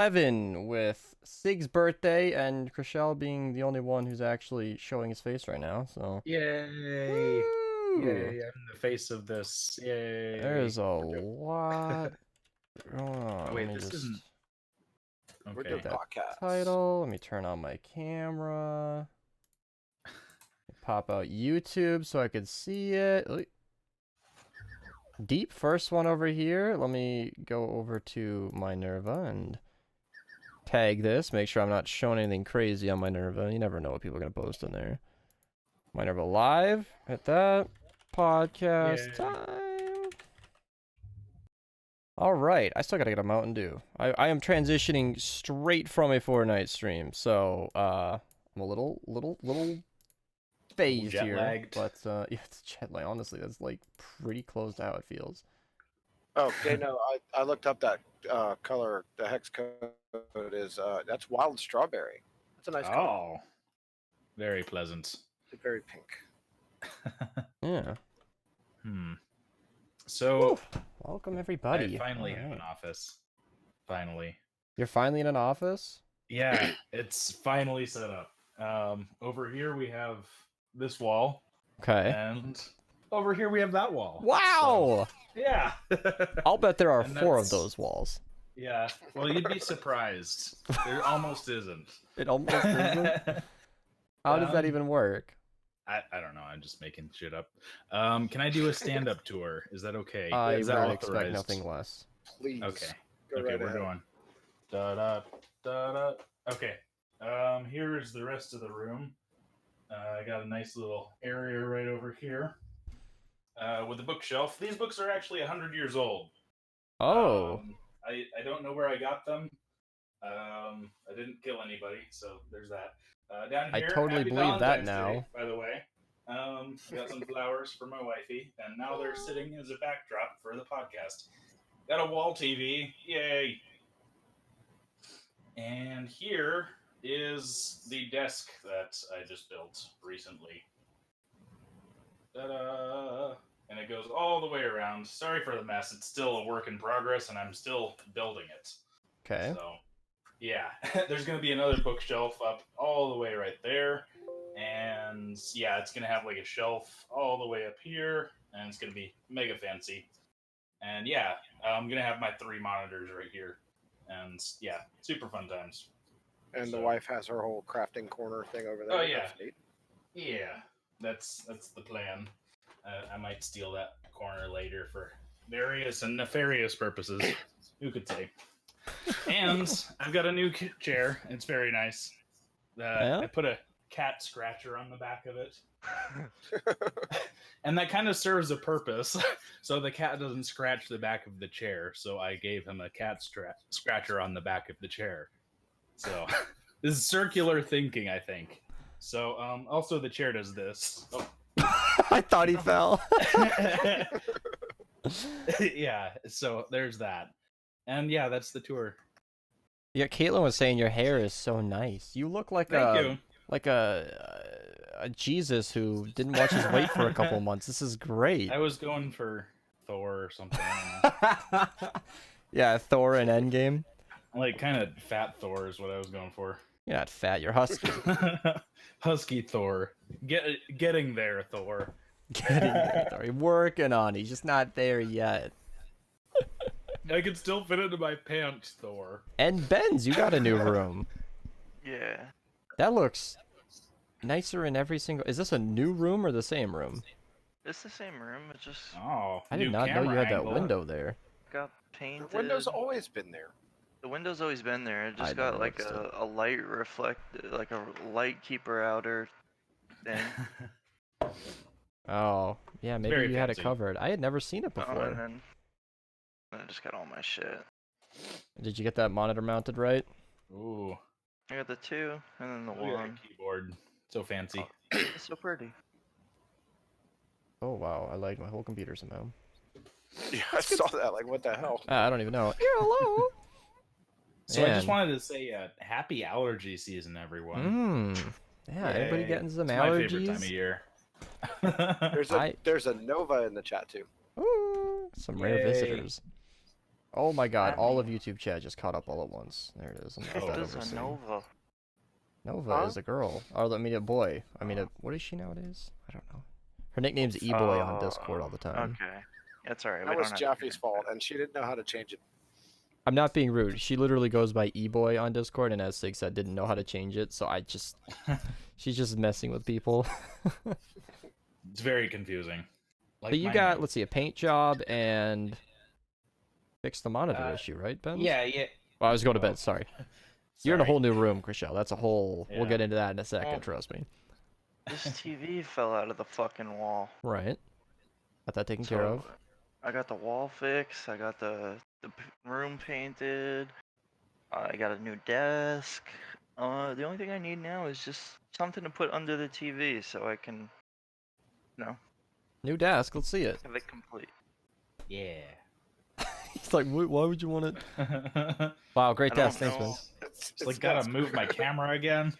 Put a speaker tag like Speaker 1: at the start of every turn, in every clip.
Speaker 1: 11 with SIG's birthday and Chrichelle being the only one who's actually showing his face right now. So
Speaker 2: Yay!
Speaker 1: woo!
Speaker 2: Yay! I'm the face of this. Yay!
Speaker 1: There's a lot going on.
Speaker 2: Oh,
Speaker 1: Let
Speaker 2: wait,
Speaker 1: me
Speaker 2: this
Speaker 1: just
Speaker 2: isn't.
Speaker 3: We're
Speaker 2: Okay.
Speaker 3: doing
Speaker 1: that
Speaker 3: podcast.
Speaker 1: title. Let me turn on my camera. Pop out YouTube so I could see it. Deep first one over here. Let me go over to Minerva and tag this. Make sure I'm not showing anything crazy on Minerva. You never know what people are going to post in there. Minerva live. Hit that. Podcast
Speaker 2: Yay.
Speaker 1: time. All right. I still got to get a Mountain Dew. I am transitioning straight from a Fortnite stream. So, I'm a little phased
Speaker 2: jet
Speaker 1: here.
Speaker 2: lagged.
Speaker 1: But, yeah, it's jet lag. Honestly, that's like pretty closed out, it feels.
Speaker 3: Oh, okay, no, I looked up that color. The hex code is that's wild strawberry. That's a nice color.
Speaker 2: Oh, very pleasant.
Speaker 3: It's very pink.
Speaker 1: Yeah.
Speaker 2: So,
Speaker 1: welcome everybody.
Speaker 2: I finally
Speaker 1: All
Speaker 2: have
Speaker 1: right.
Speaker 2: an office. Finally.
Speaker 1: You're finally in an office?
Speaker 2: Yeah, it's finally set up. Over here we have this wall,
Speaker 1: Okay.
Speaker 2: and over here we have that wall.
Speaker 1: Wow!
Speaker 2: So, yeah.
Speaker 1: I'll bet there are
Speaker 2: And
Speaker 1: 4 of
Speaker 2: that's-
Speaker 1: those walls.
Speaker 2: Yeah. Well, you'd be surprised. There almost isn't.
Speaker 1: It almost isn't. How does that even work?
Speaker 2: I don't know. I'm just making shit up. Can I do a stand-up tour? Is that okay?
Speaker 1: I
Speaker 2: Is that
Speaker 1: would expect
Speaker 2: authorized?
Speaker 1: nothing less.
Speaker 3: Please.
Speaker 2: Okay.
Speaker 3: Go
Speaker 2: Okay,
Speaker 3: right
Speaker 2: we're
Speaker 3: ahead.
Speaker 2: going. Da da da da. Okay. Here is the rest of the room. I got a nice little area right over here with a bookshelf. These books are actually 100 years old.
Speaker 1: Oh.
Speaker 2: I don't know where I got them. I didn't kill anybody, so there's that. Down here,
Speaker 1: I totally
Speaker 2: Happy
Speaker 1: believe that
Speaker 2: Valentine's
Speaker 1: now.
Speaker 2: Day, by the way. Got some flowers for my wifey, and now they're sitting as a backdrop for the podcast. Got a wall TV, yay! And here is the desk that I just built recently. Ta-da! And it goes all the way around. Sorry for the mess. It's still a work in progress, and I'm still building it.
Speaker 1: Okay.
Speaker 2: So, yeah. There's going to be another bookshelf up all the way right there. And, yeah, it's going to have, like, a shelf all the way up here. And it's going to be mega fancy. And, yeah, I'm going to have my 3 monitors right here. And, yeah, super fun times.
Speaker 3: And the wife has her whole crafting corner thing over there.
Speaker 2: Oh, yeah.
Speaker 3: That's neat.
Speaker 2: Yeah, that's the plan. I might steal that corner later for various and nefarious purposes. Who could say? And I've got a new chair. It's very nice.
Speaker 1: Yeah?
Speaker 2: I put a cat scratcher on the back of it. And that kind of serves a purpose. So the cat doesn't scratch the back of the chair. So I gave him a cat scratcher on the back of the chair. So this is circular thinking, I think. So also the chair does this. Oh.
Speaker 1: I thought he fell.
Speaker 2: Yeah, so there's that. And yeah, that's the tour.
Speaker 1: Yeah, Caitlin was saying your hair is so nice. You look like a Jesus who didn't watch his weight for a couple months. This is great.
Speaker 2: I was going for Thor or something.
Speaker 1: Yeah, Thor and Endgame.
Speaker 2: Like kind of fat Thor is what I was going for.
Speaker 1: You're not fat, you're husky.
Speaker 2: Husky Thor. Getting there, Thor.
Speaker 1: Getting there, Thor. You're working on it. He's just not there yet.
Speaker 2: I can still fit into my pants, Thor.
Speaker 1: And Ben's, you got a new room.
Speaker 4: Yeah.
Speaker 1: That looks nicer in every single... Is this a new room or the same room?
Speaker 4: It's the same room, it just
Speaker 2: Oh,
Speaker 1: I did
Speaker 2: new
Speaker 1: not know you
Speaker 2: camera
Speaker 1: had that
Speaker 2: angle.
Speaker 1: window there.
Speaker 4: got painted.
Speaker 3: The window's always been there.
Speaker 4: The window's always been there. It
Speaker 1: I
Speaker 4: just
Speaker 1: never
Speaker 4: got like
Speaker 1: noticed it.
Speaker 4: a light like a light keeper outer thing.
Speaker 1: Oh, yeah, maybe
Speaker 2: very
Speaker 1: you had it
Speaker 2: fancy.
Speaker 1: covered. I had never seen it
Speaker 4: And
Speaker 1: before.
Speaker 4: then I just got all my shit.
Speaker 1: Did you get that monitor mounted right?
Speaker 2: Ooh,
Speaker 4: I got the 2 and then the
Speaker 2: look at
Speaker 4: 1.
Speaker 2: that keyboard. So fancy.
Speaker 4: It's so pretty.
Speaker 1: Oh, wow, I lagged my whole computer somehow.
Speaker 3: Yeah, I saw that. Like, what the hell?
Speaker 1: I don't even know. Hello!
Speaker 2: So I just
Speaker 1: Man.
Speaker 2: wanted to say happy allergy season, everyone.
Speaker 1: Yeah, everybody
Speaker 2: Yay.
Speaker 1: getting some
Speaker 2: It's
Speaker 1: allergies.
Speaker 2: my favorite time of year.
Speaker 3: There's a Nova in the chat too.
Speaker 1: Ooh, some rare
Speaker 2: Yay.
Speaker 1: visitors. Oh my god,
Speaker 4: I
Speaker 1: all
Speaker 4: mean-
Speaker 1: of YouTube chat just caught up all at once. There it is. I'm gonna
Speaker 2: Oh.
Speaker 1: put
Speaker 4: What
Speaker 1: that
Speaker 4: is
Speaker 1: over
Speaker 4: a
Speaker 1: soon.
Speaker 4: Nova?
Speaker 1: Nova
Speaker 3: Huh?
Speaker 1: is a girl. Or I mean a boy. I mean, what is she nowadays? I don't know. Her nickname's E-Boy on Discord all the time.
Speaker 4: Okay. That's alright.
Speaker 3: That was Jaffy's fault, and she didn't know how to change it.
Speaker 1: I'm not being rude. She literally goes by E-Boy on Discord, and as Sig said, didn't know how to change it, so she's just messing with people.
Speaker 2: It's very confusing. Like
Speaker 1: But you
Speaker 2: my
Speaker 1: got,
Speaker 2: name.
Speaker 1: let's see, a paint job and fix the monitor issue, right, Ben?
Speaker 2: Yeah.
Speaker 1: Well, I was going to
Speaker 2: Well,
Speaker 1: bed, sorry. You're in a
Speaker 2: sorry.
Speaker 1: whole new room, Chrichelle. That's a whole... We'll
Speaker 2: Yeah.
Speaker 1: get into that in a second,
Speaker 3: Oh.
Speaker 1: trust me.
Speaker 4: This TV fell out of the fucking wall.
Speaker 1: Right. Got that taken care of.
Speaker 4: I got the wall fixed. I got the room painted. I got a new desk. The only thing I need now is just something to put under the TV so I can,
Speaker 1: New desk, let's see it.
Speaker 4: have it complete.
Speaker 2: Yeah.
Speaker 1: He's like, why would you want it? Wow, great
Speaker 4: I don't
Speaker 1: desk. Thanks,
Speaker 4: know.
Speaker 1: man.
Speaker 2: It's like gotta move my camera again.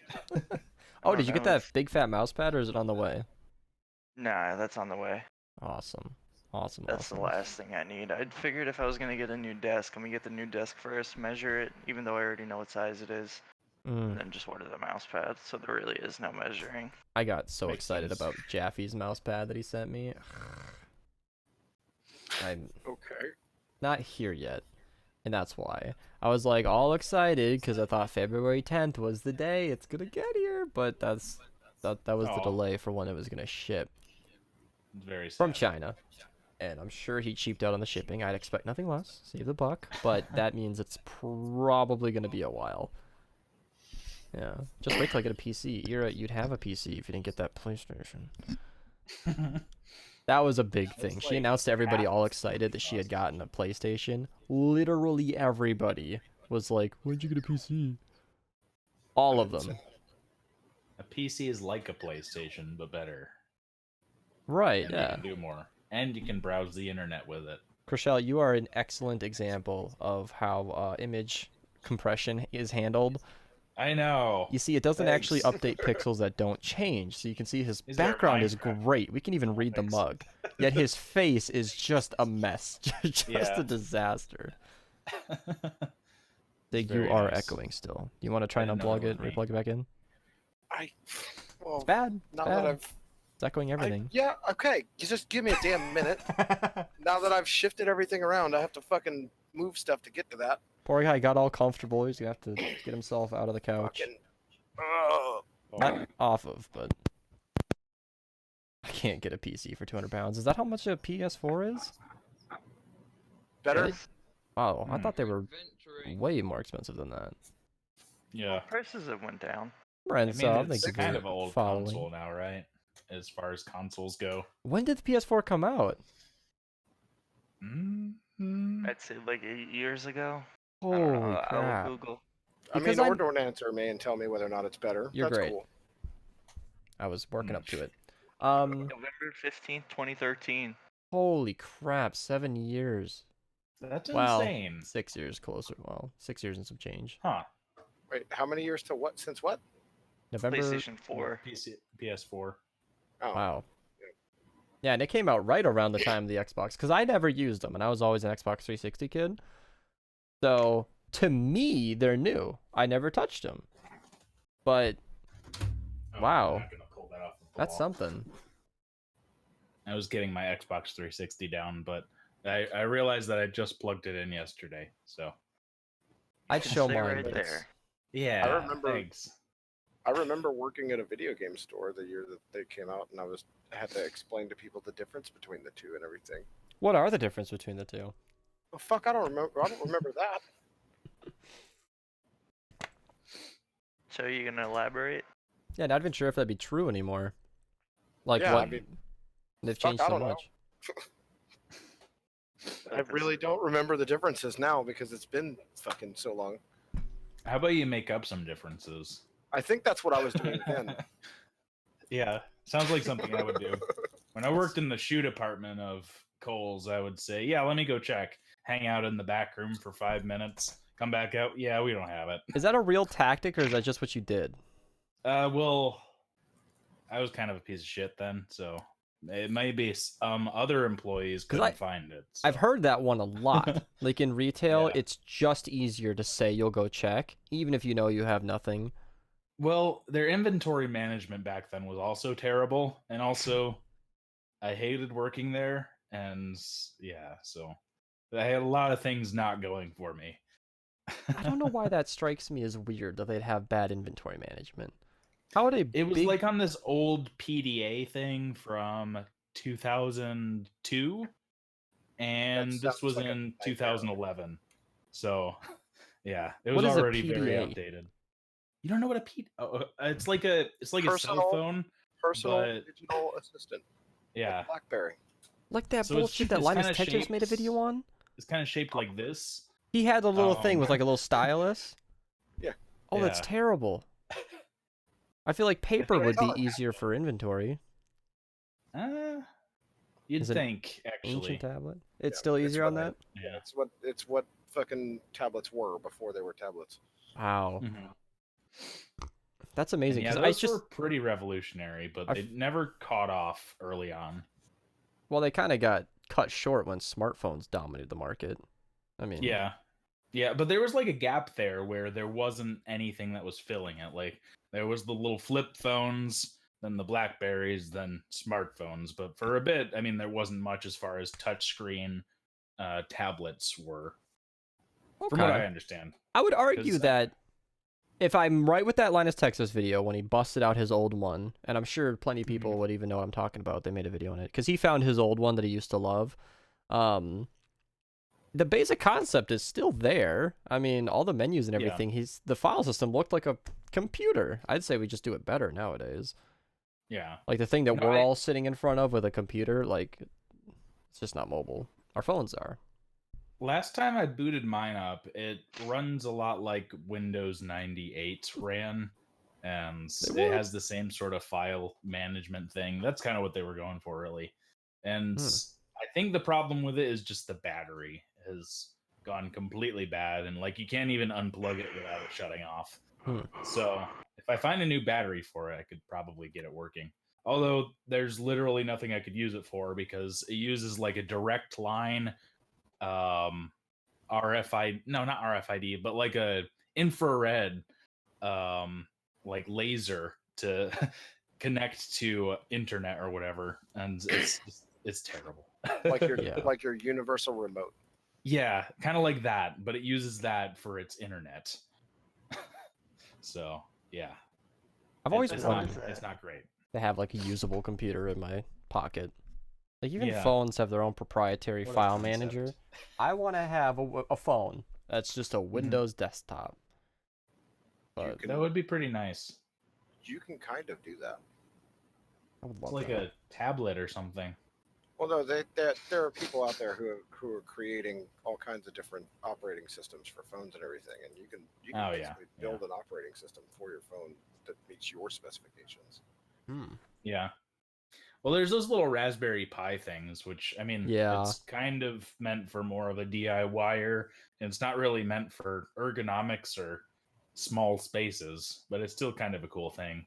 Speaker 1: Oh,
Speaker 4: I
Speaker 1: did you
Speaker 4: don't
Speaker 1: get
Speaker 4: know,
Speaker 1: that big fat mouse pad, or is it on the way?
Speaker 4: Nah, that's on the way.
Speaker 1: Awesome. Awesome,
Speaker 4: That's
Speaker 1: awesome.
Speaker 4: the last thing I need. I figured if I was gonna get a new desk, I'm gonna get the new desk first, measure it, even though I already know what size it is, and then just order the mouse pad. So there really is no measuring.
Speaker 1: I got so
Speaker 2: Makes
Speaker 1: excited
Speaker 2: sense.
Speaker 1: about Jaffy's mouse pad that he sent me. I'm
Speaker 3: Okay.
Speaker 1: not here yet, and that's why. I was like all excited because I thought February 10th was the day it's gonna get here, but that was the
Speaker 2: Aw.
Speaker 1: delay for when it was gonna ship
Speaker 2: It's very sad.
Speaker 1: from China. And I'm sure he cheaped out on the shipping. I'd expect nothing less. Save the buck. But that means it's probably going to be a while. Yeah. Just wait till I get a PC. You'd have a PC if you didn't get that PlayStation. That was a big thing. She announced to everybody all excited that she had gotten a PlayStation. Literally everybody was like, when'd you get a PC? All of them.
Speaker 2: A PC is like a PlayStation, but better.
Speaker 1: Right,
Speaker 2: And
Speaker 1: yeah.
Speaker 2: you can do more. And you can browse the internet with it.
Speaker 1: Chrichelle, you are an excellent example of how image compression is handled.
Speaker 2: I know.
Speaker 1: You see, it doesn't actually
Speaker 3: Thanks.
Speaker 1: update pixels that don't change, so you can see his
Speaker 2: Is there a
Speaker 1: background is
Speaker 2: Minecraft
Speaker 1: great. We can even read the
Speaker 2: Thanks.
Speaker 1: mug. Yet his face is just a mess. Just
Speaker 2: Yeah.
Speaker 1: a disaster. Dig, you
Speaker 2: very
Speaker 1: are
Speaker 2: nice.
Speaker 1: echoing still. You want to try
Speaker 2: I
Speaker 1: and
Speaker 2: didn't know
Speaker 1: unplug
Speaker 2: that
Speaker 1: it,
Speaker 2: was me.
Speaker 1: replug it back in?
Speaker 3: Well,
Speaker 1: It's bad. It's
Speaker 3: now
Speaker 1: bad.
Speaker 3: that I've
Speaker 1: It's echoing everything.
Speaker 3: yeah, okay. You just give me a damn minute. Now that I've shifted everything around, I have to fucking move stuff to get to that.
Speaker 1: Poor guy got all comfortable. He's going to have to get himself out of the couch.
Speaker 3: Fucking. Ugh.
Speaker 1: Not off of, but... I can't get a PC for 200 pounds. Is that how much a PS4 is?
Speaker 3: Better.
Speaker 1: Really? Wow, I
Speaker 2: Hmm.
Speaker 1: thought they were way more expensive than that.
Speaker 2: Yeah.
Speaker 4: Prices have went down.
Speaker 1: Brent,
Speaker 2: I mean,
Speaker 1: thank
Speaker 2: it's
Speaker 1: you
Speaker 2: kind
Speaker 1: for
Speaker 2: of an old
Speaker 1: following.
Speaker 2: console now, right? As far as consoles go.
Speaker 1: When did the PS4 come out?
Speaker 2: Mm-hmm.
Speaker 4: I'd say like 8 years ago. I
Speaker 1: Holy
Speaker 4: don't know.
Speaker 1: crap.
Speaker 4: I'll Google.
Speaker 3: I
Speaker 1: Because
Speaker 3: mean,
Speaker 1: I'm-
Speaker 3: or don't answer me and tell me whether or not it's better.
Speaker 1: You're
Speaker 3: That's
Speaker 1: great.
Speaker 3: cool.
Speaker 1: I was working
Speaker 2: Hmm.
Speaker 1: up to it.
Speaker 4: November 15th, 2013.
Speaker 1: Holy crap, 7 years.
Speaker 2: That's
Speaker 1: Wow.
Speaker 2: insane.
Speaker 1: 6 years closer. Well, 6 years and some change.
Speaker 2: Huh.
Speaker 3: Wait, how many years to what? Since what?
Speaker 1: November.
Speaker 4: PlayStation 4.
Speaker 2: PS4.
Speaker 3: Oh,
Speaker 1: Wow. Yeah, and it came out right around the time of the Xbox, because I never used them, and I was always an Xbox 360 kid. So, to me, they're new. I never touched them. But, Wow.
Speaker 2: I'm not gonna pull that off the
Speaker 1: that's
Speaker 2: wall.
Speaker 1: something.
Speaker 2: I was getting my Xbox 360 down, but I realized that I just plugged it in yesterday. So
Speaker 1: I'd
Speaker 4: can
Speaker 1: show
Speaker 4: stay
Speaker 1: mine,
Speaker 4: right
Speaker 1: but it's-
Speaker 4: there.
Speaker 2: yeah,
Speaker 3: I remember-
Speaker 2: Thanks.
Speaker 3: I remember working at a video game store the year that they came out, and I had to explain to people the difference between the two and everything.
Speaker 1: What are the difference between the two?
Speaker 3: Oh, fuck, I don't remember that.
Speaker 4: So you gonna elaborate?
Speaker 1: Yeah, not even sure if that'd be true anymore. Like,
Speaker 3: Yeah,
Speaker 1: what?
Speaker 3: I mean,
Speaker 1: They've
Speaker 3: fuck,
Speaker 1: changed
Speaker 3: I
Speaker 1: so
Speaker 3: don't know.
Speaker 1: much.
Speaker 3: I really don't remember the differences now because it's been fucking so long.
Speaker 2: How about you make up some differences?
Speaker 3: I think that's what I was doing then.
Speaker 2: Yeah, sounds like something I would do. When I worked in the shoe department of Kohl's, I would say, "Yeah, let me go check." Hang out in the back room for 5 minutes. Come back out. Yeah, we don't have it.
Speaker 1: Is that a real tactic, or is that just what you did?
Speaker 2: Well, I was kind of a piece of shit then, so It may be other employees
Speaker 1: 'Cause
Speaker 2: couldn't find it.
Speaker 1: I've
Speaker 2: so.
Speaker 1: heard that one a lot. Like in retail,
Speaker 2: Yeah.
Speaker 1: it's just easier to say you'll go check, even if you know you have nothing.
Speaker 2: Well, their inventory management back then was also terrible, and also I hated working there, and yeah, so I had a lot of things not going for me.
Speaker 1: I don't know why that strikes me as weird that they'd have bad inventory management. How would a
Speaker 2: It was
Speaker 1: big...
Speaker 2: like on this old PDA thing from 2002, and this
Speaker 3: sounds
Speaker 2: was
Speaker 3: like a
Speaker 2: in
Speaker 3: nightmare.
Speaker 2: 2011. So, yeah, it
Speaker 1: What
Speaker 2: was
Speaker 1: is a
Speaker 2: already very
Speaker 1: PDA?
Speaker 2: outdated. You don't know what a P? Oh, it's like a cell
Speaker 3: Personal-
Speaker 2: phone.
Speaker 3: Personal
Speaker 2: But-
Speaker 3: digital assistant.
Speaker 2: Yeah,
Speaker 3: Like BlackBerry.
Speaker 1: Like that
Speaker 2: So it's-
Speaker 1: bullshit that
Speaker 2: it's
Speaker 1: Linus
Speaker 2: kinda
Speaker 1: Tech Tips made a video
Speaker 2: shaped-
Speaker 1: on?
Speaker 2: it's kind of shaped like this.
Speaker 1: He had a little thing with
Speaker 2: Um,
Speaker 1: like a little stylus.
Speaker 3: Yeah.
Speaker 1: Oh, that's
Speaker 2: Yeah.
Speaker 1: terrible. I feel like paper
Speaker 2: think I
Speaker 1: would be
Speaker 3: saw that.
Speaker 1: easier for inventory.
Speaker 2: You'd
Speaker 1: Is it
Speaker 2: think actually.
Speaker 1: Ancient tablet. It's
Speaker 3: Yeah,
Speaker 1: still
Speaker 3: it's
Speaker 1: easier on
Speaker 3: what
Speaker 1: that?
Speaker 2: Yeah.
Speaker 3: It's what fucking tablets were before they were tablets.
Speaker 1: Wow.
Speaker 2: Mhm.
Speaker 1: That's
Speaker 2: And
Speaker 1: amazing.
Speaker 2: yeah,
Speaker 1: Because
Speaker 2: those were pretty revolutionary, but
Speaker 1: I've-
Speaker 2: they never caught off early on.
Speaker 1: well, they kind of got cut short when smartphones dominated the market. I mean,
Speaker 2: Yeah. Yeah, but there was like a gap there where there wasn't anything that was filling it. Like there was the little flip phones, then the Blackberries, then smartphones. But for a bit, I mean, there wasn't much as far as touchscreen tablets were, from what I
Speaker 1: okay.
Speaker 2: understand.
Speaker 1: I would argue
Speaker 2: 'Cause,
Speaker 1: that if I'm right with that Linus Texas video when he busted out his old one, and I'm sure plenty of people would even know what I'm talking about. They made a video on it because he found his old one that he used to love. The basic concept is still there. I mean, all the menus and
Speaker 2: Yeah.
Speaker 1: everything. The file system looked like a computer. I'd say we just do it better nowadays.
Speaker 2: Yeah.
Speaker 1: Like the thing that
Speaker 2: No,
Speaker 1: we're
Speaker 2: I-
Speaker 1: all sitting in front of with a computer, like it's just not mobile. Our phones are.
Speaker 2: Last time I booted mine up, it runs a lot like Windows 98 ran, and
Speaker 1: It
Speaker 2: it
Speaker 1: would.
Speaker 2: has the same sort of file management thing. That's kind of what they were going for, really. And I think the problem with it is just the battery has gone completely bad, and like you can't even unplug it without it shutting off. So if I find a new battery for it, I could probably get it working. Although there's literally nothing I could use it for because it uses like a direct line RFID, no, not RFID, but like a infrared like laser to connect to internet or whatever, and it's terrible.
Speaker 3: Like your
Speaker 1: Yeah.
Speaker 3: like your universal remote.
Speaker 2: Yeah, kind of like that, but it uses that for its internet. So yeah,
Speaker 1: I've always
Speaker 2: it's
Speaker 1: wanted
Speaker 2: not, it's not great.
Speaker 1: to have like a usable computer in my pocket. Like even
Speaker 2: Yeah.
Speaker 1: phones have their own proprietary
Speaker 2: What a
Speaker 1: file
Speaker 2: concept.
Speaker 1: manager. I want to have a phone that's just a Windows desktop. But
Speaker 3: can-
Speaker 2: That would be pretty nice.
Speaker 3: You can kind of do that.
Speaker 1: I would
Speaker 2: It's
Speaker 1: love
Speaker 2: like
Speaker 1: that.
Speaker 2: a tablet or something.
Speaker 3: Well, no, there are people out there who are creating all kinds of different operating systems for phones and everything, and you can
Speaker 2: Oh, yeah,
Speaker 3: basically build an operating system for your phone that meets your specifications.
Speaker 2: Yeah. Well, there's those little Raspberry Pi things, which I mean,
Speaker 1: Yeah.
Speaker 2: it's kind of meant for more of a DIYer, and it's not really meant for ergonomics or small spaces, but it's still kind of a cool thing.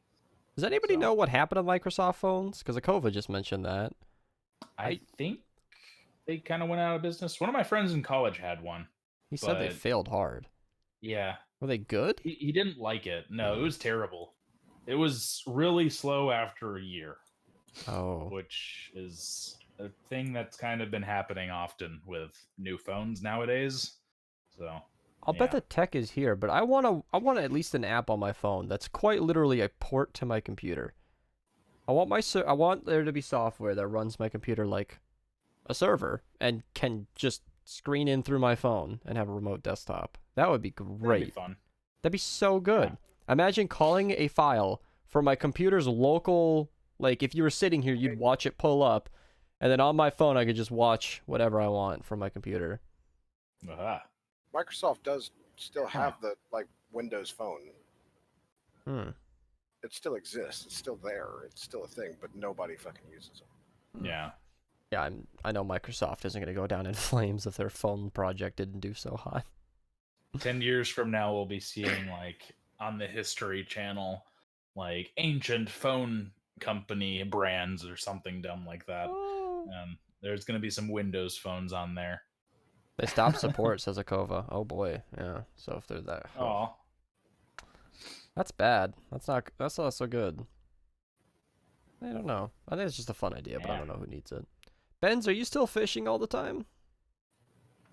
Speaker 1: Does anybody
Speaker 2: So-
Speaker 1: know what happened to Microsoft phones? Because Akova just mentioned that.
Speaker 2: I think they kind of went out of business. One of my friends in college had one.
Speaker 1: He said they
Speaker 2: But-
Speaker 1: failed hard.
Speaker 2: Yeah,
Speaker 1: Were they good?
Speaker 2: he didn't like it. No, it was terrible. It was really slow after a year,
Speaker 1: Oh.
Speaker 2: which is a thing that's kind of been happening often with new phones nowadays. So
Speaker 1: I'll bet
Speaker 2: yeah.
Speaker 1: the tech is here, but I want at least an app on my phone that's quite literally a port to my computer. I want there to be software that runs my computer like a server and can just screen in through my phone and have a remote desktop. That would be
Speaker 2: that'd
Speaker 1: great.
Speaker 2: be fun.
Speaker 1: That'd be so good. Imagine calling a file from my computer's local, like if you were sitting here, you'd watch it pull up, and then on my phone I could just watch whatever I want from my computer.
Speaker 2: Aha.
Speaker 3: Microsoft does still have the like Windows Phone. It still exists. It's still there. It's still a thing, but nobody fucking uses it.
Speaker 2: Yeah.
Speaker 1: Yeah, I know Microsoft isn't going to go down in flames if their phone project didn't do so hot.
Speaker 2: 10 years from now, we'll be seeing like on the History Channel, like ancient phone company brands or something dumb like that.
Speaker 1: Oh.
Speaker 2: There's going to be some Windows phones on there.
Speaker 1: They stopped support, says Akova. Oh boy, yeah. So if they're that,
Speaker 2: Oh,
Speaker 1: that's bad. That's not so good. I don't know. I think it's just a fun idea, but I
Speaker 2: Yeah.
Speaker 1: don't know who needs it. Benz, are you still fishing all the time?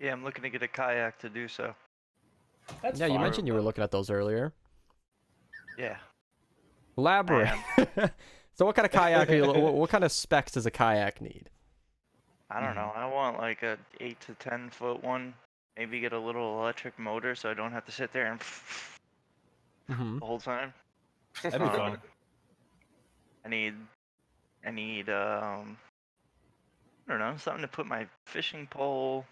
Speaker 4: Yeah, I'm looking to get a kayak to do so.
Speaker 2: that's
Speaker 1: Yeah, you
Speaker 2: fine.
Speaker 1: mentioned you were looking at those earlier.
Speaker 4: Yeah.
Speaker 1: Elaborate. So what kind of kayak are you? What kind of specs does a kayak need?
Speaker 4: I don't know. I want like a 8 to 10 foot one. Maybe get a little electric motor so I don't have to sit there and
Speaker 1: Mm-hmm.
Speaker 4: the whole time.
Speaker 2: That'd be fun.
Speaker 4: I need I don't know, something to put my fishing pole.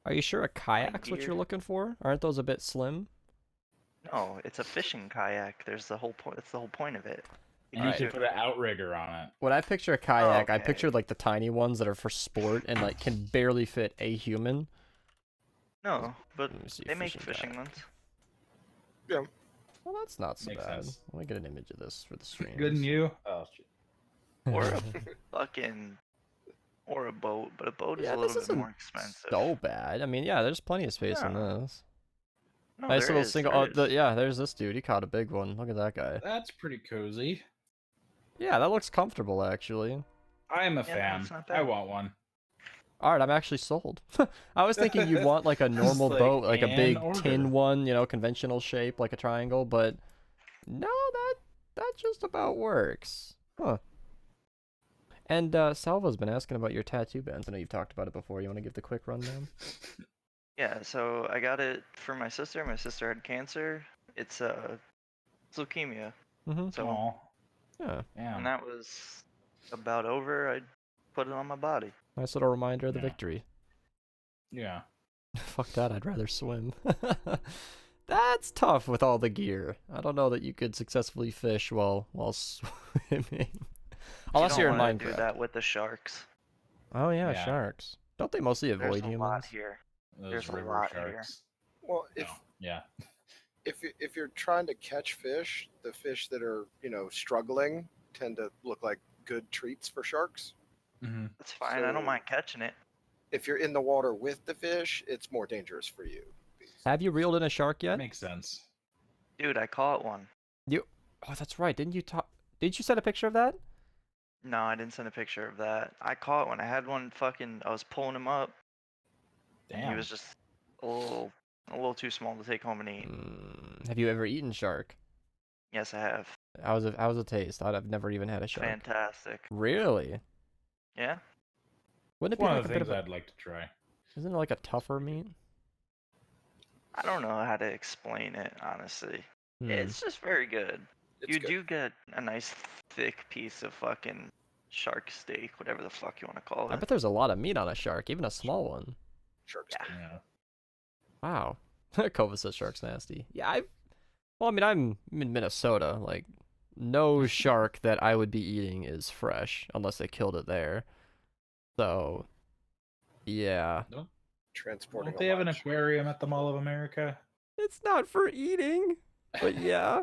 Speaker 1: Are you sure a kayak's what
Speaker 4: gear.
Speaker 1: you're looking for? Aren't those a bit slim?
Speaker 4: No, it's a fishing kayak. There's the whole point. That's the whole point of it.
Speaker 2: And you
Speaker 1: Alright.
Speaker 2: can put an outrigger on it.
Speaker 1: When I picture a kayak, I
Speaker 4: okay.
Speaker 1: picture like the tiny ones that are for sport and like can barely fit a human.
Speaker 4: No, but
Speaker 1: Let me see,
Speaker 4: they make
Speaker 1: kayak.
Speaker 4: fishing ones.
Speaker 1: Well, that's not so
Speaker 2: Makes
Speaker 1: bad.
Speaker 2: sense.
Speaker 1: Let me get an image of this for the stream.
Speaker 2: Good and you? Oh, shit.
Speaker 4: Or a or a boat, but a boat is
Speaker 1: Yeah,
Speaker 4: a
Speaker 1: this
Speaker 4: little bit
Speaker 1: isn't
Speaker 4: more expensive.
Speaker 1: so bad. I mean, yeah, there's plenty of space in
Speaker 4: Yeah.
Speaker 1: this.
Speaker 4: No,
Speaker 1: Nice
Speaker 4: there
Speaker 1: little
Speaker 4: is,
Speaker 1: single.
Speaker 4: there
Speaker 1: Oh,
Speaker 4: is.
Speaker 1: yeah, there's this dude. He caught a big one. Look at that guy.
Speaker 2: That's pretty cozy.
Speaker 1: Yeah, that looks comfortable actually.
Speaker 2: I'm a
Speaker 4: Yeah,
Speaker 2: fan.
Speaker 4: it's not
Speaker 2: I
Speaker 4: bad.
Speaker 2: want one.
Speaker 1: All right, I'm actually sold. I was thinking you'd want like a normal
Speaker 2: like,
Speaker 1: boat, like a
Speaker 2: an
Speaker 1: big
Speaker 2: order.
Speaker 1: tin one, you know, conventional shape, like a triangle. But no, that just about works. Huh. And Salva's been asking about your tattoo bands. I know you've talked about it before. You want to give the quick rundown?
Speaker 4: Yeah, so I got it for my sister. My sister had cancer. It's leukemia.
Speaker 1: Mm-hmm.
Speaker 4: So
Speaker 2: Aw.
Speaker 1: Yeah,
Speaker 2: Damn.
Speaker 4: when that was about over, I put it on my body.
Speaker 1: nice little reminder of the
Speaker 2: Yeah.
Speaker 1: victory.
Speaker 2: Yeah.
Speaker 1: Fuck that, I'd rather swim. That's tough with all the gear. I don't know that you could successfully fish while swimming. Unless
Speaker 4: you
Speaker 1: you're
Speaker 4: don't
Speaker 1: in
Speaker 4: wanna
Speaker 1: Minecraft.
Speaker 4: do that with the sharks.
Speaker 1: Oh yeah,
Speaker 2: Yeah.
Speaker 1: sharks. Don't they mostly
Speaker 4: There's
Speaker 1: avoid
Speaker 4: a
Speaker 1: humans?
Speaker 4: lot here.
Speaker 2: Those
Speaker 4: There's a
Speaker 2: river
Speaker 4: lot here.
Speaker 2: sharks.
Speaker 3: Well, if
Speaker 2: No. Yeah.
Speaker 3: if you're trying to catch fish, the fish that are struggling tend to look like good treats for sharks.
Speaker 2: Mm-hmm.
Speaker 4: That's fine. I don't
Speaker 3: So-
Speaker 4: mind catching it.
Speaker 3: If you're in the water with the fish, it's more dangerous for you.
Speaker 1: Have you reeled in a shark yet?
Speaker 2: Makes sense.
Speaker 4: Dude, I caught one.
Speaker 1: Oh, that's right. Didn't you send a picture of that?
Speaker 4: No, I didn't send a picture of that. I caught one. I had one I was pulling him up. And
Speaker 2: Damn.
Speaker 4: he was just a little too small to take home and eat.
Speaker 1: Have you ever eaten shark?
Speaker 4: Yes, I have.
Speaker 1: How's the taste? I've never even had a shark.
Speaker 4: Fantastic.
Speaker 1: Really?
Speaker 4: Yeah?
Speaker 1: Wouldn't
Speaker 2: It's
Speaker 1: it be
Speaker 2: one
Speaker 1: like
Speaker 2: of
Speaker 1: a
Speaker 2: the
Speaker 1: bit
Speaker 2: things
Speaker 1: of
Speaker 2: I'd like to try.
Speaker 1: Isn't it like a tougher meat?
Speaker 4: I don't know how to explain it, honestly.
Speaker 1: Hmm.
Speaker 4: It's just very good.
Speaker 3: It's
Speaker 4: You
Speaker 3: good.
Speaker 4: do get a nice thick piece of fucking shark steak, whatever the fuck you want to call
Speaker 1: I
Speaker 4: it.
Speaker 1: bet there's a lot of meat on a shark, even a small one.
Speaker 3: Sharks.
Speaker 4: Yeah.
Speaker 2: Yeah.
Speaker 1: Wow. Kova says shark's nasty. Yeah, well, I mean, I'm in Minnesota. Like, no shark that I would be eating is fresh unless they killed it there. So, yeah.
Speaker 3: Transporting.
Speaker 2: Don't they have an aquarium at the Mall of America?
Speaker 1: It's not for eating, but yeah.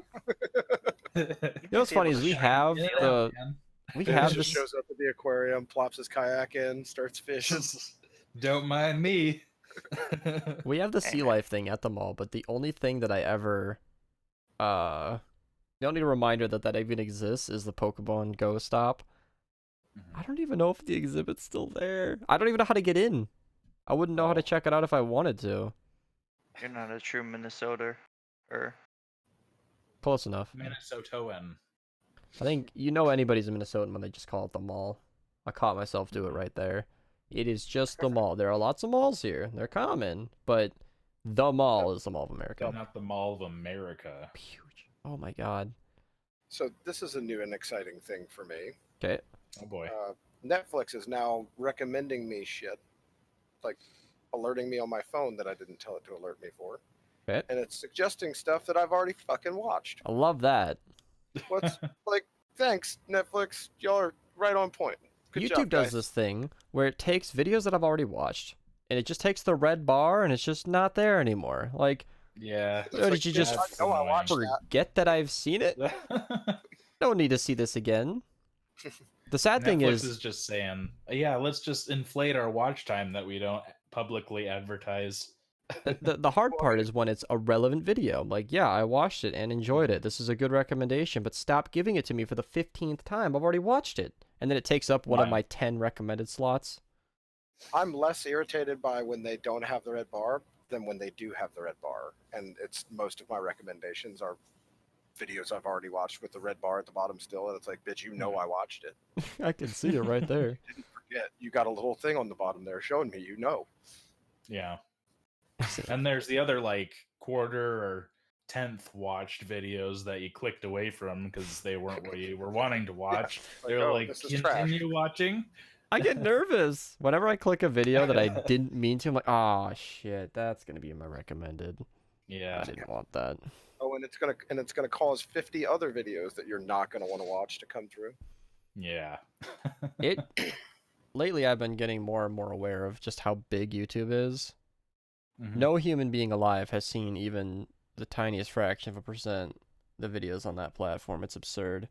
Speaker 1: You know what's
Speaker 4: be
Speaker 1: funny
Speaker 4: able
Speaker 1: is
Speaker 4: to
Speaker 1: we
Speaker 4: shrink
Speaker 1: have
Speaker 2: Yeah,
Speaker 1: the
Speaker 2: man.
Speaker 1: we
Speaker 3: He
Speaker 1: have
Speaker 3: just
Speaker 1: this.
Speaker 3: shows up at the aquarium, plops his kayak in, starts fishing.
Speaker 2: Don't mind me.
Speaker 1: We have the sea life thing at the mall, but the only thing that I ever, the only reminder that even exists is the Pokemon Go stop. I don't even know if the exhibit's still there. I don't even know how to get in. I wouldn't know how to check it out if I wanted to.
Speaker 4: You're not a true Minnesota.
Speaker 1: Close enough.
Speaker 2: Minnesotan.
Speaker 1: I think you know anybody's a Minnesotan when they just call it the mall. I caught myself do it right there. It is just the mall. There are lots of malls here. They're common, but the mall is the Mall of America.
Speaker 2: Not the Mall of America.
Speaker 1: Huge. Oh my god.
Speaker 3: So this is a new and exciting thing for me.
Speaker 1: Okay.
Speaker 2: Oh boy.
Speaker 3: Netflix is now recommending me shit, like alerting me on my phone that I didn't tell it to alert me for.
Speaker 1: Okay.
Speaker 3: And it's suggesting stuff that I've already fucking watched.
Speaker 1: I love that.
Speaker 3: What's like, thanks, Netflix. Y'all are right on point. Good
Speaker 1: YouTube
Speaker 3: job,
Speaker 1: does
Speaker 3: guys.
Speaker 1: this thing where it takes videos that I've already watched, and it just takes the red bar, and it's just not there anymore. Like,
Speaker 2: Yeah.
Speaker 3: It's
Speaker 1: did you just
Speaker 3: I know I watched that.
Speaker 1: forget that I've seen it? Don't need to see this again. The sad thing
Speaker 2: Netflix
Speaker 1: is,
Speaker 2: just saying, yeah, let's just inflate our watch time that we don't publicly advertise.
Speaker 1: the hard
Speaker 3: Well, I
Speaker 1: part
Speaker 3: mean,
Speaker 1: is when it's a relevant video. Like, yeah, I watched it and enjoyed it. This is a good recommendation, but stop giving it to me for the 15th time. I've already watched it. And then it takes up one of
Speaker 2: Yeah.
Speaker 1: my 10 recommended slots.
Speaker 3: I'm less irritated by when they don't have the red bar than when they do have the red bar. And it's most of my recommendations are videos I've already watched with the red bar at the bottom still. And it's like, bitch, you know I watched it.
Speaker 1: I can see it right there.
Speaker 3: You didn't forget. You got a little thing on the bottom there showing me you know.
Speaker 2: Yeah. And there's the other like quarter or 10th watched videos that you clicked away from because they weren't what you were wanting to watch.
Speaker 3: like,
Speaker 2: They're
Speaker 3: oh,
Speaker 2: like,
Speaker 3: this is trash.
Speaker 2: continue watching.
Speaker 1: I get nervous whenever I click a video that I didn't mean to. I'm like, oh shit, that's gonna be my recommended.
Speaker 2: Yeah.
Speaker 1: I didn't want that.
Speaker 3: Oh, and it's gonna cause 50 other videos that you're not gonna want to watch to come through.
Speaker 2: Yeah.
Speaker 1: It lately I've been getting more and more aware of just how big YouTube is.
Speaker 2: Mhm.
Speaker 1: No human being alive has seen even the tiniest fraction of a percent the videos on that platform. It's absurd.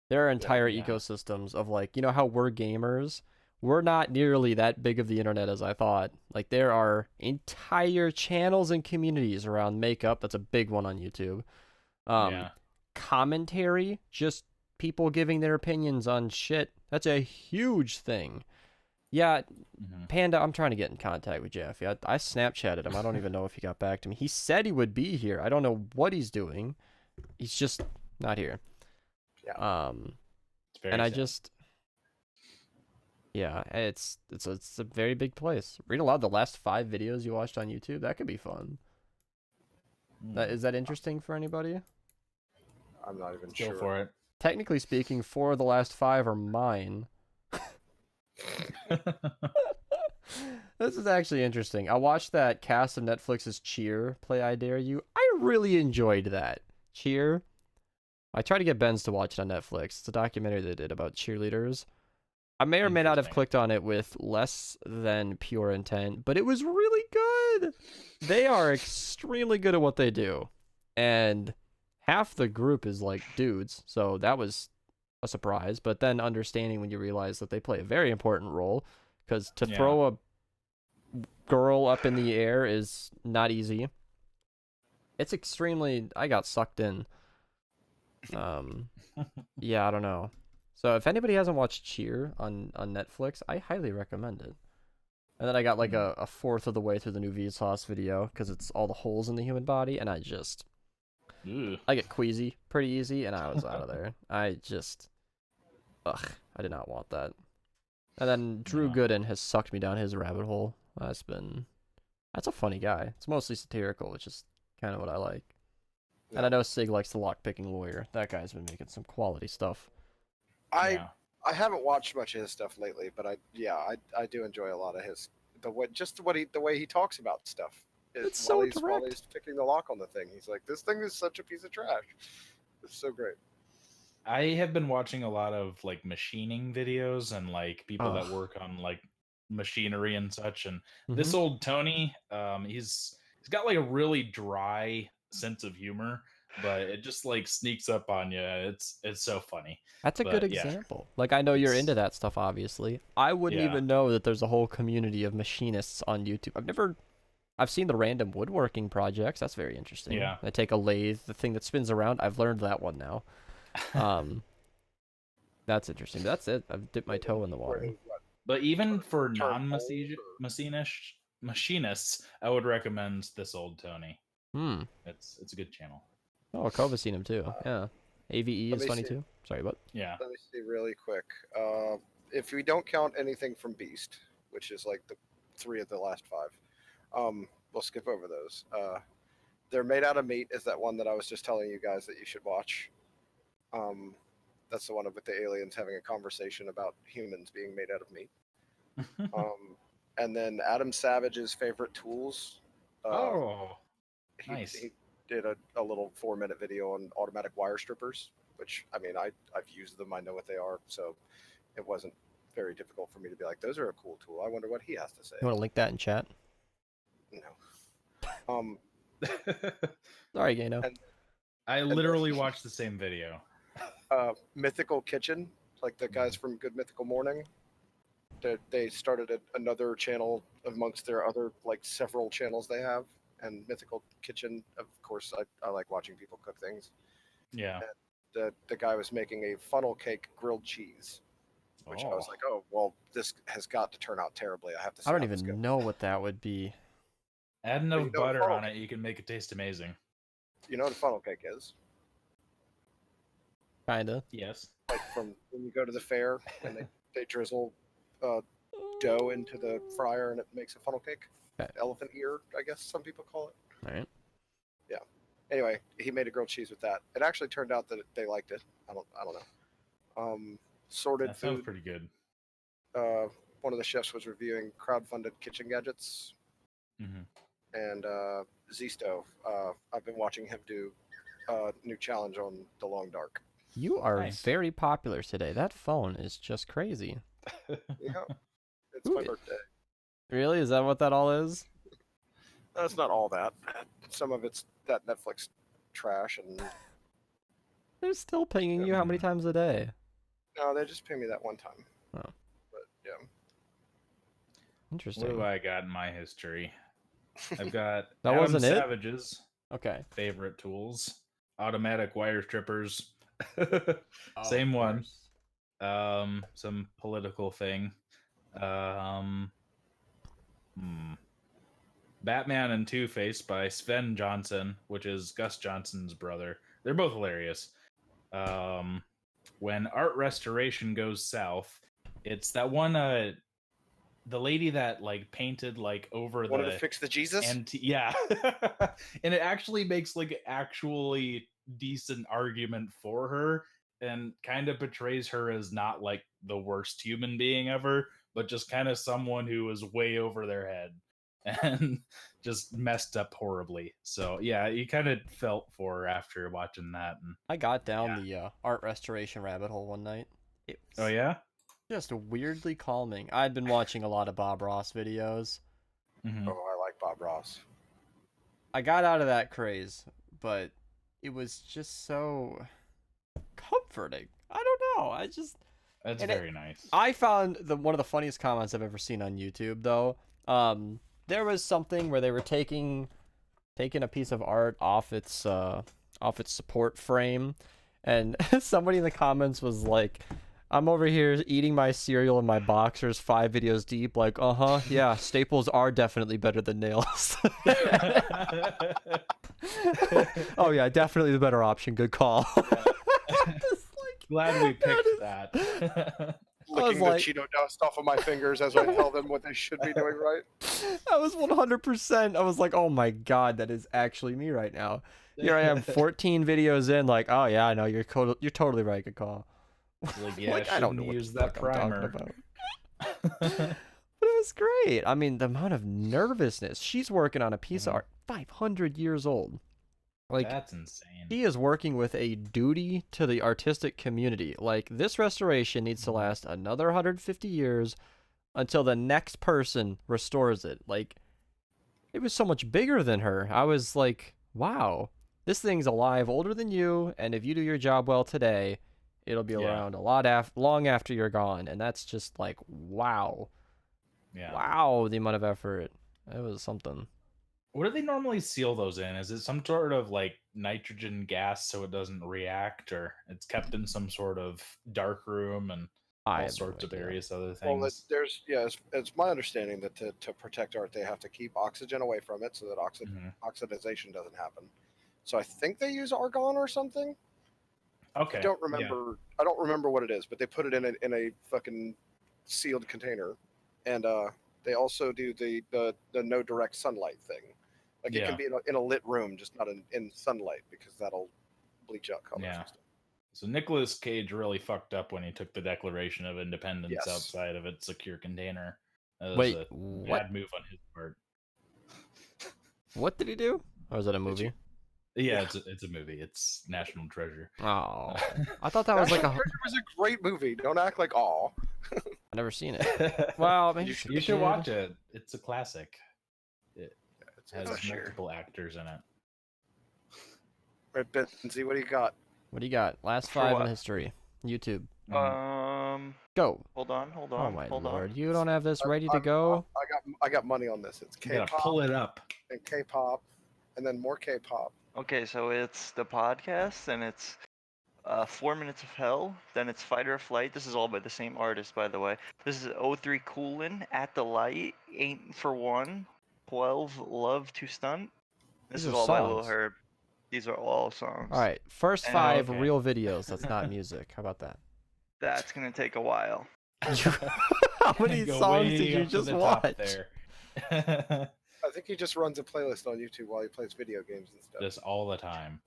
Speaker 1: There are entire
Speaker 2: Yeah.
Speaker 1: ecosystems of like, you know how we're gamers? We're not nearly that big of the internet as I thought. Like there are entire channels and communities around makeup. That's a big one on YouTube.
Speaker 2: Yeah.
Speaker 1: Commentary, just people giving their opinions on shit. That's a huge thing. Yeah,
Speaker 2: Mhm.
Speaker 1: Panda, I'm trying to get in contact with Jaffy. I Snapchatted him. I don't even know if he got back to me. He said he would be here. I don't know what he's doing. He's just not here.
Speaker 3: Yeah.
Speaker 2: It's very
Speaker 1: And I
Speaker 2: sad.
Speaker 1: just, yeah, it's a very big place. Read aloud the last 5 videos you watched on YouTube. That could be fun. Is that interesting for anybody?
Speaker 3: I'm not even
Speaker 2: Go
Speaker 3: sure.
Speaker 2: for it.
Speaker 1: Technically speaking, 4 of the last 5 are mine. This is actually interesting. I watched that cast of Netflix's Cheer play I Dare You. I really enjoyed that. Cheer. I tried to get Ben's to watch it on Netflix. It's a documentary they did about cheerleaders. I may or may not have
Speaker 2: Interesting.
Speaker 1: clicked on it with less than pure intent, but it was really good. They are extremely good at what they do. And half the group is like dudes, so that was a surprise. But then understanding when you realize that they play a very important role, because to
Speaker 2: Yeah.
Speaker 1: throw a girl up in the air is not easy. It's extremely. I got sucked in. Yeah, I don't know. So if anybody hasn't watched Cheer on Netflix, I highly recommend it. And then I got like a fourth of the way through the new Vsauce video because it's all the holes in the human body, and I get queasy pretty easy, and I was out of there. I did not want that. And then Drew
Speaker 2: Yeah.
Speaker 1: Gooden has sucked me down his rabbit hole. That's a funny guy. It's mostly satirical, which is kind of what I like. And I know SIG likes the lockpicking lawyer. That guy's been making some quality stuff.
Speaker 2: Yeah.
Speaker 3: I haven't watched much of his stuff lately, but I do enjoy a lot of his the way he talks about stuff.
Speaker 1: It's so
Speaker 3: While
Speaker 1: direct.
Speaker 3: he's picking the lock on the thing. He's like, this thing is such a piece of trash. It's so great.
Speaker 2: I have been watching a lot of like machining videos and like people that
Speaker 1: Ugh.
Speaker 2: work on like machinery and such. And
Speaker 1: Mhm.
Speaker 2: this old Tony, he's got like a really dry sense of humor, but it just like sneaks up on you. It's so funny.
Speaker 1: That's a good
Speaker 2: But, yeah.
Speaker 1: example. Like, I know you're
Speaker 2: It's-
Speaker 1: into that stuff, obviously. I wouldn't
Speaker 2: Yeah.
Speaker 1: even know that there's a whole community of machinists on YouTube. I've seen the random woodworking projects. That's very interesting.
Speaker 2: Yeah.
Speaker 1: They take a lathe, the thing that spins around. I've learned that one now. That's interesting. That's it. I've dipped my toe in the water.
Speaker 2: But even for
Speaker 3: Turn
Speaker 2: non-machinists, I would recommend this old Tony.
Speaker 1: Hmm.
Speaker 2: It's a good channel.
Speaker 1: Oh, Kova's seen him too. Yeah. AVE
Speaker 3: let
Speaker 1: is
Speaker 3: me
Speaker 1: funny
Speaker 3: see.
Speaker 1: too. Sorry, what?
Speaker 2: Yeah.
Speaker 3: Let me see really quick. If we don't count anything from Beast, which is like the 3 of the last 5, we'll skip over those. They're Made Out of Meat is that one that I was just telling you guys that you should watch. That's the one with the aliens having a conversation about humans being made out of meat. And then Adam Savage's favorite tools.
Speaker 2: Oh,
Speaker 3: he,
Speaker 2: nice.
Speaker 3: he did a little 4-minute video on automatic wire strippers, which I mean I've used them. I know what they are, so it wasn't very difficult for me to be like, those are a cool tool. I wonder what he has to say.
Speaker 1: You want to link that in chat?
Speaker 3: No.
Speaker 1: Sorry, Gano.
Speaker 3: And-
Speaker 2: I literally watched the same video.
Speaker 3: Mythical Kitchen like the guys from Good Mythical Morning. They started another channel amongst their other like several channels they have, and Mythical Kitchen. Of course, I like watching people cook things.
Speaker 2: Yeah.
Speaker 3: The guy was making a funnel cake grilled cheese, which I was like, oh well, this has got to turn out terribly. I have to. See
Speaker 1: I don't
Speaker 3: how this
Speaker 1: even
Speaker 3: goes.
Speaker 1: know what that would be.
Speaker 2: Add
Speaker 3: you
Speaker 2: enough
Speaker 3: know
Speaker 2: butter
Speaker 3: funnel
Speaker 2: on it, you can make it taste amazing.
Speaker 3: You know what a funnel cake is?
Speaker 1: Kinda.
Speaker 2: Yes.
Speaker 3: Like from when you go to the fair and they drizzle dough into the fryer and it makes a funnel cake.
Speaker 1: Okay.
Speaker 3: Elephant ear, I guess some people call it.
Speaker 1: All right.
Speaker 3: Anyway, he made a grilled cheese with that. It actually turned out that they liked it. I don't know. Sorted
Speaker 2: That sounds
Speaker 3: food.
Speaker 2: pretty good.
Speaker 3: One of the chefs was reviewing crowd-funded kitchen gadgets, and Z-Stove. I've been watching him do a new challenge on the Long Dark.
Speaker 1: You are
Speaker 2: Nice.
Speaker 1: very popular today. That phone is just crazy.
Speaker 3: Yeah, it's
Speaker 1: Ooh,
Speaker 3: my birthday.
Speaker 1: Really? Is that what that all is?
Speaker 3: That's not all that. Some of it's that Netflix trash, and
Speaker 1: They're still pinging you how many times a day?
Speaker 3: no, they just pay me that one time.
Speaker 1: Oh.
Speaker 3: But yeah.
Speaker 1: Interesting.
Speaker 2: What have I got in my history? I've got
Speaker 1: That
Speaker 2: Adam
Speaker 1: wasn't it?
Speaker 2: Savage's
Speaker 1: Okay.
Speaker 2: favorite tools. Automatic wire strippers.
Speaker 1: Oh,
Speaker 2: Same
Speaker 1: of
Speaker 2: one.
Speaker 1: course.
Speaker 2: Some political thing. Batman and Two-Face by Sven Johnson, which is Gus Johnson's brother. They're both hilarious. When art restoration goes south, it's that one the lady that like painted like over
Speaker 3: Wanted
Speaker 2: the
Speaker 3: to fix the Jesus?
Speaker 2: yeah. And it actually makes like actually decent argument for her and kind of portrays her as not like the worst human being ever, but just kind of someone who was way over their head and just messed up horribly. So yeah, you kind of felt for her after watching that. And
Speaker 1: I got down the art restoration rabbit hole one night. It was
Speaker 2: oh yeah.
Speaker 1: just weirdly calming. I'd been watching a lot of Bob Ross videos.
Speaker 3: Oh, I like Bob Ross.
Speaker 1: I got out of that craze, but it was just so comforting. I don't know.
Speaker 2: That's very nice.
Speaker 1: I found one of the funniest comments I've ever seen on YouTube though. There was something where they were taking a piece of art off its support frame, and somebody in the comments was like, I'm over here eating my cereal in my boxers 5 videos deep, like, yeah, staples are definitely better than nails. Oh yeah, definitely the better option. Good call.
Speaker 2: Glad we picked that.
Speaker 3: Licking the Cheeto dust off of my fingers as I tell them what they should be doing right.
Speaker 1: I was 100%. I was like, oh my god, that is actually me right now. Here I am, 14 videos in, like, oh yeah, I know, you're totally right. Good call.
Speaker 2: Like, yeah,
Speaker 1: Like, I don't know what
Speaker 2: use
Speaker 1: the
Speaker 2: that
Speaker 1: fuck I'm talking
Speaker 2: primer.
Speaker 1: about. But it was great. I mean, the amount of nervousness. She's working on a piece of art 500 years old. Like,
Speaker 2: that's insane.
Speaker 1: he is working with a duty to the artistic community. Like, this restoration needs to last another 150 years until the next person restores it. Like, it was so much bigger than her. I was like, wow, this thing's alive, older than you, and if you do your job well today, it'll be around a lot long after you're gone. And that's just like, wow.
Speaker 2: Yeah.
Speaker 1: Wow, the amount of effort. It was something.
Speaker 2: What do they normally seal those in? Is it some sort of like nitrogen gas so it doesn't react, or it's kept in some sort of dark room and all sorts of various other things?
Speaker 3: Well, it's my understanding that to protect art, they have to keep oxygen away from it so that oxidization doesn't happen. So I think they use argon or something.
Speaker 2: Okay.
Speaker 3: I don't remember. I don't remember what it is, but they put it in a fucking sealed container, and they also do the no direct sunlight thing. Like it can be in a lit room, just not in sunlight, because that'll bleach out colors.
Speaker 2: Yeah. So Nicolas Cage really fucked up when he took the Declaration of Independence outside of its secure container. That was a bad move on his part.
Speaker 1: What did he do? Or is it a movie?
Speaker 2: Yeah, it's a movie. It's National Treasure.
Speaker 1: Oh, I thought that was like
Speaker 3: Treasure was a great movie. Don't act like aw.
Speaker 1: I've never seen it. Well, maybe
Speaker 2: you should watch it. It's a classic. It has
Speaker 3: sure.
Speaker 2: multiple actors in it.
Speaker 3: Right, Benzie, what do you got?
Speaker 1: What do you got? Last 5 in history. YouTube. Go.
Speaker 4: Hold on,
Speaker 1: Oh my
Speaker 4: hold
Speaker 1: lord,
Speaker 4: on.
Speaker 1: you don't have this ready to go?
Speaker 3: I got money on this. It's
Speaker 5: You gotta
Speaker 3: K-pop
Speaker 5: pull it up.
Speaker 3: and K-pop, and then more K-pop.
Speaker 4: Okay, so it's the podcast, and it's 4 Minutes of Hell. Then it's Fight or Flight. This is all by the same artist, by the way. This is O3 Coolin, At the Light, Ain't for One, 12 Love to Stunt. This
Speaker 1: These
Speaker 4: is
Speaker 1: are
Speaker 4: all by Lil
Speaker 1: songs.
Speaker 4: Herb. These are all songs.
Speaker 1: All right, first
Speaker 4: And-
Speaker 1: 5
Speaker 5: okay.
Speaker 1: real videos. That's not music. How about that?
Speaker 4: That's gonna take a while.
Speaker 1: How many
Speaker 5: Go
Speaker 1: songs
Speaker 5: way
Speaker 1: did you
Speaker 5: up to
Speaker 1: just
Speaker 5: the top
Speaker 1: watch?
Speaker 5: there.
Speaker 3: I think he just runs a playlist on YouTube while he plays video games and stuff.
Speaker 5: Just all the time.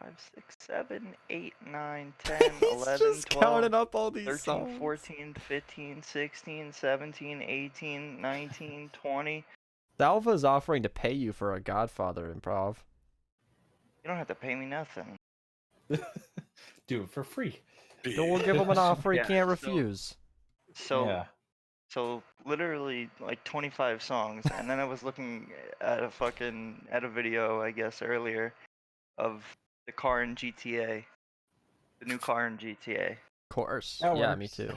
Speaker 4: 5, 6, 7, 8, 9, 10,
Speaker 1: He's
Speaker 4: 11,
Speaker 1: just
Speaker 4: 12,
Speaker 1: counting up all these
Speaker 4: 13,
Speaker 1: songs.
Speaker 4: 14, 15, 16, 17, 18, 19, 20.
Speaker 1: Salva's offering to pay you for a Godfather improv.
Speaker 4: You don't have to pay me nothing.
Speaker 5: Do it for free.
Speaker 1: No, we'll give him an offer he
Speaker 4: Yeah,
Speaker 1: can't
Speaker 4: so-
Speaker 1: refuse.
Speaker 4: So,
Speaker 5: Yeah.
Speaker 4: so literally like 25 songs, and then I was looking at a video, I guess earlier, of the car in GTA, the new car in GTA.
Speaker 1: Of course.
Speaker 5: That
Speaker 1: Yeah, me
Speaker 5: works.
Speaker 1: too.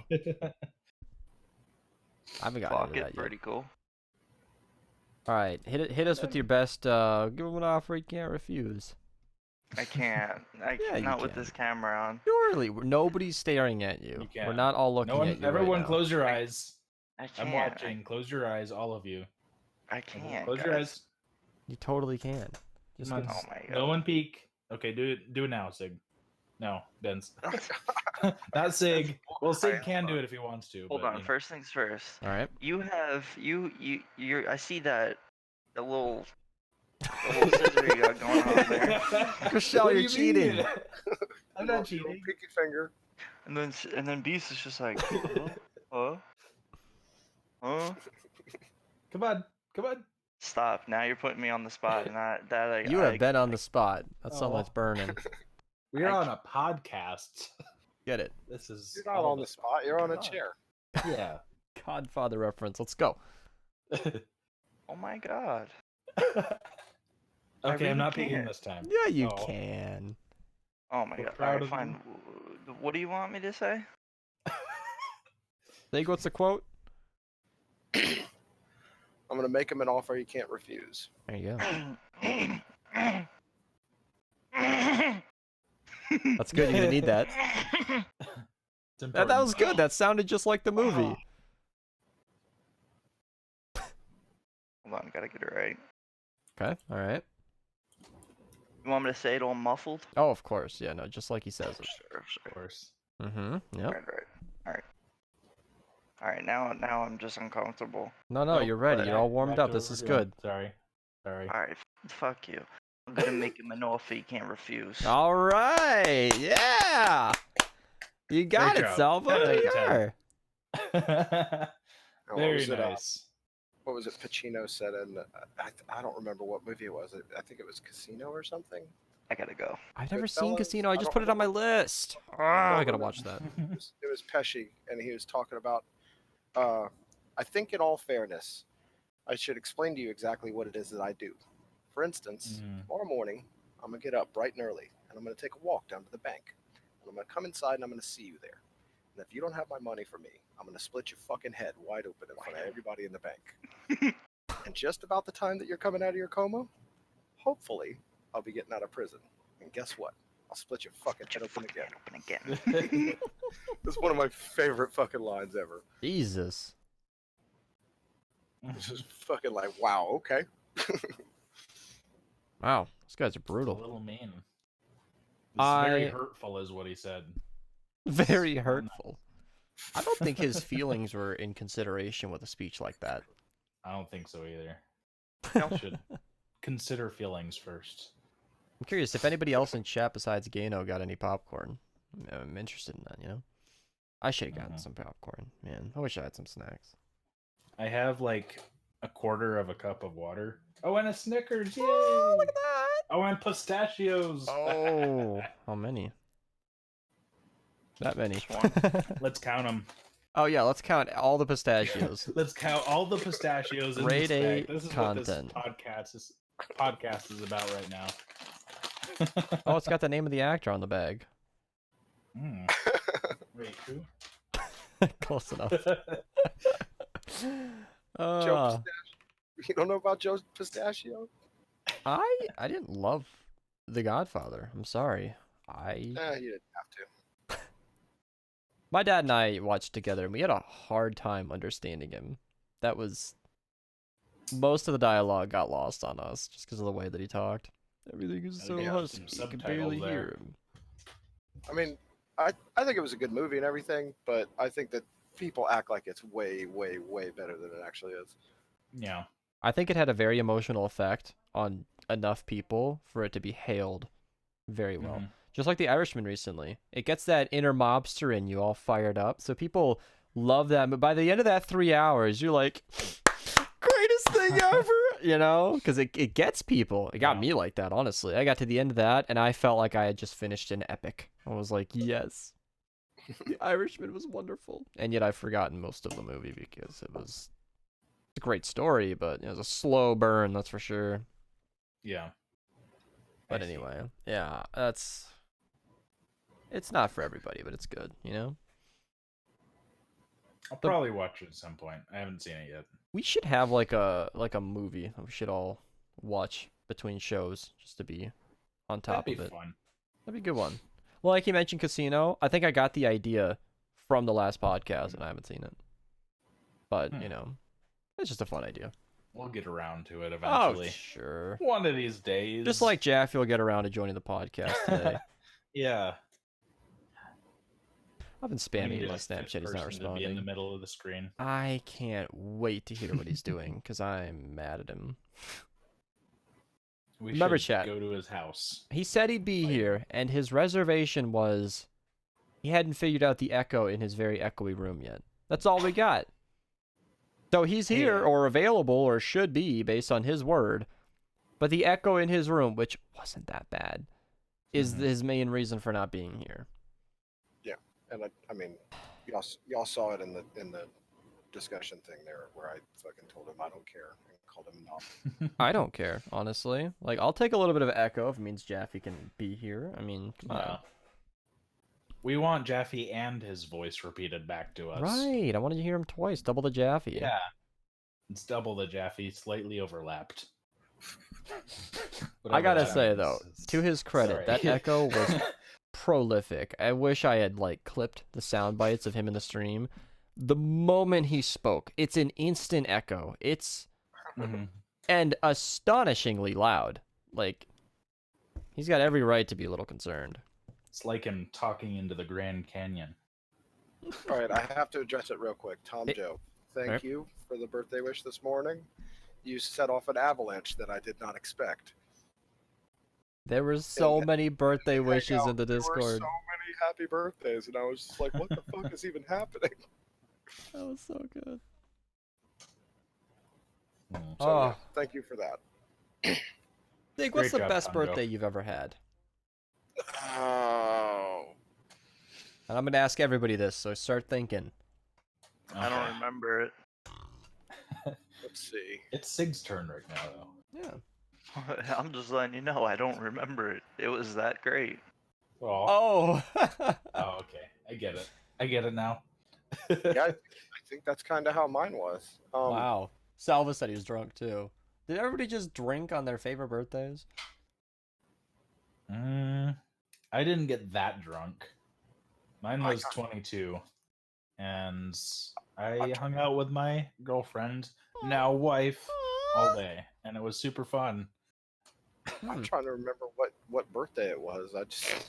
Speaker 1: I haven't gotten
Speaker 4: Fuck
Speaker 1: into
Speaker 4: it,
Speaker 1: that yet.
Speaker 4: pretty cool.
Speaker 1: All right, hit us with your best. Give him an offer he can't refuse.
Speaker 4: I can't.
Speaker 1: Yeah, you
Speaker 4: Not with
Speaker 1: can.
Speaker 4: this camera on.
Speaker 1: Surely, nobody's staring at you.
Speaker 5: You
Speaker 1: We're
Speaker 5: can.
Speaker 1: not all looking
Speaker 5: No one,
Speaker 1: at you
Speaker 5: everyone,
Speaker 1: right now.
Speaker 5: close your eyes.
Speaker 4: I
Speaker 5: I'm
Speaker 4: can't.
Speaker 5: watching. Close your eyes, all of you.
Speaker 4: I can't.
Speaker 5: Close your
Speaker 4: guys.
Speaker 5: eyes.
Speaker 1: You totally can. Just
Speaker 5: Come on.
Speaker 1: get
Speaker 4: Oh my god.
Speaker 5: No one peek. Okay, do it now, Sig. No, Benz. Not Sig. Well, Sig
Speaker 4: Alright,
Speaker 5: can
Speaker 4: hold
Speaker 5: do
Speaker 4: on.
Speaker 5: it if he wants to.
Speaker 4: Hold
Speaker 5: but,
Speaker 4: on.
Speaker 5: you know.
Speaker 4: First things first.
Speaker 1: All right.
Speaker 4: You have you're. I see that the little scissor you got going on there,
Speaker 1: Chrichelle,
Speaker 5: What do
Speaker 1: you're
Speaker 5: you
Speaker 1: cheating.
Speaker 5: mean? I'm
Speaker 3: Little-
Speaker 5: not cheating.
Speaker 3: little Pinky finger.
Speaker 4: and then Beast is just like, huh?
Speaker 5: Come on. Come on.
Speaker 4: Stop! Now you're putting me on the spot, and I
Speaker 1: You have been on the spot. That's something that's
Speaker 5: Oh.
Speaker 1: burning.
Speaker 5: We're
Speaker 4: I
Speaker 5: on a podcast.
Speaker 1: Get it.
Speaker 5: This is.
Speaker 3: You're not
Speaker 5: all
Speaker 3: on the spot. You're on a
Speaker 5: Come on.
Speaker 3: chair.
Speaker 5: Yeah.
Speaker 1: Godfather reference. Let's go.
Speaker 4: Oh my god.
Speaker 5: Okay,
Speaker 4: really
Speaker 5: I'm not peeking
Speaker 4: can't.
Speaker 5: this time.
Speaker 1: Yeah, you
Speaker 5: Oh.
Speaker 1: can.
Speaker 4: Oh my
Speaker 5: We're
Speaker 4: god.
Speaker 5: proud
Speaker 4: Alright,
Speaker 5: of
Speaker 4: fine. What do you want me to say?
Speaker 1: Think what's the quote?
Speaker 3: I'm gonna make him an offer he can't refuse.
Speaker 1: There you go. That's good. You're gonna need that.
Speaker 5: It's
Speaker 1: That was
Speaker 5: important.
Speaker 1: good. That sounded just like the movie.
Speaker 4: Hold on, gotta get it right.
Speaker 1: Okay. All right.
Speaker 4: You want me to say it all muffled?
Speaker 1: Oh, of course. Yeah. No, just like he says it.
Speaker 4: Sure.
Speaker 5: Of course.
Speaker 1: Mm-hmm. Yep.
Speaker 4: Right. Alright, now I'm just uncomfortable.
Speaker 1: No, no,
Speaker 5: Nope,
Speaker 1: you're ready.
Speaker 5: but
Speaker 1: You're all
Speaker 5: back
Speaker 1: warmed
Speaker 5: to
Speaker 1: up.
Speaker 5: what
Speaker 1: This
Speaker 5: we're
Speaker 1: is
Speaker 5: doing.
Speaker 1: good.
Speaker 5: Sorry.
Speaker 4: Alright, fuck you. I'm gonna make him an offer he can't refuse.
Speaker 1: All right. Yeah. You got
Speaker 5: Great
Speaker 1: it,
Speaker 5: job.
Speaker 1: Salva.
Speaker 5: 10 out
Speaker 1: There
Speaker 5: of
Speaker 1: you
Speaker 5: 10.
Speaker 1: are.
Speaker 3: What
Speaker 5: Very
Speaker 3: was it,
Speaker 5: nice.
Speaker 3: what was it Pacino said in I don't remember what movie it was. I think it was Casino or something.
Speaker 4: I gotta go.
Speaker 1: I've never seen
Speaker 3: Goodfellas?
Speaker 1: Casino. I
Speaker 3: I
Speaker 1: just
Speaker 3: don't
Speaker 1: put it on my
Speaker 3: remember.
Speaker 1: list. Ah, I gotta watch that.
Speaker 3: It was Pesci, and he was talking about. I think, in all fairness, I should explain to you exactly what it is that I do. For instance,
Speaker 5: Mhm.
Speaker 3: tomorrow morning, I'm gonna get up bright and early, and I'm gonna take a walk down to the bank, and I'm gonna come inside, and I'm gonna see you there. And if you don't have my money for me, I'm gonna split your fucking head wide open in front of everybody in the bank. And just about the time that you're coming out of your coma, hopefully, I'll be getting out of prison. And guess what? I'll split your fucking
Speaker 4: Put
Speaker 3: head
Speaker 4: your
Speaker 3: open
Speaker 4: fucking
Speaker 3: again.
Speaker 4: head open again.
Speaker 3: This is one of my favorite fucking lines ever.
Speaker 1: Jesus.
Speaker 3: It's just fucking like, wow, okay.
Speaker 1: Wow. These guys are
Speaker 5: A
Speaker 1: brutal.
Speaker 5: little mean. It's very
Speaker 1: I-
Speaker 5: hurtful, is what he said.
Speaker 1: Very hurtful. I don't think his feelings were in consideration with a speech like that.
Speaker 5: I don't think so either.
Speaker 4: No.
Speaker 5: Should consider feelings first.
Speaker 1: I'm curious if anybody else in chat besides Gano got any popcorn. I'm interested in that, you know? I should have gotten
Speaker 5: Mhm.
Speaker 1: some popcorn, man. I wish I had some snacks.
Speaker 5: I have like a quarter of a cup of water. Oh, and a Snickers! Yay!
Speaker 1: Oh, look at that!
Speaker 5: Oh, and pistachios!
Speaker 1: Oh, how many? That many.
Speaker 4: Just one.
Speaker 5: Let's count them.
Speaker 1: Oh yeah, let's count all the pistachios.
Speaker 5: Let's count all the pistachios in
Speaker 1: Grade
Speaker 5: this
Speaker 1: A
Speaker 5: bag. This is
Speaker 1: content.
Speaker 5: what this podcast is about right now.
Speaker 1: Oh, it's got the name of the actor on the bag.
Speaker 5: Mm. Wait, who?
Speaker 1: Close enough.
Speaker 3: Joe
Speaker 1: Uh,
Speaker 3: Pistachio. You don't know about Joe Pistachio?
Speaker 1: I didn't love The Godfather. I'm sorry.
Speaker 3: You didn't have to.
Speaker 1: My dad and I watched together, and we had a hard time understanding him. That was most of the dialogue got lost on us just because of the way that he talked. Everything is so
Speaker 5: Yeah,
Speaker 1: husky,
Speaker 5: some
Speaker 1: you can
Speaker 5: subtitles
Speaker 1: barely
Speaker 5: there.
Speaker 1: hear him.
Speaker 3: I mean, I think it was a good movie and everything, but I think that people act like it's way, way, way better than it actually is.
Speaker 5: Yeah.
Speaker 1: I think it had a very emotional effect on enough people for it to be hailed very well.
Speaker 5: Mhm.
Speaker 1: Just like The Irishman recently. It gets that inner mobster in you all fired up. So people love that. But by the end of that 3 hours, you're like, greatest thing ever, you know? Because it gets people. It got
Speaker 5: Yeah.
Speaker 1: me like that, honestly. I got to the end of that, and I felt like I had just finished an epic. I was like, yes. The Irishman was wonderful. And yet I've forgotten most of the movie because it was a great story, but it was a slow burn, that's for sure.
Speaker 5: Yeah.
Speaker 1: But
Speaker 5: I see.
Speaker 1: anyway, yeah, it's not for everybody, but it's good, you know?
Speaker 5: I'll probably watch it at some point. I haven't seen it yet.
Speaker 1: We should have like a movie that we should all watch between shows just to be on top
Speaker 5: That'd be
Speaker 1: of it.
Speaker 5: fun.
Speaker 1: That'd be a good one. Well, like you mentioned Casino, I think I got the idea from the last podcast and I haven't seen it. But, you know, it's just a fun idea.
Speaker 5: We'll get around to it
Speaker 1: Oh,
Speaker 5: eventually.
Speaker 1: sure.
Speaker 5: One of these days.
Speaker 1: Just like Jaffy will get around to joining the podcast today.
Speaker 5: Yeah.
Speaker 1: I've been
Speaker 5: We
Speaker 1: spamming
Speaker 5: need
Speaker 1: my
Speaker 5: a fifth
Speaker 1: Snapchat, he's not
Speaker 5: person to be in the
Speaker 1: responding.
Speaker 5: middle of the screen.
Speaker 1: I can't wait to hear what he's doing, because I'm mad at him.
Speaker 5: We
Speaker 1: Remember,
Speaker 5: should
Speaker 1: chat.
Speaker 5: go to his house.
Speaker 1: He said he'd be
Speaker 5: Fight
Speaker 1: here, and his reservation was he hadn't figured out the echo in his very echoey room yet. That's all we got. So he's here,
Speaker 5: Hey.
Speaker 1: or available, or should be, based on his word. But the echo in his room, which wasn't that bad, is his main reason for not being here.
Speaker 3: Yeah, and I mean, y'all saw it in the discussion thing there, where I fucking told him I don't care and called him enough.
Speaker 1: I don't care, honestly. Like, I'll take a little bit of echo if it means Jaffy can be here. I mean, come on.
Speaker 5: Yeah. We want Jaffy and his voice repeated back to us.
Speaker 1: Right, I wanted to hear him twice, double the Jaffy.
Speaker 5: Yeah. It's double the Jaffy, slightly overlapped.
Speaker 1: I gotta
Speaker 5: Whatever that
Speaker 1: say,
Speaker 5: means.
Speaker 1: though, to his credit,
Speaker 5: Sorry.
Speaker 1: that echo was prolific. I wish I had, like, clipped the sound bites of him in the stream. The moment he spoke, it's an instant echo. It's and astonishingly loud. Like, he's got every right to be a little concerned.
Speaker 5: It's like him talking into the Grand Canyon.
Speaker 3: All right, I have to address it real quick. Tom
Speaker 1: Hey.
Speaker 3: Joe, thank
Speaker 1: Alright.
Speaker 3: you for the birthday wish this morning. You set off an avalanche that I did not expect.
Speaker 1: There were so
Speaker 3: And-
Speaker 1: many birthday
Speaker 3: Hang
Speaker 1: wishes
Speaker 3: out,
Speaker 1: in the
Speaker 3: there were
Speaker 1: Discord.
Speaker 3: so many happy birthdays, and I was just like, "What the fuck is even happening?"
Speaker 1: That was so good.
Speaker 5: Mm.
Speaker 3: So
Speaker 1: Oh,
Speaker 3: yeah, thank you for that.
Speaker 1: Nick, what's
Speaker 5: Great
Speaker 1: the
Speaker 5: job,
Speaker 1: best
Speaker 5: Congo.
Speaker 1: birthday you've ever had?
Speaker 3: Oh,
Speaker 1: And I'm gonna ask everybody this, so start thinking.
Speaker 4: I don't
Speaker 5: Okay.
Speaker 4: remember it.
Speaker 3: let's see.
Speaker 5: It's Sig's turn right now, though.
Speaker 1: Yeah.
Speaker 4: I'm just letting you know, I don't remember it. It was that great.
Speaker 5: Oh.
Speaker 1: Oh.
Speaker 5: Oh, okay. I get it. I get it now.
Speaker 3: Yeah, I think that's kind of how mine was.
Speaker 1: Wow. Salva said he was drunk too. Did everybody just drink on their favorite birthdays?
Speaker 5: I didn't get that drunk. Mine
Speaker 3: I
Speaker 5: was
Speaker 3: got-
Speaker 5: 22. And I hung out with my girlfriend, now wife, all day. And it was super fun.
Speaker 3: I'm trying to remember what birthday it was. I just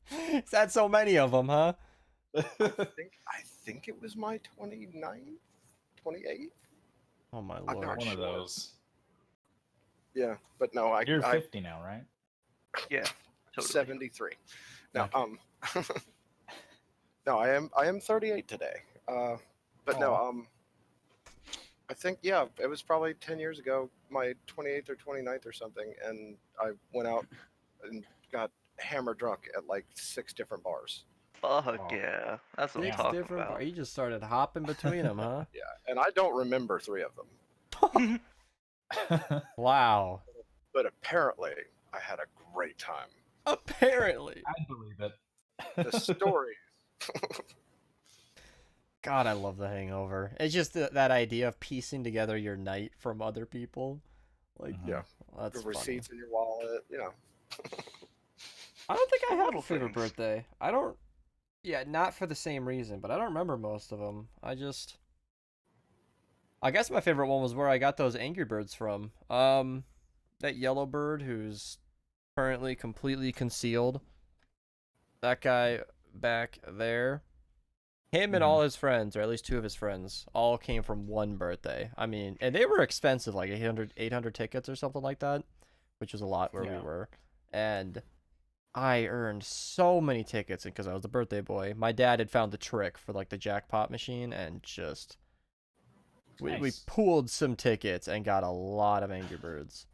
Speaker 1: He's had so many of them, huh?
Speaker 3: I think it was my 29th, 28th.
Speaker 1: Oh my
Speaker 3: I'm
Speaker 1: lord.
Speaker 3: not
Speaker 5: One
Speaker 3: sure.
Speaker 5: of those.
Speaker 3: Yeah, but no,
Speaker 5: You're
Speaker 3: I
Speaker 5: 50 now, right?
Speaker 4: Yeah, totally.
Speaker 3: 73. No,
Speaker 5: Okay.
Speaker 3: no, I am 38 today. But no,
Speaker 5: Aw.
Speaker 3: I think yeah, it was probably 10 years ago, my 28th or 29th or something, and I went out and got hammer drunk at like 6 different bars.
Speaker 4: Fuck
Speaker 5: Oh.
Speaker 4: yeah. That's what I'm
Speaker 1: Six
Speaker 4: talking
Speaker 1: different
Speaker 4: about.
Speaker 1: you just started hopping between them, huh?
Speaker 3: Yeah, and I don't remember 3 of them,
Speaker 1: Wow.
Speaker 3: but apparently I had a great time.
Speaker 1: Apparently.
Speaker 5: I believe it.
Speaker 3: The stories.
Speaker 1: God, I love The Hangover. It's just that idea of piecing together your night from other people. Like,
Speaker 3: Yeah.
Speaker 1: that's
Speaker 3: The
Speaker 1: funny.
Speaker 3: receipts in your wallet, you know.
Speaker 1: I don't think I have a
Speaker 4: Little
Speaker 1: favorite
Speaker 4: things.
Speaker 1: birthday. I don't. Yeah, not for the same reason, but I don't remember most of them. I guess my favorite one was where I got those Angry Birds from. That yellow bird who's currently completely concealed. That guy back there. Him and all his friends, or at least two of his friends, all came from one birthday. I mean, and they were expensive, like 800 tickets or something like that, which was a lot where we
Speaker 5: Yeah.
Speaker 1: were. And I earned so many tickets because I was the birthday boy. My dad had found the trick for like the jackpot machine and just we
Speaker 5: Nice.
Speaker 1: pooled some tickets and got a lot of Angry Birds.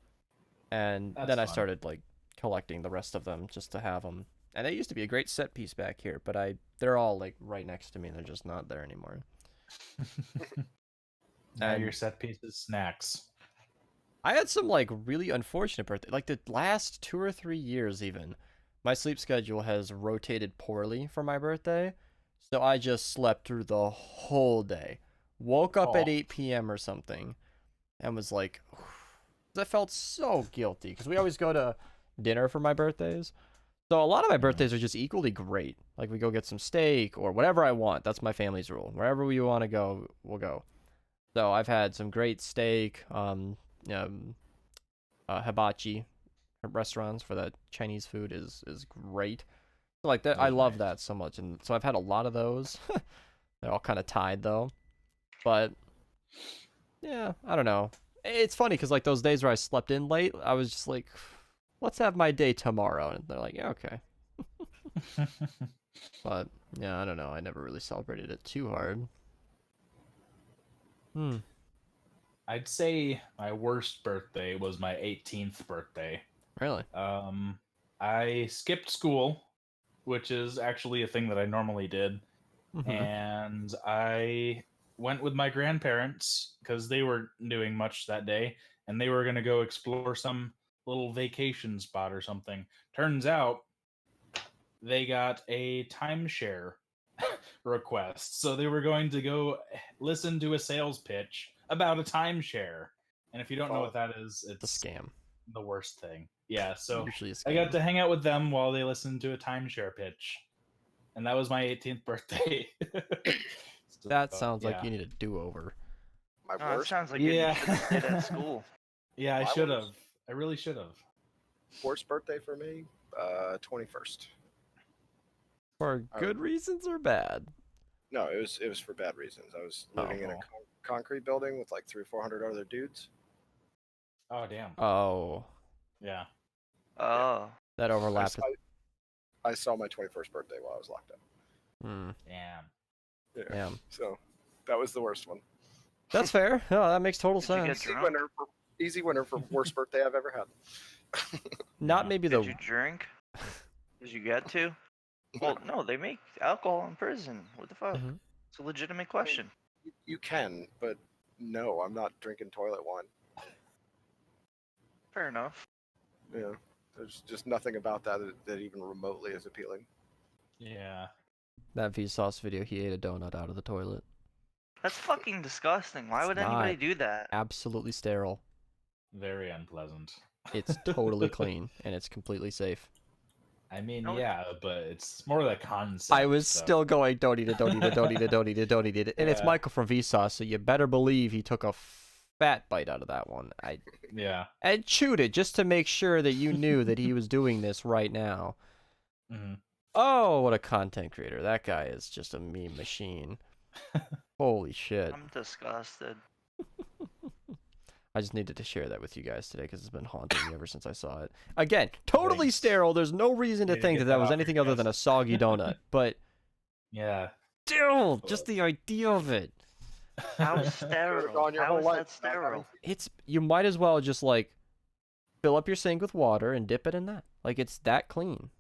Speaker 1: And
Speaker 5: That's
Speaker 1: then I
Speaker 5: fun.
Speaker 1: started like collecting the rest of them just to have them. And they used to be a great set piece back here, but they're all like right next to me. They're just not there anymore.
Speaker 5: Now
Speaker 1: And-
Speaker 5: your set pieces snacks.
Speaker 1: I had some like really unfortunate birthday, like the last 2 or 3 years even. My sleep schedule has rotated poorly for my birthday, so I just slept through the whole day. Woke up at
Speaker 5: Aw.
Speaker 1: 8 p.m. or something, and was like, I felt so guilty because we always go to dinner for my birthdays. So a lot of my birthdays are just equally great. Like we go get some steak or whatever I want. That's my family's rule. Wherever we want to go, we'll go. So I've had some great steak, hibachi restaurants for that Chinese food is great. Like that, I
Speaker 5: Those are
Speaker 1: love
Speaker 5: nice.
Speaker 1: that so much, and so I've had a lot of those. They're all kind of tied though, but yeah, I don't know. It's funny because like those days where I slept in late, I was just like, let's have my day tomorrow, and they're like, yeah, okay. But yeah, I don't know. I never really celebrated it too hard.
Speaker 5: I'd say my worst birthday was my 18th birthday.
Speaker 1: Really?
Speaker 5: I skipped school, which is actually a thing that I normally did, and I went with my grandparents because they were doing much that day, and they were going to go explore some little vacation spot or something. Turns out they got a timeshare request, so they were going to go listen to a sales pitch about a timeshare. And if you don't know what that is,
Speaker 1: The
Speaker 5: it's
Speaker 1: scam.
Speaker 5: the worst thing. Yeah, so
Speaker 1: Usually a scam.
Speaker 5: I got to hang out with them while they listened to a timeshare pitch, and that was my 18th birthday. So,
Speaker 1: That sounds like
Speaker 5: yeah.
Speaker 1: you need a do-over.
Speaker 3: My
Speaker 4: Oh, it
Speaker 3: worst
Speaker 4: sounds like
Speaker 5: Yeah.
Speaker 4: you should have stayed at school.
Speaker 5: Yeah, I
Speaker 3: Mine
Speaker 5: should
Speaker 3: was-
Speaker 5: have. I really should have.
Speaker 3: worst birthday for me, 21st.
Speaker 1: For good reasons or bad?
Speaker 3: No, it was for bad reasons. I was
Speaker 1: Oh.
Speaker 3: living in a concrete building with like 300 or 400 other dudes.
Speaker 5: Oh damn.
Speaker 1: Oh,
Speaker 5: Yeah.
Speaker 4: Oh,
Speaker 1: that overlapped.
Speaker 3: I saw my 21st birthday while I was locked up.
Speaker 1: Hmm.
Speaker 5: Damn.
Speaker 3: Yeah.
Speaker 1: Damn.
Speaker 3: So that was the worst one.
Speaker 1: That's fair. Oh, that makes total
Speaker 4: Did you get
Speaker 1: sense.
Speaker 4: drunk?
Speaker 3: Easy winner for worst birthday I've ever had.
Speaker 1: Not
Speaker 5: Yeah.
Speaker 1: maybe
Speaker 4: did
Speaker 1: the.
Speaker 4: you drink? Did you get to? Well, no, they make alcohol in prison. What the fuck?
Speaker 1: Mhm.
Speaker 4: It's a legitimate question.
Speaker 3: You can, but no, I'm not drinking toilet wine.
Speaker 4: Fair enough.
Speaker 3: Yeah, there's just nothing about that even remotely is appealing.
Speaker 5: Yeah.
Speaker 1: That Vsauce video, he ate a donut out of the toilet.
Speaker 4: That's fucking disgusting. Why
Speaker 1: It's
Speaker 4: would anybody
Speaker 1: not.
Speaker 4: do that?
Speaker 1: Absolutely sterile.
Speaker 5: Very unpleasant.
Speaker 1: It's totally clean and it's completely safe.
Speaker 5: I mean,
Speaker 4: No,
Speaker 5: yeah, but it's more the concept.
Speaker 1: I was
Speaker 5: so-
Speaker 1: still going, don't eat it, don't eat it, don't eat it, don't eat it, don't eat it. And it's
Speaker 5: Yeah.
Speaker 1: Michael from Vsauce, so you better believe he took a fat bite out of that one.
Speaker 5: Yeah.
Speaker 1: And chewed it just to make sure that you knew that he was doing this right now.
Speaker 5: hmm
Speaker 1: Oh, what a content creator. That guy is just a meme machine. Holy shit.
Speaker 4: I'm disgusted.
Speaker 1: I just needed to share that with you guys today because it's been haunting me ever since I saw it. Again, totally
Speaker 5: Thanks.
Speaker 1: sterile. There's no reason to
Speaker 5: Need to
Speaker 1: think
Speaker 5: get
Speaker 1: that
Speaker 5: that
Speaker 1: was
Speaker 5: off
Speaker 1: anything
Speaker 5: your
Speaker 1: other than a
Speaker 5: chest.
Speaker 1: soggy donut. But,
Speaker 5: Yeah.
Speaker 1: dude, just the idea of it.
Speaker 4: How
Speaker 3: Should've
Speaker 4: sterile?
Speaker 3: gone your
Speaker 4: How
Speaker 3: whole
Speaker 4: is
Speaker 3: life
Speaker 4: that
Speaker 3: without having-
Speaker 4: sterile?
Speaker 1: You might as well just like fill up your sink with water and dip it in that. Like it's that clean.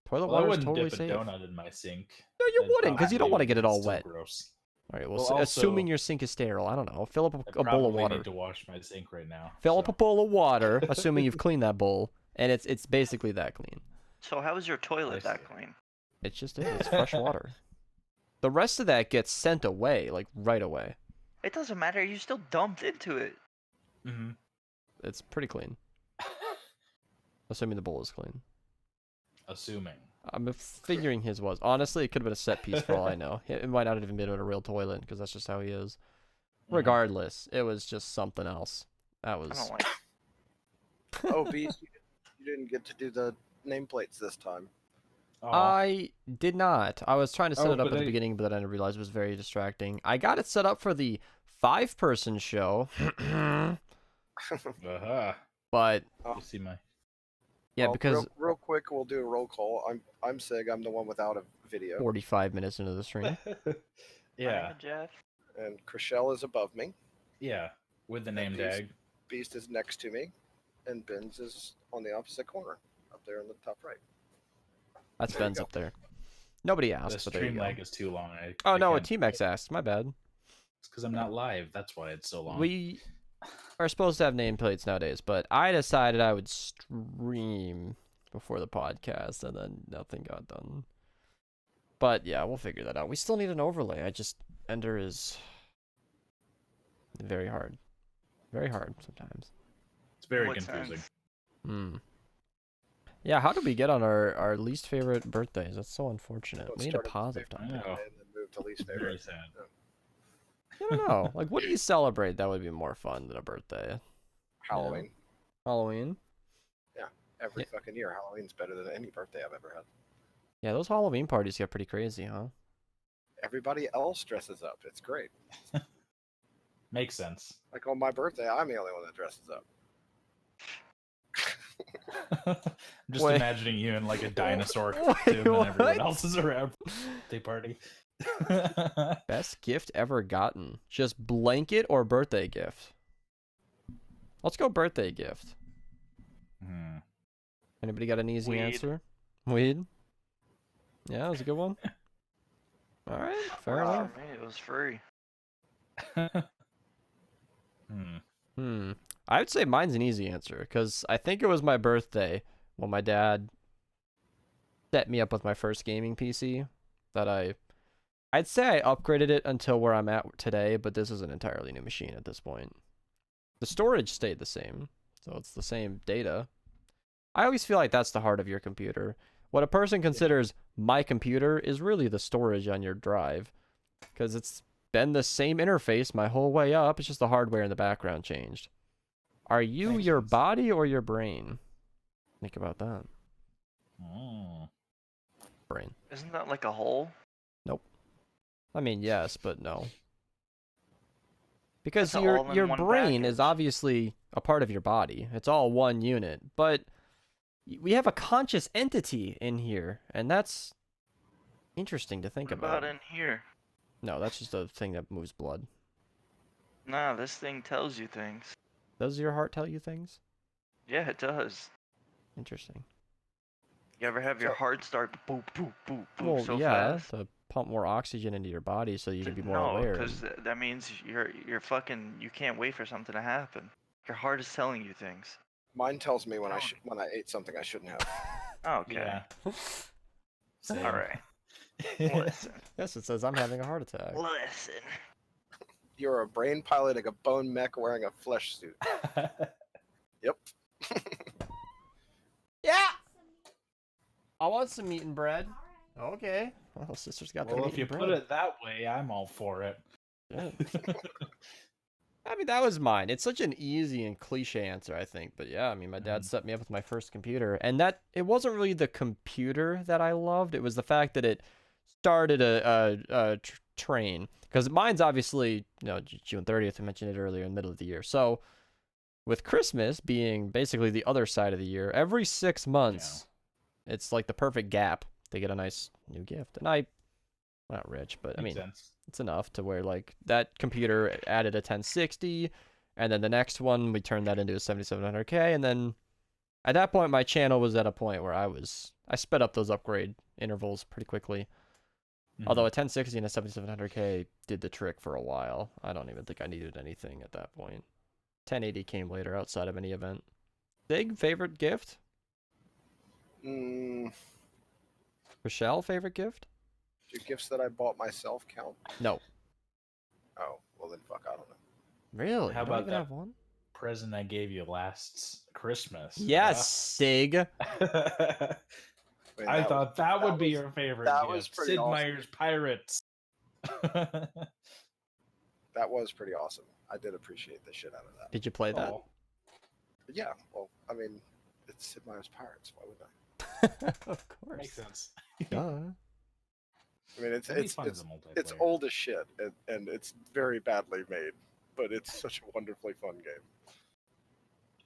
Speaker 1: Toilet
Speaker 5: Well, I
Speaker 1: water is
Speaker 5: wouldn't
Speaker 1: totally
Speaker 5: dip
Speaker 1: safe.
Speaker 5: a donut in my sink.
Speaker 1: No, you
Speaker 5: That'd
Speaker 1: wouldn't because you don't
Speaker 5: probably
Speaker 1: want to get it
Speaker 5: be
Speaker 1: all
Speaker 5: still
Speaker 1: wet.
Speaker 5: Gross.
Speaker 1: All right, well,
Speaker 5: Well,
Speaker 1: assuming
Speaker 5: also-
Speaker 1: your sink is sterile, I don't know. Fill up
Speaker 5: I
Speaker 1: a bowl of
Speaker 5: probably
Speaker 1: water.
Speaker 5: need to wash my sink right now.
Speaker 1: Fill up
Speaker 5: so-
Speaker 1: a bowl of water, assuming you've cleaned that bowl, and it's basically that clean.
Speaker 4: So how is your
Speaker 5: I
Speaker 4: toilet that
Speaker 5: see.
Speaker 4: clean?
Speaker 1: It just is. It's fresh water. The rest of that gets sent away, like right away.
Speaker 4: It doesn't matter. You still dumped into it.
Speaker 5: Mm-hmm.
Speaker 1: It's pretty clean. Assuming the bowl is clean.
Speaker 5: Assuming.
Speaker 1: I'm figuring his was. Honestly, it could have been a set piece for all I know. It might not have even been a real toilet because that's just how he is. Regardless, it was just something else. That was.
Speaker 4: I don't like.
Speaker 3: Oh, Beast, you didn't get to do the nameplates this time.
Speaker 1: I did not. I was trying to set
Speaker 5: Oh,
Speaker 1: it up
Speaker 5: but
Speaker 1: at the beginning, but then I realized it was very distracting. I got it set up for the 5-person show.
Speaker 5: Uh-huh.
Speaker 1: But
Speaker 5: You see my...
Speaker 1: yeah,
Speaker 3: Well,
Speaker 1: because
Speaker 3: real quick, we'll do a roll call. I'm SIG. I'm the one without a video,
Speaker 1: 45 minutes into the stream.
Speaker 5: Yeah.
Speaker 4: Jeff.
Speaker 3: and Chrichelle is above me.
Speaker 5: Yeah. With the name
Speaker 3: Beast.
Speaker 5: tag.
Speaker 3: Beast is next to me, and Ben's is on the opposite corner, up there in the top right.
Speaker 1: That's
Speaker 3: There you
Speaker 1: Ben's
Speaker 3: go.
Speaker 1: up there. Nobody
Speaker 5: The
Speaker 1: asked, but there you
Speaker 5: stream
Speaker 1: go.
Speaker 5: lag is too long.
Speaker 1: Oh
Speaker 5: I
Speaker 1: no, a
Speaker 5: can't-
Speaker 1: T-Max asked. My bad.
Speaker 5: It's because I'm not live. That's why it's so long.
Speaker 1: We are supposed to have nameplates nowadays, but I decided I would stream before the podcast, and then nothing got done. But yeah, we'll figure that out. We still need an overlay. Ender is very hard. Very hard sometimes.
Speaker 5: It's very
Speaker 4: What
Speaker 5: confusing.
Speaker 4: sense?
Speaker 1: Hmm. Yeah, how did we get on our least favorite birthdays? That's so unfortunate.
Speaker 3: Let's
Speaker 1: We need a
Speaker 3: start at
Speaker 1: positive
Speaker 3: favorite
Speaker 1: topic.
Speaker 5: I know.
Speaker 3: and then move to least
Speaker 5: Very
Speaker 3: favorite.
Speaker 5: sad.
Speaker 1: I don't know. Like, what do you celebrate that would be more fun than a birthday?
Speaker 3: Halloween.
Speaker 1: Halloween?
Speaker 3: Every fucking year, Halloween's better than any birthday I've ever had.
Speaker 1: Yeah, those Halloween parties get pretty crazy, huh?
Speaker 3: Everybody else dresses up. It's great.
Speaker 5: Makes sense.
Speaker 3: Like on my birthday, I'm the only one that dresses up.
Speaker 5: I'm just
Speaker 1: Wait.
Speaker 5: imagining you in like a dinosaur
Speaker 1: Wait,
Speaker 5: costume and everyone
Speaker 1: what?
Speaker 5: else is around birthday party.
Speaker 1: Best gift ever gotten. Just blanket or birthday gift? Let's go birthday gift.
Speaker 5: Hmm.
Speaker 1: Anybody got an easy
Speaker 4: Weed.
Speaker 1: answer? Weed? Yeah, that was a good one. Alright, fair
Speaker 4: For
Speaker 1: enough.
Speaker 4: me, it was free.
Speaker 5: Hmm.
Speaker 1: I would say mine's an easy answer, because I think it was my birthday when my dad set me up with my first gaming PC that I'd say I upgraded it until where I'm at today, but this is an entirely new machine at this point. The storage stayed the same, so it's the same data. I always feel like that's the heart of your computer. What a person considers my computer is really the storage on your drive, because it's been the same interface my whole way up. It's just the hardware in the background changed. Are you
Speaker 5: Makes
Speaker 1: your
Speaker 5: sense.
Speaker 1: body or your brain? Think about that.
Speaker 5: Oh.
Speaker 1: Brain.
Speaker 4: Isn't that like a hole?
Speaker 1: I mean, yes, but no. Because
Speaker 4: That's
Speaker 1: your
Speaker 4: all-in-one
Speaker 1: brain is
Speaker 4: package.
Speaker 1: obviously a part of your body. It's all one unit, but we have a conscious entity in here, and that's interesting to think
Speaker 4: What
Speaker 1: about.
Speaker 4: about in here?
Speaker 1: No, that's just a thing that moves blood.
Speaker 4: Nah, this thing tells you things.
Speaker 1: Does your heart tell you things?
Speaker 4: Yeah, it does.
Speaker 1: Interesting.
Speaker 4: You ever have your
Speaker 3: So-
Speaker 4: heart start boop boop boop boop
Speaker 1: Well,
Speaker 4: so
Speaker 1: yeah,
Speaker 4: fast?
Speaker 1: to pump more oxygen into your body so you can be more
Speaker 4: No,
Speaker 1: aware.
Speaker 4: because that means you're fucking. You can't wait for something to happen. Your heart is telling you things.
Speaker 3: Mine tells me when I ate something I shouldn't have.
Speaker 4: Okay.
Speaker 5: Yeah. Same.
Speaker 4: All right. Listen.
Speaker 1: Yes, it says I'm having a heart attack.
Speaker 4: Listen.
Speaker 3: You're a brain piloting a bone mech wearing a flesh suit. Yep.
Speaker 1: Yeah. I want some meat and bread. Okay. Well, sister's got the
Speaker 5: Well,
Speaker 1: meat
Speaker 5: if you
Speaker 1: and
Speaker 5: put
Speaker 1: bread.
Speaker 5: it that way, I'm all for it.
Speaker 1: Yeah. I mean, that was mine. It's such an easy and cliche answer, I think. But yeah, I mean, my dad
Speaker 5: Mhm.
Speaker 1: set me up with my first computer, and that it wasn't really the computer that I loved. It was the fact that it started a train. Because mine's obviously, June 30th. I mentioned it earlier, in the middle of the year. So with Christmas being basically the other side of the year, every 6 months, it's like the perfect gap to get a nice new gift. And I'm not rich, but I
Speaker 5: Makes
Speaker 1: mean,
Speaker 5: sense.
Speaker 1: it's enough to where like that computer added a 1060, and then the next one we turned that into a 7700K, and then at that point my channel was at a point where I sped up those upgrade intervals pretty quickly.
Speaker 5: Mhm.
Speaker 1: Although a 1060 and a 7700K did the trick for a while. I don't even think I needed anything at that point. 1080 came later outside of any event. Big favorite gift?
Speaker 3: Mm,
Speaker 1: Chrichelle, favorite gift?
Speaker 3: Do gifts that I bought myself count?
Speaker 1: No.
Speaker 3: Oh, well then fuck, I don't know.
Speaker 1: Really?
Speaker 5: How
Speaker 1: You don't
Speaker 5: about
Speaker 1: even
Speaker 5: that?
Speaker 1: have one?
Speaker 5: Present I gave you last Christmas.
Speaker 1: Yes, Sig.
Speaker 3: I, mean,
Speaker 5: I thought that would be
Speaker 3: was-
Speaker 5: your favorite
Speaker 3: that
Speaker 5: gift.
Speaker 3: was pretty
Speaker 5: Sid
Speaker 3: awesome.
Speaker 5: Meier's Pirates.
Speaker 3: That was pretty awesome. I did appreciate the shit out of that.
Speaker 1: Did you play that?
Speaker 5: Oh,
Speaker 3: Yeah, well, I mean, it's Sid Meier's Pirates. Why would I?
Speaker 1: Of course.
Speaker 5: makes sense.
Speaker 1: Duh.
Speaker 3: I mean, it's
Speaker 5: That'd be fun as a multiplayer.
Speaker 3: it's old as shit, and it's very badly made, but it's such a wonderfully fun game.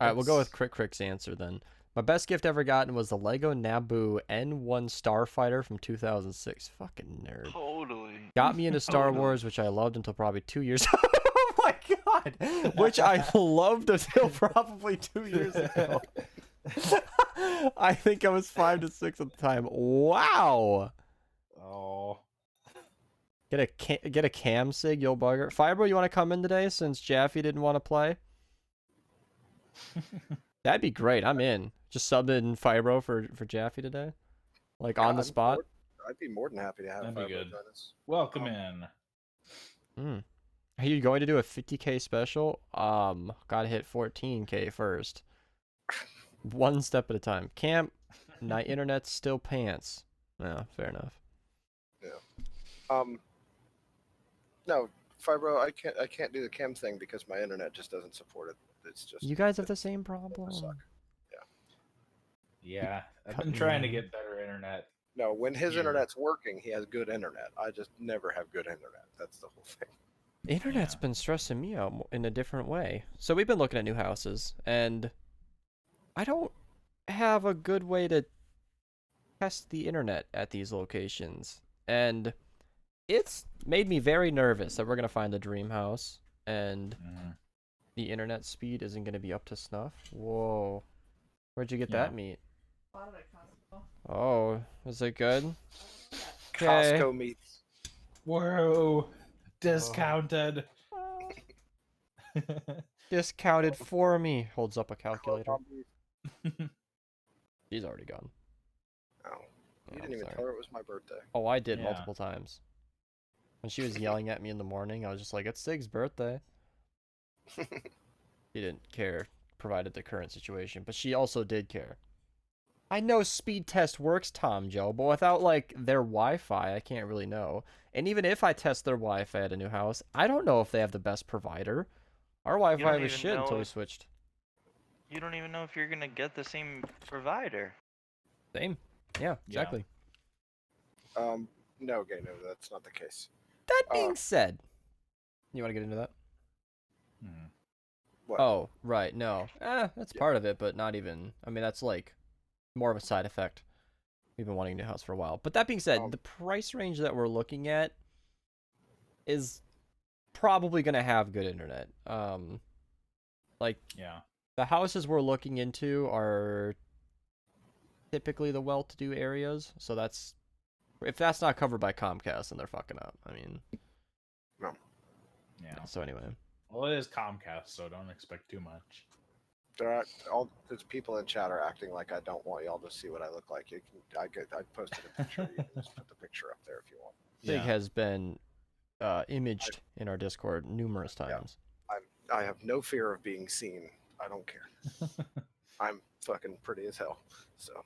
Speaker 1: All right, we'll go with Crick's answer then. My best gift ever gotten was the Lego Naboo N1 Starfighter from 2006. Fucking nerd.
Speaker 4: Totally.
Speaker 1: Got me into Star
Speaker 4: Totally.
Speaker 1: Wars, which I loved until probably 2 years. Oh my god! Which I loved until probably 2 years ago. I think I was 5 to 6 at the time. Wow.
Speaker 5: Oh.
Speaker 1: Get a cam, Sig, yo bugger. Fibro, you want to come in today since Jaffy didn't want to play? That'd be great. I'm in. Just sub in Fibro for Jaffy today, like on the spot.
Speaker 3: I'd be more than happy to have
Speaker 5: That'd be
Speaker 3: Fibro
Speaker 5: good.
Speaker 3: join us.
Speaker 5: Welcome in.
Speaker 1: Are you going to do a 50K special? Gotta hit 14K first. One step at a time. Camp, night internet's still pants. Yeah, fair enough.
Speaker 3: No, Fibro, I can't do the cam thing because my internet just doesn't support it. It's just
Speaker 1: You guys have the same problem.
Speaker 3: suck.
Speaker 5: Yeah, I've
Speaker 1: Cut
Speaker 5: been
Speaker 1: me
Speaker 5: trying to
Speaker 1: out.
Speaker 5: get better internet.
Speaker 3: No, when his
Speaker 5: Yeah.
Speaker 3: internet's working, he has good internet. I just never have good internet. That's the whole thing.
Speaker 1: Internet's
Speaker 5: Yeah.
Speaker 1: been stressing me out in a different way. So we've been looking at new houses, and I don't have a good way to test the internet at these locations. And it's made me very nervous that we're going to find the dream house, and
Speaker 5: Mhm.
Speaker 1: the internet speed isn't going to be up to snuff. Whoa. Where'd you get
Speaker 5: Yeah.
Speaker 1: that meat?
Speaker 6: Bought it at Costco.
Speaker 1: Oh, is it good? Okay.
Speaker 3: Costco meats.
Speaker 5: Whoa, discounted.
Speaker 1: Discounted for me. Holds up a calculator.
Speaker 3: Club meat.
Speaker 1: She's already gone.
Speaker 3: Oh,
Speaker 1: Oh,
Speaker 3: you didn't even
Speaker 1: sorry.
Speaker 3: tell her it was my birthday.
Speaker 1: Oh, I did
Speaker 5: Yeah.
Speaker 1: multiple times. When she was yelling at me in the morning, I was just like, it's Sig's birthday. She didn't care, provided the current situation, but she also did care. I know speed test works, Tom Joe, but without, like, their Wi-Fi, I can't really know. And even if I test their Wi-Fi at a new house, I don't know if they have the best provider. Our Wi-Fi
Speaker 4: don't
Speaker 1: was
Speaker 4: even
Speaker 1: shit until
Speaker 4: know
Speaker 1: we
Speaker 4: if-
Speaker 1: switched.
Speaker 4: You don't even know if you're gonna get the same provider.
Speaker 1: Same. Yeah,
Speaker 5: Yeah.
Speaker 1: exactly.
Speaker 3: No, Gay, no, that's not the case.
Speaker 1: That
Speaker 3: Uh,
Speaker 1: being said, you want to get into that?
Speaker 5: Hmm.
Speaker 3: What?
Speaker 1: Oh, right, no. That's
Speaker 3: Yeah.
Speaker 1: part of it, but not even. I mean, that's like more of a side effect. We've been wanting a new house for a while. But that being said,
Speaker 3: Um,
Speaker 1: the price range that we're looking at is probably going to have good internet. Like,
Speaker 5: Yeah.
Speaker 1: the houses we're looking into are typically the well-to-do areas, so that's if that's not covered by Comcast, then they're fucking up. I mean,
Speaker 5: Yeah.
Speaker 1: so anyway.
Speaker 5: Well, it is Comcast, so don't expect too much.
Speaker 3: There's people in chat are acting like I don't want y'all to see what I look like. I posted a picture. You can just put the picture up there if you want.
Speaker 1: Sig has been imaged in our Discord numerous
Speaker 3: Yeah.
Speaker 1: times.
Speaker 3: I have no fear of being seen. I don't care. I'm fucking pretty as hell. So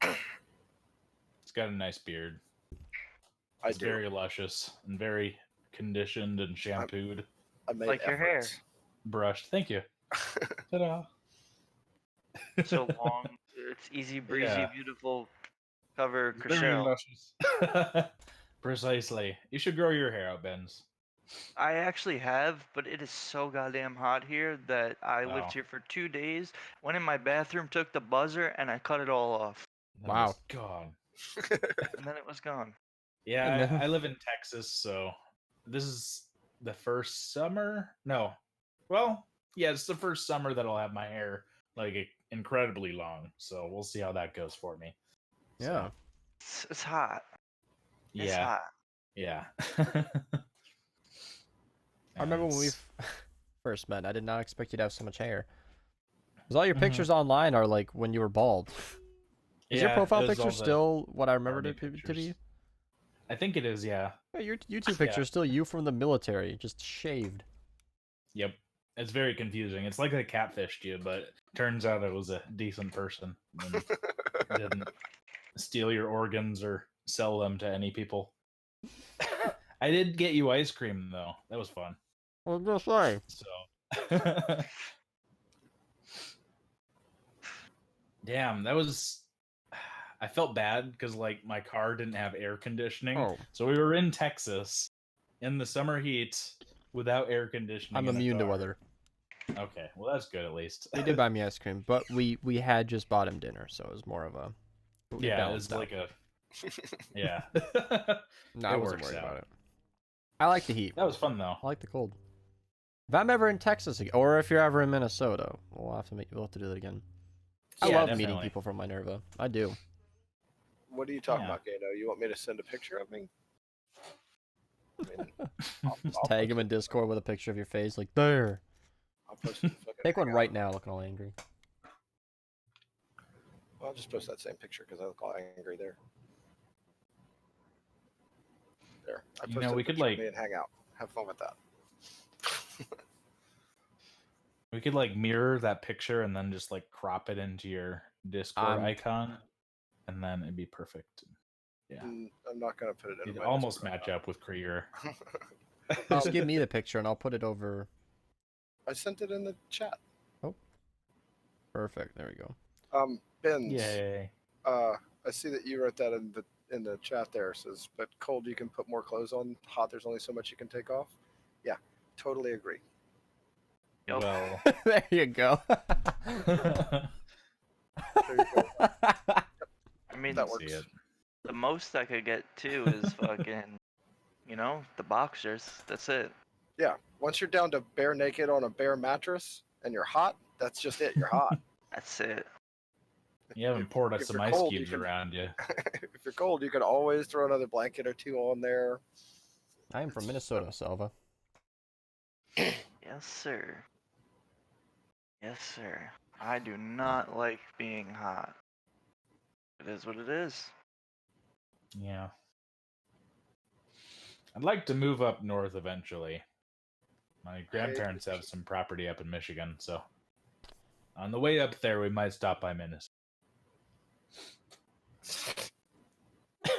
Speaker 5: It's got a nice beard.
Speaker 3: I
Speaker 5: It's
Speaker 3: do.
Speaker 5: very luscious and very conditioned and shampooed,
Speaker 3: I made
Speaker 4: Like your hair.
Speaker 3: efforts.
Speaker 5: brushed. Thank you. Ta-da.
Speaker 4: So long, it's easy breezy,
Speaker 5: Yeah.
Speaker 4: beautiful. Cover
Speaker 5: Very
Speaker 4: Chrichelle.
Speaker 5: luscious. Precisely. You should grow your hair out, Benz.
Speaker 4: I actually have, but it is so goddamn hot here that I
Speaker 5: Oh.
Speaker 4: lived here for 2 days. Went in my bathroom, took the buzzer, and I cut it all off.
Speaker 5: That
Speaker 1: Wow.
Speaker 5: was gone.
Speaker 4: And then it was gone.
Speaker 5: Yeah,
Speaker 1: And then-
Speaker 5: I live in Texas, so this is the first summer. No, well, yeah, it's the first summer that I'll have my hair like incredibly long. So we'll see how that goes for me.
Speaker 1: Yeah.
Speaker 4: It's hot. It's
Speaker 5: Yeah,
Speaker 4: hot.
Speaker 5: yeah.
Speaker 1: I remember when we
Speaker 5: It's-
Speaker 1: first met, I did not expect you to have so much hair. Because all your
Speaker 5: Mhm.
Speaker 1: pictures online are like when you were bald. Is your
Speaker 5: Yeah,
Speaker 1: profile
Speaker 5: it was all
Speaker 1: picture
Speaker 5: the
Speaker 1: still what I remembered
Speaker 5: army
Speaker 1: it to be?
Speaker 5: pictures. I think it is, yeah.
Speaker 1: Yeah, your YouTube picture is still you from the military, just shaved.
Speaker 5: Yep. It's very confusing. It's like they catfished you, but turns out it was a decent person and didn't steal your organs or sell them to any people. I did get you ice cream though. That was fun.
Speaker 1: I was gonna say.
Speaker 5: So damn, that was I felt bad because like my car didn't have air conditioning.
Speaker 1: Oh,
Speaker 5: So we were in Texas in the summer heat without air conditioning.
Speaker 1: I'm
Speaker 5: in the
Speaker 1: immune to
Speaker 5: car.
Speaker 1: weather.
Speaker 5: Okay, well that's good at least.
Speaker 1: They did buy me ice cream, but we had just bought him dinner, so it was more of a
Speaker 5: Yeah, it was like a yeah.
Speaker 1: No, I
Speaker 5: It
Speaker 1: wasn't
Speaker 5: works
Speaker 1: worried
Speaker 5: out.
Speaker 1: about it. I like the heat.
Speaker 5: That was fun though.
Speaker 1: I like the cold. If I'm ever in Texas again, or if you're ever in Minnesota, we'll have to do that again. I
Speaker 5: Yeah,
Speaker 1: love meeting
Speaker 5: definitely.
Speaker 1: people from Minerva. I do.
Speaker 3: What are you talking
Speaker 5: Yeah.
Speaker 3: about, Gato? You want me to send a picture of me? I mean,
Speaker 1: Just tag him in Discord with a picture of your face, like there.
Speaker 3: I'll post it.
Speaker 1: Take one right now, looking all angry.
Speaker 3: I'll just post that same picture because I look all angry there. There. I
Speaker 5: You
Speaker 3: posted
Speaker 5: know,
Speaker 3: a
Speaker 5: we could,
Speaker 3: picture of
Speaker 5: like-
Speaker 3: me and hang out. Have fun with that.
Speaker 5: We could like mirror that picture and then just like crop it into your Discord icon, and then it'd be perfect. Yeah,
Speaker 3: I'm not gonna put it in.
Speaker 5: it'd
Speaker 3: my
Speaker 5: almost
Speaker 3: Discord
Speaker 5: match up with Krieger.
Speaker 1: Just give me the picture and I'll put it over.
Speaker 3: I sent it in the chat.
Speaker 1: Perfect. There we go.
Speaker 3: Bins.
Speaker 5: Yay!
Speaker 3: I see that you wrote that in the chat there. It says, but cold you can put more clothes on. Hot there's only so much you can take off. Yeah, totally agree.
Speaker 4: Yep.
Speaker 5: Well,
Speaker 1: There you go.
Speaker 3: There you go.
Speaker 4: I mean,
Speaker 3: That
Speaker 5: see
Speaker 3: works.
Speaker 5: it.
Speaker 4: the most I could get too is fucking, the boxers. That's it.
Speaker 3: Yeah, once you're down to bare naked on a bare mattress and you're hot, that's just it. You're hot.
Speaker 4: That's it.
Speaker 5: You haven't poured us
Speaker 3: if
Speaker 5: some
Speaker 3: you're
Speaker 5: ice
Speaker 3: cold, you
Speaker 5: cubes
Speaker 3: can-
Speaker 5: around you.
Speaker 3: If you're cold, you can always throw another blanket or two on there.
Speaker 1: I am from Minnesota, Salva.
Speaker 4: Yes, sir. Yes, sir. I do not like being hot. It is what it is.
Speaker 5: Yeah. I'd like to move up north eventually. My grandparents have some property up in Michigan, so on the way up there, we might stop by Minnesota.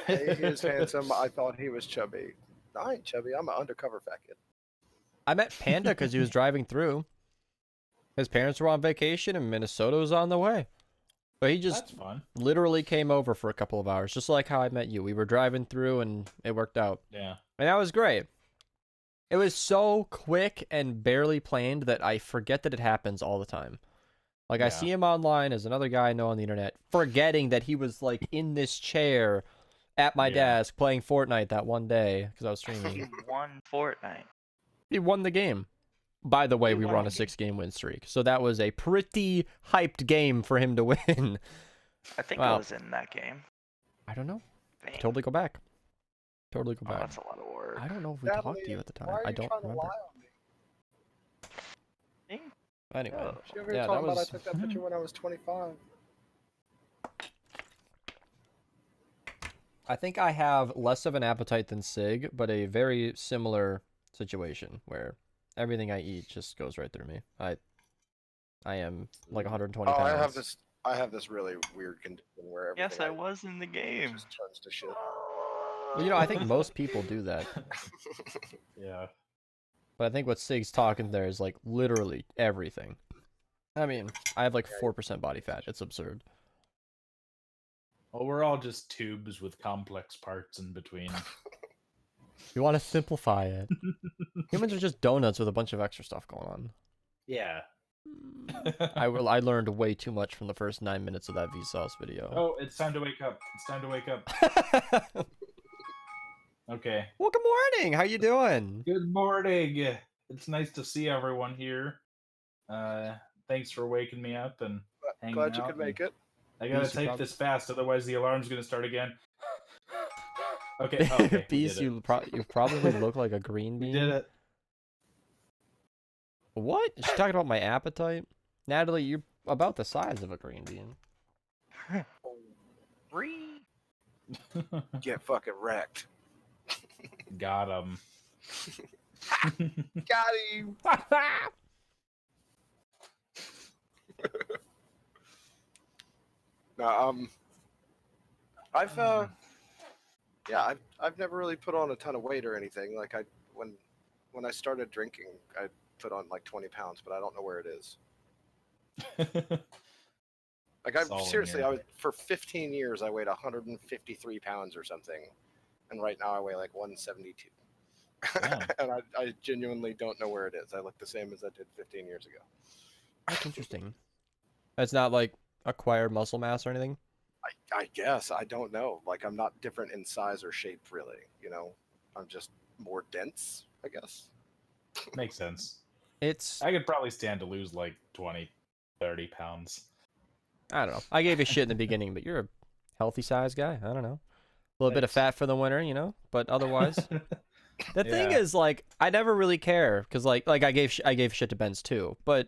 Speaker 3: Hey, he is handsome. I thought he was chubby. I ain't chubby. I'm an undercover fat kid.
Speaker 1: I met Panda because he was driving through. His parents were on vacation and Minnesota was on the way. But he just
Speaker 5: That's fun.
Speaker 1: literally came over for a couple of hours, just like how I met you. We were driving through and it worked out.
Speaker 5: Yeah.
Speaker 1: And that was great. It was so quick and barely planned that I forget that it happens all the time. Like, I
Speaker 5: Yeah.
Speaker 1: see him online as another guy I know on the internet, forgetting that he was, like, in this chair at my
Speaker 5: Yeah.
Speaker 1: desk playing Fortnite that one day because I was
Speaker 4: You
Speaker 1: streaming.
Speaker 4: won Fortnite.
Speaker 1: He won the game. By the way,
Speaker 5: He
Speaker 1: we were
Speaker 5: won
Speaker 1: on a
Speaker 5: the game.
Speaker 1: 6-game win streak, so that was a pretty hyped game for him to win.
Speaker 4: I think
Speaker 1: Wow.
Speaker 4: I was in that game.
Speaker 1: I don't know.
Speaker 4: Damn.
Speaker 1: Totally go back. Totally go
Speaker 4: Oh,
Speaker 1: back.
Speaker 4: that's a lot of work.
Speaker 1: I don't know if we
Speaker 3: Natalie,
Speaker 1: talked to you at the time.
Speaker 3: Why are
Speaker 1: I
Speaker 3: you
Speaker 1: don't
Speaker 3: trying to
Speaker 1: remember.
Speaker 3: lie on me?
Speaker 1: Anyway,
Speaker 4: Oh.
Speaker 3: She over here
Speaker 1: Yeah, that
Speaker 3: talking about I
Speaker 1: was-
Speaker 3: took that picture when I was 25.
Speaker 1: I think I have less of an appetite than SIG, but a very similar situation where everything I eat just goes right through me. I am like 120
Speaker 3: Oh,
Speaker 1: pounds.
Speaker 3: I have this really weird condition where everything
Speaker 4: Yes, I was in the game.
Speaker 3: just turns to shit.
Speaker 1: Well, I think most people do that.
Speaker 5: Yeah.
Speaker 1: But I think what SIG's talking there is like literally everything. I mean, I have like 4% body fat. It's absurd.
Speaker 5: Well, we're all just tubes with complex parts in between.
Speaker 1: You want to simplify it. Humans are just donuts with a bunch of extra stuff going on.
Speaker 5: Yeah.
Speaker 1: I learned way too much from the first 9 minutes of that Vsauce video.
Speaker 5: Oh, it's time to wake up. It's time to wake up. Okay.
Speaker 1: Well, good morning. How you doing?
Speaker 5: Good morning. It's nice to see everyone here. Thanks for waking me up and hanging
Speaker 3: Glad you
Speaker 5: out
Speaker 3: could make it.
Speaker 5: I gotta
Speaker 1: Beast, you
Speaker 5: type
Speaker 1: prob-
Speaker 5: this fast, otherwise the alarm's gonna start again. Okay. Okay. we
Speaker 1: Beast,
Speaker 5: did it.
Speaker 1: you probably look like a green
Speaker 5: We
Speaker 1: bean.
Speaker 5: did it.
Speaker 1: What? Is she talking about my appetite? Natalie, you're about the size of a green bean.
Speaker 4: Free.
Speaker 3: Get fucking wrecked.
Speaker 5: Got him.
Speaker 3: Got him. No, I've I've never really put on a ton of weight or anything. Like when I started drinking, I put on like 20 pounds, but I don't know where it is. Like
Speaker 5: It's all in
Speaker 3: seriously,
Speaker 5: your-
Speaker 3: I was for 15 years I weighed 153 pounds or something, and right now I weigh like 172.
Speaker 5: Damn.
Speaker 3: And I genuinely don't know where it is. I look the same as I did 15 years ago.
Speaker 1: That's interesting. It's not like acquired muscle mass or anything.
Speaker 3: I guess I don't know. Like I'm not different in size or shape, really. You know, I'm just more dense, I guess.
Speaker 5: Makes sense.
Speaker 1: It's
Speaker 5: I could probably stand to lose like 20, 30 pounds.
Speaker 1: I don't know. I gave you shit in the beginning, but you're a healthy size guy. I don't know. A little bit of
Speaker 5: Thanks.
Speaker 1: fat for the winter, you know, but otherwise. The thing
Speaker 5: Yeah.
Speaker 1: is, like, I never really care because, like I gave shit to Ben's too, but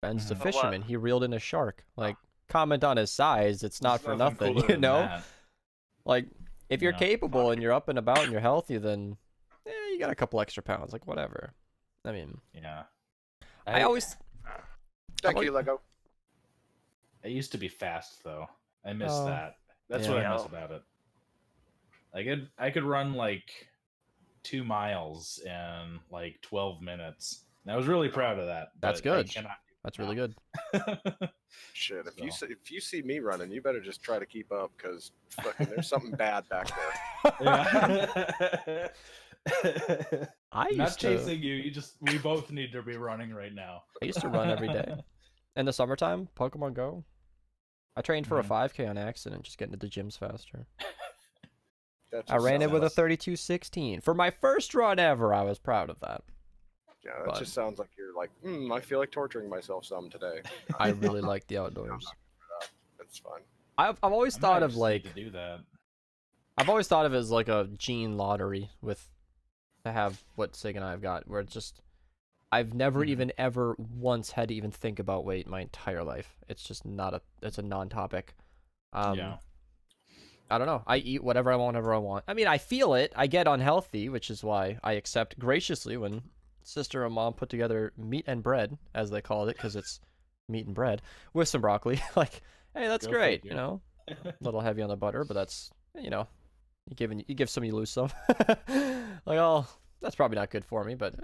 Speaker 1: Ben's the
Speaker 5: Mhm.
Speaker 4: But what?
Speaker 1: fisherman. He reeled in a shark. Like, comment on his size. It's not
Speaker 5: There's
Speaker 1: for nothing,
Speaker 5: cooler
Speaker 1: you
Speaker 5: than
Speaker 1: know.
Speaker 5: that.
Speaker 1: Like, if you're
Speaker 5: Yeah.
Speaker 1: capable and you're up and about and you're healthy, then you got a couple extra pounds. Like, whatever. I mean,
Speaker 5: Yeah.
Speaker 1: I always
Speaker 3: Thank
Speaker 1: like-
Speaker 3: you, Lego.
Speaker 5: I used to be fast though. I miss
Speaker 1: Oh,
Speaker 5: that. That's
Speaker 1: yeah.
Speaker 5: what I miss about it. Like I could run like 2 miles in like 12 minutes. And I was really proud of that.
Speaker 1: That's
Speaker 5: but I
Speaker 1: good.
Speaker 5: cannot do
Speaker 1: That's
Speaker 5: it
Speaker 1: really good.
Speaker 5: now.
Speaker 3: Shit, if
Speaker 5: So.
Speaker 3: if you see me running, you better just try to keep up because fucking there's something bad back there.
Speaker 5: Yeah.
Speaker 1: I
Speaker 5: Not
Speaker 1: used to.
Speaker 5: chasing you. We both need to be running right now.
Speaker 1: I used to run every day. In the summertime, Pokemon Go. I trained for a
Speaker 5: Mhm.
Speaker 1: 5K on accident, just getting to the gyms faster.
Speaker 3: That
Speaker 1: I
Speaker 3: just
Speaker 1: ran it
Speaker 3: sounds
Speaker 1: with a
Speaker 3: like-
Speaker 1: 32:16 for my first run ever. I was proud of that.
Speaker 3: Yeah, that
Speaker 1: but-
Speaker 3: just sounds like you're like, I feel like torturing myself some today.
Speaker 1: I really like the outdoors.
Speaker 3: That's fine.
Speaker 1: I've always
Speaker 5: I
Speaker 1: thought
Speaker 5: might
Speaker 1: of
Speaker 5: just
Speaker 1: like
Speaker 5: need to do that.
Speaker 1: I've always thought of it as like a gene lottery with to have what Sig and I have got, where it's just I've never
Speaker 5: Mhm.
Speaker 1: even ever once had to even think about weight my entire life. It's just not it's a non-topic.
Speaker 5: Yeah.
Speaker 1: I don't know. I eat whatever I want, whenever I want. I mean, I feel it. I get unhealthy, which is why I accept graciously when sister and mom put together meat and bread, as they called it, because it's meat and bread with some broccoli. Like, hey, that's
Speaker 5: Go
Speaker 1: great.
Speaker 5: figure.
Speaker 1: You know, a little heavy on the butter, but that's you give some, you lose some. Like, oh, that's probably not good for me, but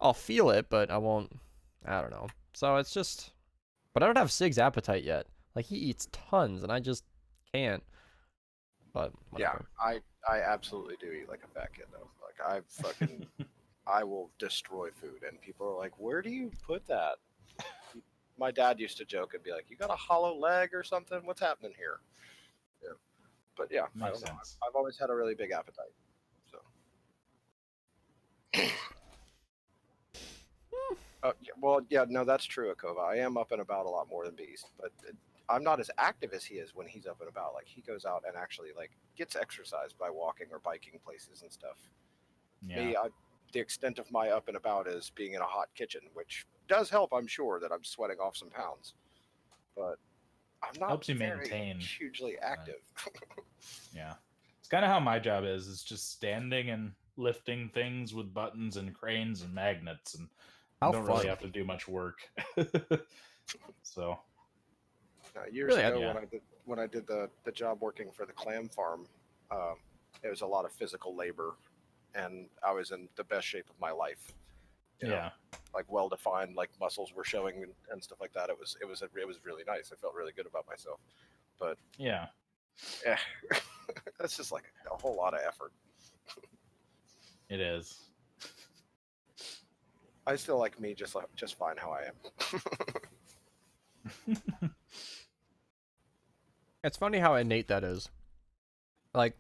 Speaker 1: I'll feel it, but I won't. I don't know. So it's just, but I don't have Sig's appetite yet. Like, he eats tons, and I just can't. But whatever.
Speaker 3: Yeah, I absolutely do eat like a fat kid though. Like I will destroy food, and people are like, "Where do you put that?" My dad used to joke and be like, "You got a hollow leg or something? What's happening here?" Yeah, but yeah, I
Speaker 5: Makes
Speaker 3: don't know.
Speaker 5: sense.
Speaker 3: I've always had a really big appetite. So. No, that's true, Akova. I am up and about a lot more than Beast, but I'm not as active as he is when he's up and about. Like he goes out and actually like gets exercise by walking or biking places and stuff.
Speaker 5: Yeah.
Speaker 3: Me, the extent of my up and about is being in a hot kitchen, which does help, I'm sure, that I'm sweating off some pounds. But I'm not
Speaker 5: Helps you
Speaker 3: very
Speaker 5: maintain.
Speaker 3: hugely active.
Speaker 5: Yeah. It's kind of how my job is. It's just standing and lifting things with buttons and cranes and magnets, and
Speaker 1: How
Speaker 5: don't
Speaker 1: fun.
Speaker 5: really have to do much work. So
Speaker 3: Years
Speaker 1: Really,
Speaker 3: ago,
Speaker 5: yeah.
Speaker 3: when I did the job working for the clam farm, it was a lot of physical labor, and I was in the best shape of my life. You know,
Speaker 5: yeah.
Speaker 3: like well defined, like muscles were showing and stuff like that. It was really nice. I felt really good about myself. But
Speaker 5: Yeah.
Speaker 3: yeah, that's just like a whole lot of effort.
Speaker 5: It is.
Speaker 3: I still like me just fine how I am.
Speaker 1: It's funny how innate that is. Like,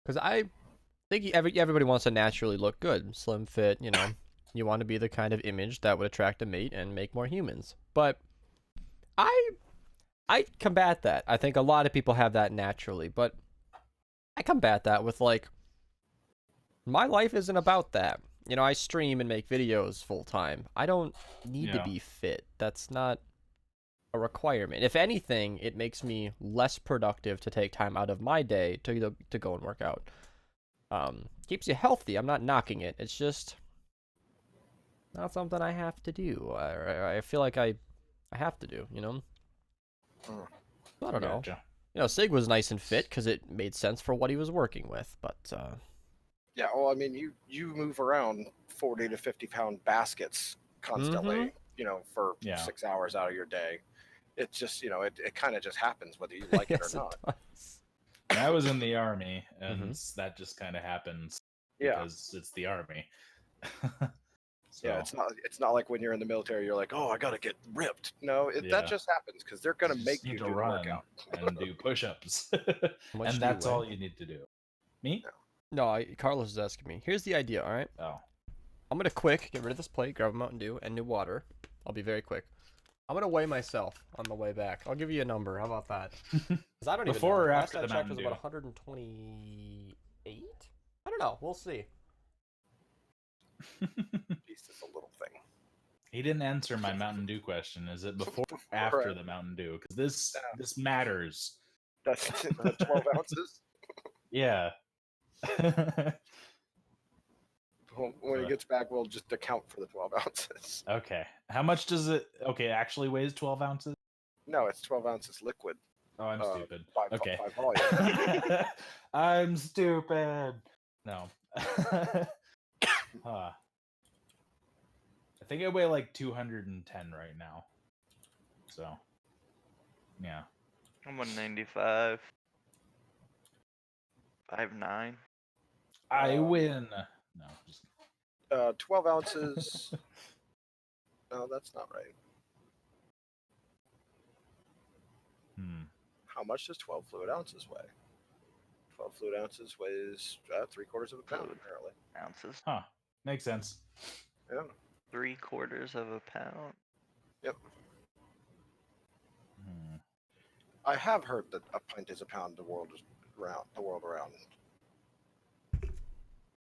Speaker 1: because I think everybody wants to naturally look good, slim fit, you know. You want to be the kind of image that would attract a mate and make more humans. But I combat that. I think a lot of people have that naturally, but I combat that with like, my life isn't about that. You know, I stream and make videos full time. I don't need to
Speaker 5: Yeah.
Speaker 1: be fit. That's not a requirement. If anything, it makes me less productive to take time out of my day to go and work out. Keeps you healthy. I'm not knocking it. It's just not something I have to do. I feel like I have to do, you know? I don't know.
Speaker 5: Gotcha.
Speaker 1: You know, SIG was nice and fit because it made sense for what he was working with, but
Speaker 3: Yeah, well, I mean, you move around 40 to 50-pound baskets constantly, you know, for
Speaker 5: Yeah.
Speaker 3: 6 hours out of your day. It's just, you know, it kind of just happens whether you like it or
Speaker 1: yes,
Speaker 3: not.
Speaker 1: does.
Speaker 5: And I was in the army, and that just kind of happens
Speaker 3: Yeah.
Speaker 5: because it's the army. So,
Speaker 3: Yeah, it's not like when you're in the military, you're like, oh, I gotta get ripped. No,
Speaker 5: Yeah.
Speaker 3: that just happens because they're gonna
Speaker 5: just
Speaker 3: make
Speaker 5: need
Speaker 3: you
Speaker 5: to
Speaker 3: do the
Speaker 5: run
Speaker 3: workout.
Speaker 5: and do push-ups,
Speaker 1: much
Speaker 5: and
Speaker 1: do you
Speaker 5: that's
Speaker 1: weigh?
Speaker 5: all you need to do. Me?
Speaker 1: No, Carlos is asking me. Here's the idea, all right?
Speaker 5: Oh,
Speaker 1: I'm gonna quick get rid of this plate, grab a Mountain Dew and new water. I'll be very quick. I'm gonna weigh myself on the way back. I'll give you a number. How about that? 'Cause I don't even
Speaker 5: Before
Speaker 1: know.
Speaker 5: or
Speaker 1: Last
Speaker 5: after
Speaker 1: I
Speaker 5: the
Speaker 1: checked was
Speaker 5: Mountain
Speaker 1: about
Speaker 5: Dew?
Speaker 1: 128. I don't know. We'll see.
Speaker 3: Beast is a little thing.
Speaker 5: He didn't answer my Mountain Dew question. Is it before or
Speaker 3: Before or
Speaker 5: after
Speaker 3: after.
Speaker 5: the Mountain Dew? Because this matters.
Speaker 3: That's 12 ounces.
Speaker 5: Yeah.
Speaker 3: When he gets back, we'll just account for the 12 ounces.
Speaker 5: Okay. How much does it? Okay, actually weighs 12 ounces.
Speaker 3: No, it's 12 ounces liquid.
Speaker 5: Oh, I'm stupid.
Speaker 3: By
Speaker 5: Okay.
Speaker 3: volume.
Speaker 5: I'm stupid. No. Huh. I think I weigh like 210 right now. So, yeah.
Speaker 4: I'm 195. 5'9".
Speaker 5: I win. No, just
Speaker 3: 12 ounces. No, that's not right. How much does 12 fluid ounces weigh? 12 fluid ounces weighs 3/4 of a pound, apparently.
Speaker 4: Ounces.
Speaker 5: Huh. Makes sense.
Speaker 3: Yeah.
Speaker 4: 3/4 of a pound.
Speaker 3: Yep.
Speaker 5: Hmm.
Speaker 3: I have heard that a pint is a pound the world around.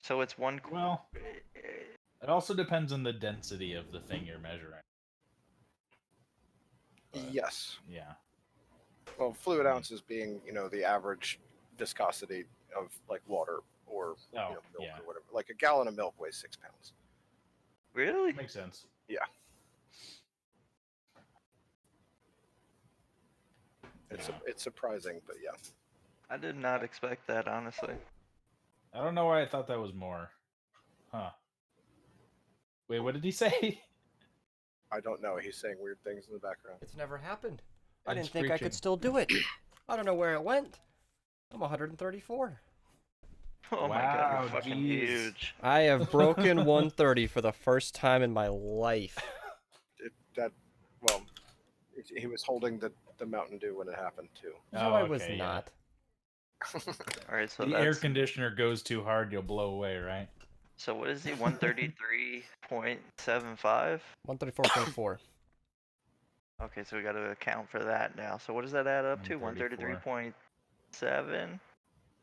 Speaker 4: So it's one.
Speaker 5: Well, it also depends on the density of the thing you're measuring. But,
Speaker 3: Yes.
Speaker 5: yeah.
Speaker 3: Well, fluid ounces being, you know, the average viscosity of like water or milk
Speaker 5: yeah.
Speaker 3: or whatever. Like a gallon of milk weighs 6 pounds.
Speaker 4: Really?
Speaker 5: Makes sense.
Speaker 3: Yeah. It's surprising, but yeah.
Speaker 4: I did not expect that, honestly.
Speaker 5: I don't know why I thought that was more. Huh. Wait, what did he say?
Speaker 3: I don't know. He's saying weird things in the background.
Speaker 1: It's never happened. I
Speaker 5: And
Speaker 1: didn't think I
Speaker 5: screeching.
Speaker 1: could still do it. I don't know where it went. I'm 134.
Speaker 4: Oh my god,
Speaker 5: Wow,
Speaker 4: you're fucking
Speaker 5: jeez.
Speaker 4: huge.
Speaker 1: I have broken 130 for the first time in my life.
Speaker 3: He was holding the Mountain Dew when it happened too.
Speaker 1: No, I was
Speaker 5: okay, yeah.
Speaker 1: not.
Speaker 4: Alright, so
Speaker 5: The
Speaker 4: that's...
Speaker 5: air conditioner goes too hard, you'll blow away, right?
Speaker 4: So what is he, 133.75?
Speaker 1: 134.4.
Speaker 4: Okay, so we gotta account for that now. So what does that add up to?
Speaker 5: 134.
Speaker 4: 133.7?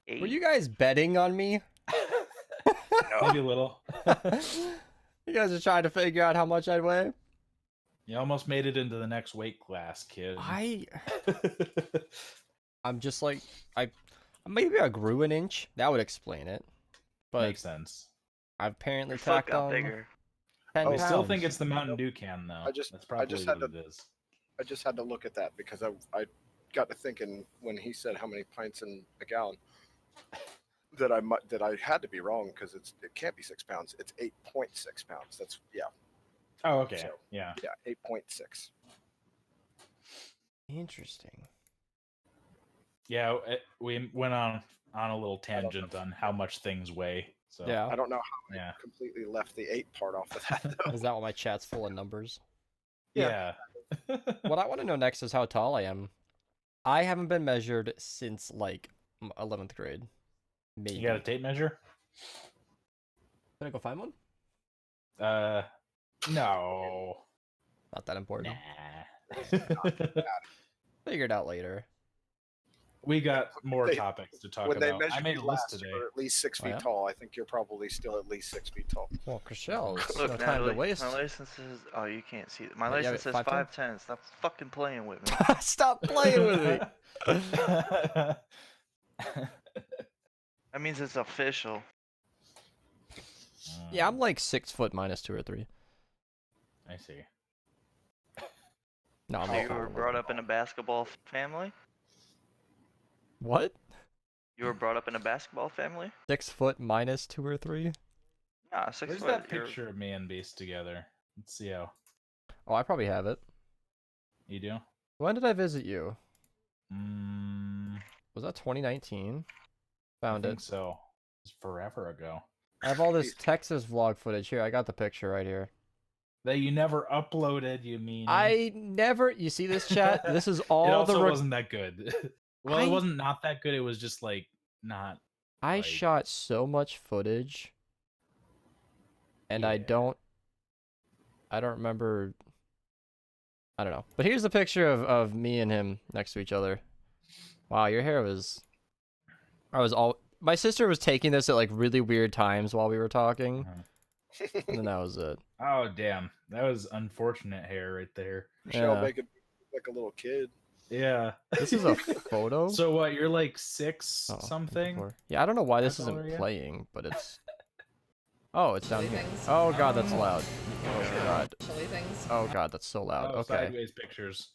Speaker 4: 8?
Speaker 1: Were you guys betting on me?
Speaker 5: Maybe a little.
Speaker 1: You guys are trying to figure out how much I'd weigh?
Speaker 5: You almost made it into the next weight class, kid.
Speaker 1: I'm just like, maybe I grew an inch. That would explain it. But
Speaker 5: Makes sense.
Speaker 1: I've apparently
Speaker 4: Your foot
Speaker 1: tacked
Speaker 4: got
Speaker 1: on
Speaker 4: bigger.
Speaker 1: 10
Speaker 3: Oh,
Speaker 5: I
Speaker 1: pounds.
Speaker 5: still think it's the Mountain Dew can, though.
Speaker 3: just
Speaker 5: That's probably
Speaker 3: had
Speaker 5: what
Speaker 3: to-
Speaker 5: it is.
Speaker 3: I just had to look at that because I got to thinking when he said how many pints in a gallon that I had to be wrong because it can't be 6 pounds. It's 8.6 pounds. That's
Speaker 5: Oh, okay.
Speaker 3: So,
Speaker 5: Yeah.
Speaker 3: 8.6.
Speaker 1: Interesting.
Speaker 5: Yeah, we went on a little tangent on how much things weigh. So
Speaker 1: Yeah.
Speaker 3: I don't know how
Speaker 5: yeah.
Speaker 3: I completely left the 8 part off of that though.
Speaker 1: Is that why my chat's full of numbers?
Speaker 5: Yeah.
Speaker 1: What I want to know next is how tall I am. I haven't been measured since like 11th grade. Maybe.
Speaker 5: You got a tape measure?
Speaker 1: Can I go find one?
Speaker 5: No.
Speaker 1: Not that important.
Speaker 5: Nah.
Speaker 1: Figure it out later.
Speaker 5: We got more
Speaker 3: They-
Speaker 5: topics to talk
Speaker 3: when they
Speaker 5: about. I
Speaker 3: measured
Speaker 5: made
Speaker 3: you
Speaker 5: a list
Speaker 3: last,
Speaker 5: today.
Speaker 3: you were at least 6
Speaker 1: Oh,
Speaker 3: feet
Speaker 1: yeah?
Speaker 3: tall. I think you're probably still at least 6 feet tall.
Speaker 1: Well, Chrichelle, it's
Speaker 4: Look,
Speaker 1: no time to
Speaker 4: Natalie,
Speaker 1: waste.
Speaker 4: my license says. Oh, you can't see it. My
Speaker 1: Yeah,
Speaker 4: license says
Speaker 1: 5'10"?
Speaker 4: 5'10". Stop fucking playing with me.
Speaker 1: Stop playing with me.
Speaker 4: That means it's official.
Speaker 1: Yeah, I'm like 6 foot minus 2 or 3.
Speaker 5: I see.
Speaker 1: No, I'm
Speaker 4: So
Speaker 1: not
Speaker 4: you were
Speaker 1: fine.
Speaker 4: brought up in a basketball family?
Speaker 1: What?
Speaker 4: You were brought up in a basketball family?
Speaker 1: 6 foot minus 2 or 3?
Speaker 4: Nah, 6
Speaker 5: Where's
Speaker 4: foot.
Speaker 5: that
Speaker 4: you're-
Speaker 5: picture of me and Beast together? Let's see how
Speaker 1: Oh, I probably have it.
Speaker 5: you do.
Speaker 1: When did I visit you?
Speaker 5: Mm,
Speaker 1: Was that 2019?
Speaker 5: I
Speaker 1: Found
Speaker 5: think
Speaker 1: it.
Speaker 5: so. It's forever ago.
Speaker 1: I have all this Texas vlog footage here. I got the picture right here.
Speaker 5: That you never uploaded, you mean?
Speaker 1: I never. You see this chat? This is
Speaker 5: It
Speaker 1: all
Speaker 5: also
Speaker 1: the.
Speaker 5: wasn't that good. Well,
Speaker 1: I-
Speaker 5: it wasn't not that good. It was just like not.
Speaker 1: I
Speaker 5: like-
Speaker 1: shot so much footage, and I
Speaker 5: Yeah.
Speaker 1: don't remember. I don't know. But here's the picture of me and him next to each other. Wow, your hair was. My sister was taking this at like really weird times while we were talking,
Speaker 5: Uh-huh.
Speaker 1: and then that was it.
Speaker 5: Oh damn, that was unfortunate hair right there.
Speaker 3: Michelle
Speaker 1: Yeah.
Speaker 3: make it look like a little kid.
Speaker 5: Yeah.
Speaker 1: This is a photo.
Speaker 5: So what? You're like 6
Speaker 1: Oh,
Speaker 5: something.
Speaker 1: 54. Yeah, I don't know why this
Speaker 5: How tall are
Speaker 1: isn't
Speaker 5: you?
Speaker 1: playing, but it's. Oh, it's down
Speaker 6: Chili
Speaker 1: here.
Speaker 6: things.
Speaker 1: Oh god, that's loud. Oh god.
Speaker 6: Chili things.
Speaker 1: Oh god, that's so loud.
Speaker 5: Oh,
Speaker 1: Okay.
Speaker 5: sideways pictures.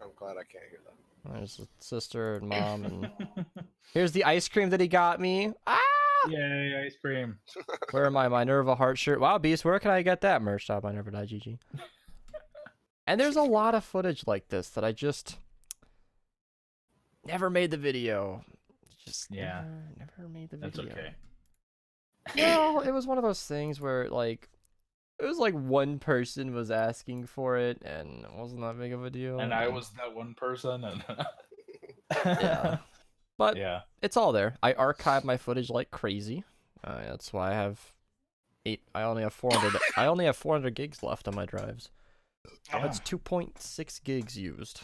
Speaker 3: I'm glad I can't hear that.
Speaker 1: There's the sister and mom, and here's the ice cream that he got me. Ah!
Speaker 5: Yay, ice cream.
Speaker 1: Where am I? Minerva heart shirt. Wow, Beast, where can I get that? Merch.minerva.gg. And there's a lot of footage like this that I just never made the video. Just
Speaker 5: Yeah.
Speaker 1: never made the
Speaker 5: That's
Speaker 1: video.
Speaker 5: okay.
Speaker 1: No, it was one of those things where like it was like one person was asking for it and it wasn't that big of a deal.
Speaker 5: And I was that one person, and
Speaker 1: Yeah. But
Speaker 5: yeah.
Speaker 1: it's all there. I archive my footage like crazy. That's why I have I only have 400. I only have 400 gigs left on my drives. That's 2.6 gigs used.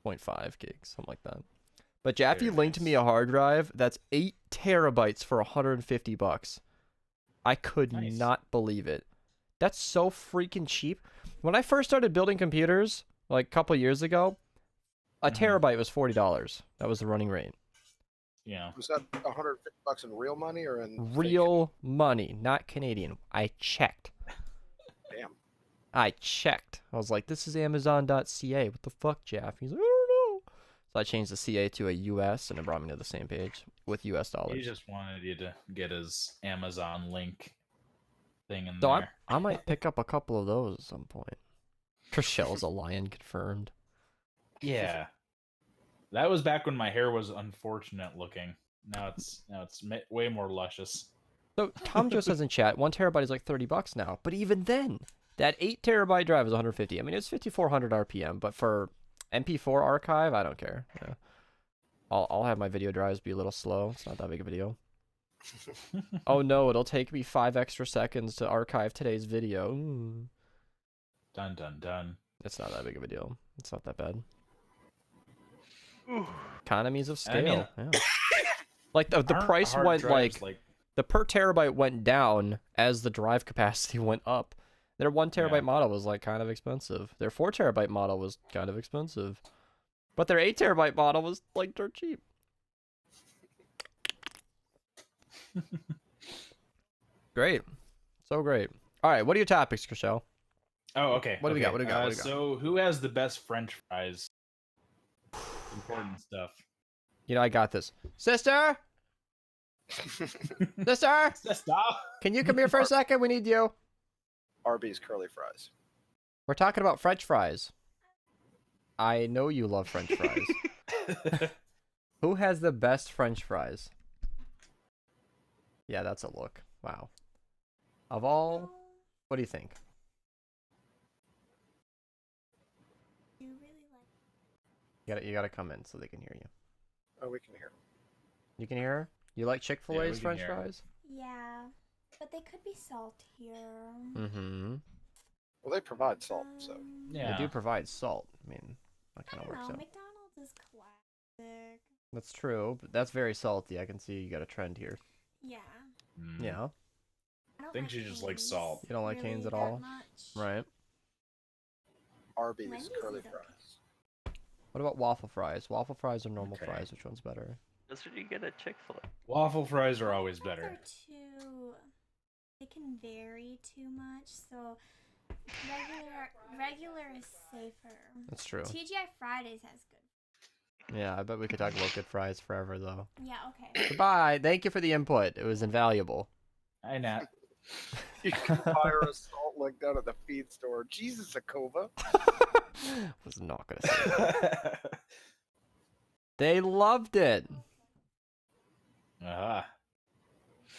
Speaker 1: 0.5 gigs, something like that. But Jaffy
Speaker 5: Very
Speaker 1: linked
Speaker 5: nice.
Speaker 1: me a hard drive that's 8 terabytes for $150. I could
Speaker 5: Nice.
Speaker 1: not believe it. That's so freaking cheap. When I first started building computers, like a couple years ago, a
Speaker 5: Mhm.
Speaker 1: terabyte was $40. That was the running rate.
Speaker 5: Yeah.
Speaker 3: Was that $150 in real money or in fake?
Speaker 1: Real money, not Canadian. I checked.
Speaker 3: Damn.
Speaker 1: I checked. I was like, this is Amazon.ca. What the fuck, Jeff? He's like, I don't know. So I changed the CA to a US, and it brought me to the same page with US
Speaker 5: He
Speaker 1: dollars.
Speaker 5: just wanted you to get his Amazon link thing in
Speaker 1: So
Speaker 5: there.
Speaker 1: I might pick up a couple of those at some point. Chrishelle's a lion confirmed.
Speaker 5: Yeah. That was back when my hair was unfortunate looking. Now it's way more luscious.
Speaker 1: So Tom just says in chat, 1 terabyte is like $30 now. But even then, that 8 terabyte drive is 150. I mean, it's 5,400 RPM, but for MP4 archive, I don't care. Yeah. I'll have my video drives be a little slow. It's not that big of a deal. Oh no, it'll take me 5 extra seconds to archive today's video.
Speaker 5: Dun dun dun.
Speaker 1: It's not that big of a deal. It's not that bad. Economies of
Speaker 5: I mean-
Speaker 1: scale. Yeah. Like the
Speaker 5: Aren't
Speaker 1: price
Speaker 5: hard
Speaker 1: went
Speaker 5: drives,
Speaker 1: like the per terabyte went down as the drive capacity went up. Their 1 terabyte
Speaker 5: Yeah.
Speaker 1: model was like kind of expensive. Their 4 terabyte model was kind of expensive. But their 8 terabyte model was like dirt cheap. Great. So great. All right, what are your topics, Chrichelle?
Speaker 5: Oh, okay.
Speaker 1: What do we got?
Speaker 5: okay.
Speaker 1: What do we got? What do we got?
Speaker 5: So, who has the best French fries? Important stuff.
Speaker 1: You know, I got this. Sister? Sister?
Speaker 5: Stop.
Speaker 1: Can you come here for a second? We need you.
Speaker 3: Arby's curly fries.
Speaker 1: We're talking about French fries. I know you love French fries. Who has the best French fries? Yeah, that's a look. Wow. Of all, what do you think? You gotta come in so they can hear you.
Speaker 3: Oh, we can hear.
Speaker 1: You can hear her? You like Chick-fil-A's
Speaker 5: we can
Speaker 1: French
Speaker 5: hear her.
Speaker 1: fries?
Speaker 7: Yeah, but they could be saltier.
Speaker 1: Mm-hmm.
Speaker 3: Well, they provide salt, so.
Speaker 5: Yeah.
Speaker 1: They do provide salt. I mean, that kind
Speaker 7: I
Speaker 1: of
Speaker 7: don't
Speaker 1: works
Speaker 7: know.
Speaker 1: out.
Speaker 7: McDonald's is classic.
Speaker 1: That's true, but that's very salty. I can see you got a trend here.
Speaker 7: Yeah.
Speaker 1: Yeah.
Speaker 7: I don't
Speaker 5: think she just likes
Speaker 7: canes
Speaker 5: salt.
Speaker 1: You don't like
Speaker 7: really
Speaker 1: canes at
Speaker 7: that
Speaker 1: all?
Speaker 7: much.
Speaker 1: Right.
Speaker 3: Arby's
Speaker 7: Wendy's
Speaker 3: curly
Speaker 7: is okay.
Speaker 3: fries.
Speaker 1: What about waffle fries? Waffle fries or normal
Speaker 5: Okay.
Speaker 1: fries? Which one's better?
Speaker 4: That's what you get at Chick-fil-A.
Speaker 5: Waffle fries are always
Speaker 7: Waffle fries
Speaker 5: better.
Speaker 7: are too. They can vary too much, so regular is safer.
Speaker 1: That's true.
Speaker 7: TGI Fridays has good.
Speaker 1: Yeah, I bet we could talk about good fries forever, though.
Speaker 7: Yeah. Okay.
Speaker 1: Goodbye. Thank you for the input. It was invaluable.
Speaker 5: Hi, Nat.
Speaker 3: You can fire a salt lick down at the feed store. Jesus, Akova.
Speaker 1: Was not gonna say that. They loved it.
Speaker 5: Ah.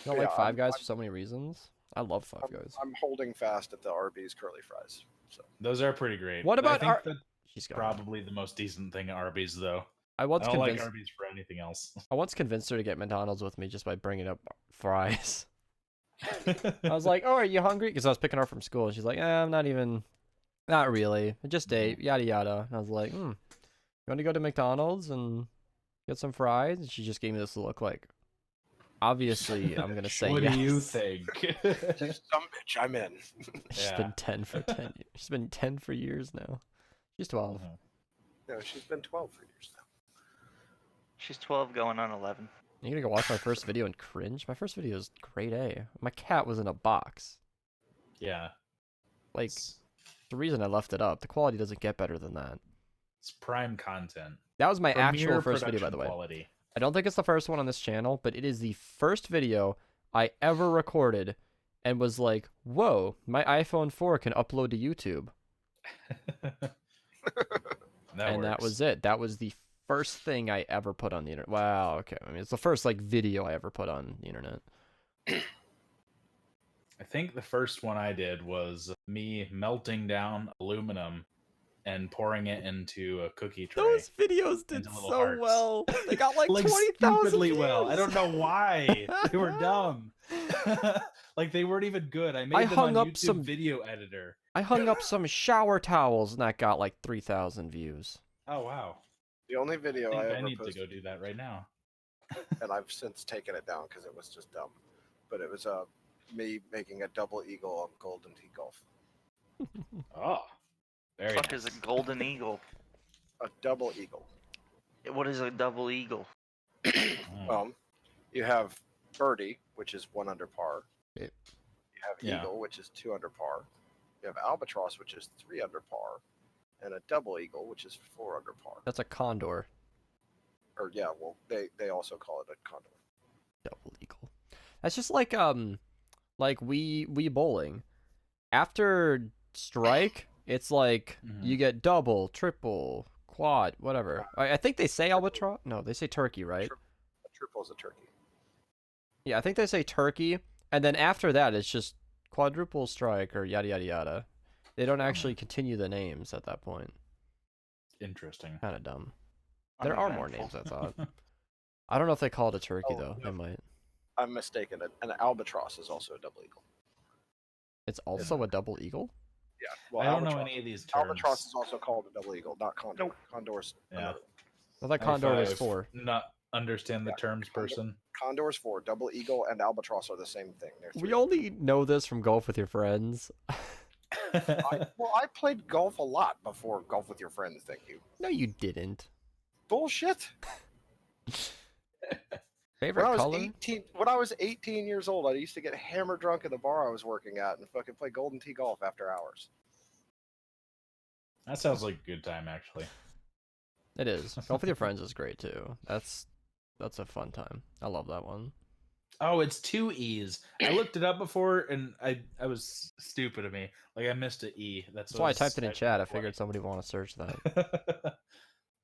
Speaker 1: You don't
Speaker 3: Yeah,
Speaker 1: like Five
Speaker 3: I'm-
Speaker 1: Guys for so many reasons? I love Five Guys.
Speaker 3: I'm holding fast at the Arby's curly fries. So
Speaker 5: Those are pretty great.
Speaker 1: What about
Speaker 5: I think
Speaker 1: Ar-
Speaker 5: that's
Speaker 1: She's gone.
Speaker 5: probably the most decent thing at Arby's, though.
Speaker 1: I
Speaker 5: I
Speaker 1: once
Speaker 5: don't like
Speaker 1: convinced
Speaker 5: Arby's for anything else.
Speaker 1: I once convinced her to get McDonald's with me just by bringing up fries. I was like, "Oh, are you hungry?" Because I was picking her up from school. And she's like, I'm not even, not really. I just ate, yada yada. And I was like, You want to go to McDonald's and get some fries? And she just gave me this look like, obviously, I'm gonna say
Speaker 5: what
Speaker 1: yes.
Speaker 5: do you think?
Speaker 3: some bitch, I'm in.
Speaker 1: She's
Speaker 5: Yeah.
Speaker 1: been 10 for 10 years. She's been 10 for years now. She's 12.
Speaker 5: Mhm.
Speaker 3: No, she's been 12 for years now.
Speaker 4: She's 12 going on 11.
Speaker 1: You gonna go watch my first video and cringe? My first video is grade A. My cat was in a box.
Speaker 5: Yeah.
Speaker 1: Like, the reason I left it up, the quality doesn't get better than that.
Speaker 5: It's prime content.
Speaker 1: That was my actual
Speaker 5: Premier
Speaker 1: first video, by
Speaker 5: production
Speaker 1: the way.
Speaker 5: Quality.
Speaker 1: I don't think it's the first one on this channel, but it is the first video I ever recorded and was like, whoa, my iPhone 4 can upload to YouTube. That
Speaker 5: works.
Speaker 1: was it. That was the first thing I ever put on the internet. Wow, okay. I mean, it's the first like video I ever put on the internet.
Speaker 5: I think the first one I did was me melting down aluminum and pouring it into a cookie tray.
Speaker 1: Those videos did
Speaker 5: into little
Speaker 1: so
Speaker 5: hearts.
Speaker 1: well. They got like,
Speaker 5: Like
Speaker 1: 20,000
Speaker 5: stupidly well. I
Speaker 1: views.
Speaker 5: don't know why. They were dumb. Like they weren't even good. I made
Speaker 1: I
Speaker 5: them
Speaker 1: hung
Speaker 5: on
Speaker 1: up
Speaker 5: YouTube
Speaker 1: some-
Speaker 5: video editor.
Speaker 1: I hung up some shower towels and that got like 3,000 views.
Speaker 5: Oh wow.
Speaker 3: The only video
Speaker 5: I
Speaker 3: I
Speaker 5: think I
Speaker 3: ever
Speaker 5: need to
Speaker 3: posted,
Speaker 5: go do that right now.
Speaker 3: and I've since taken it down because it was just dumb. But it was me making a double eagle on Golden Tee Golf.
Speaker 5: Oh. Very
Speaker 4: Fuck
Speaker 5: nice.
Speaker 4: is a golden eagle?
Speaker 3: A double eagle.
Speaker 4: What is a double eagle?
Speaker 5: Mm.
Speaker 3: You have birdie, which is 1 under par.
Speaker 1: Yeah.
Speaker 3: You have
Speaker 5: Yeah.
Speaker 3: eagle, which is 2 under par. You have albatross, which is 3 under par, and a double eagle, which is 4 under par.
Speaker 1: That's a condor.
Speaker 3: Or yeah, well, they also call it a condor.
Speaker 1: Double eagle. That's just like Wii bowling. After strike, it's like
Speaker 5: Mhm.
Speaker 1: you get double, triple, quad, whatever. I think they say albatross. No, they say turkey, right?
Speaker 3: A triple is a turkey.
Speaker 1: Yeah, I think they say turkey, and then after that, it's just quadruple strike or yada yada yada. They don't actually continue the names at that point.
Speaker 5: Interesting.
Speaker 1: Kind of dumb. There are more names,
Speaker 4: Uneventful.
Speaker 1: I thought. I don't know if they call it a turkey
Speaker 3: Oh,
Speaker 1: though.
Speaker 3: no.
Speaker 1: They might.
Speaker 3: I'm mistaken. An albatross is also a double eagle.
Speaker 1: It's also a double eagle.
Speaker 3: Yeah. Well,
Speaker 5: I don't know
Speaker 3: albatross-
Speaker 5: any of these terms.
Speaker 3: Albatross is also called a double eagle, not condor.
Speaker 4: Nope.
Speaker 3: Condor's
Speaker 5: Yeah.
Speaker 3: another.
Speaker 1: I thought condor was 4.
Speaker 5: Not understand the
Speaker 3: Yeah,
Speaker 5: terms,
Speaker 3: condor.
Speaker 5: person.
Speaker 3: Condor's 4. Double eagle and albatross are the same thing. They're 3.
Speaker 1: We only know this from golf with your friends.
Speaker 3: I played golf a lot before Golf with Your Friends. Thank you.
Speaker 1: No, you didn't.
Speaker 3: Bullshit.
Speaker 1: Favorite color?
Speaker 3: When I was 18 years old, I used to get hammered drunk at the bar I was working at and fucking play Golden Tee Golf after hours.
Speaker 5: That sounds like a good time, actually.
Speaker 1: It is. Golf with your friends is great too. That's a fun time. I love that one.
Speaker 5: Oh, it's 2 E's. I looked it up before, and I was stupid of me. Like I missed an E.
Speaker 1: That's why I typed it in chat. I figured somebody would want to search that.
Speaker 5: that.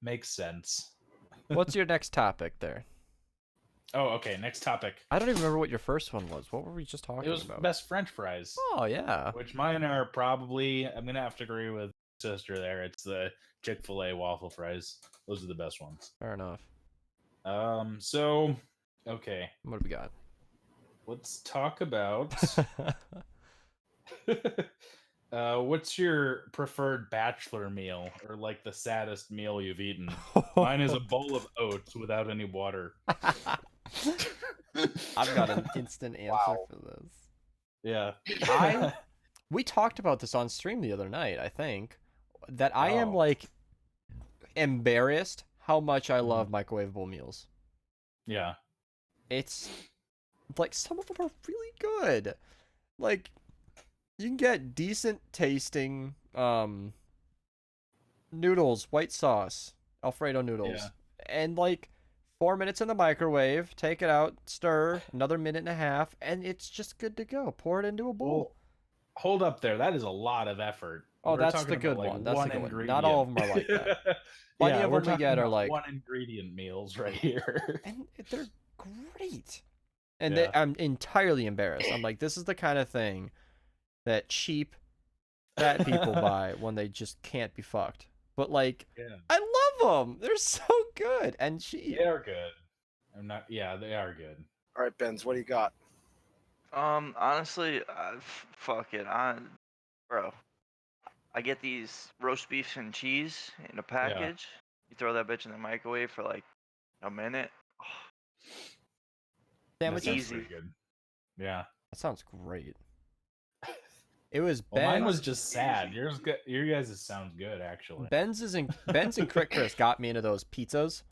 Speaker 5: Makes sense.
Speaker 1: What's your next topic there?
Speaker 5: Oh, okay. Next topic.
Speaker 1: I don't even remember what your first one was. What were we just talking
Speaker 5: It was
Speaker 1: about?
Speaker 5: best French fries,
Speaker 1: Oh yeah.
Speaker 5: which mine are probably. I'm gonna have to agree with sister there. It's the Chick-fil-A waffle fries. Those are the best ones.
Speaker 1: Fair enough.
Speaker 5: So, okay,
Speaker 1: What do we got?
Speaker 5: let's talk about What's your preferred bachelor meal, or like the saddest meal you've eaten? Mine is a bowl of oats without any water.
Speaker 1: I've got an instant answer
Speaker 3: Wow.
Speaker 1: for this.
Speaker 5: Yeah.
Speaker 1: We talked about this on stream the other night, I think, that I am
Speaker 5: Oh.
Speaker 1: like embarrassed how much I love microwavable meals.
Speaker 5: Yeah.
Speaker 1: It's like some of them are really good. Like you can get decent tasting noodles, white sauce, Alfredo noodles,
Speaker 5: Yeah.
Speaker 1: and like 4 minutes in the microwave, take it out, stir, another minute and a half, and it's just good to go. Pour it into a bowl.
Speaker 5: Well, hold up there. That is a lot of effort.
Speaker 1: Oh,
Speaker 5: We're
Speaker 1: that's
Speaker 5: talking
Speaker 1: the good
Speaker 5: about, like,
Speaker 1: one. That's the good one.
Speaker 5: ingredient.
Speaker 1: Not all of them are like that. Plenty
Speaker 5: Yeah,
Speaker 1: of
Speaker 5: we're
Speaker 1: them we
Speaker 5: talking
Speaker 1: get are
Speaker 5: about
Speaker 1: like,
Speaker 5: one ingredient meals right here.
Speaker 1: and they're great. And
Speaker 5: Yeah.
Speaker 1: I'm entirely embarrassed. I'm like, this is the kind of thing that cheap fat people buy when they just can't be fucked. But like,
Speaker 5: Yeah.
Speaker 1: I love them. They're so good and cheap.
Speaker 5: They are good. Yeah, they are good.
Speaker 3: All right, Benz, what do you got?
Speaker 4: Honestly, fuck it. Bro, I get these roast beef and cheese in a package. You throw that bitch in the microwave for like a minute.
Speaker 5: That
Speaker 1: Sandwiches.
Speaker 5: sounds
Speaker 4: Easy.
Speaker 5: pretty good. Yeah.
Speaker 1: That sounds great. It was
Speaker 5: Well, mine was
Speaker 1: Ben's.
Speaker 5: just sad. Your guys' sounds good, actually.
Speaker 1: Ben's and Chrichelle got me into those pizzas.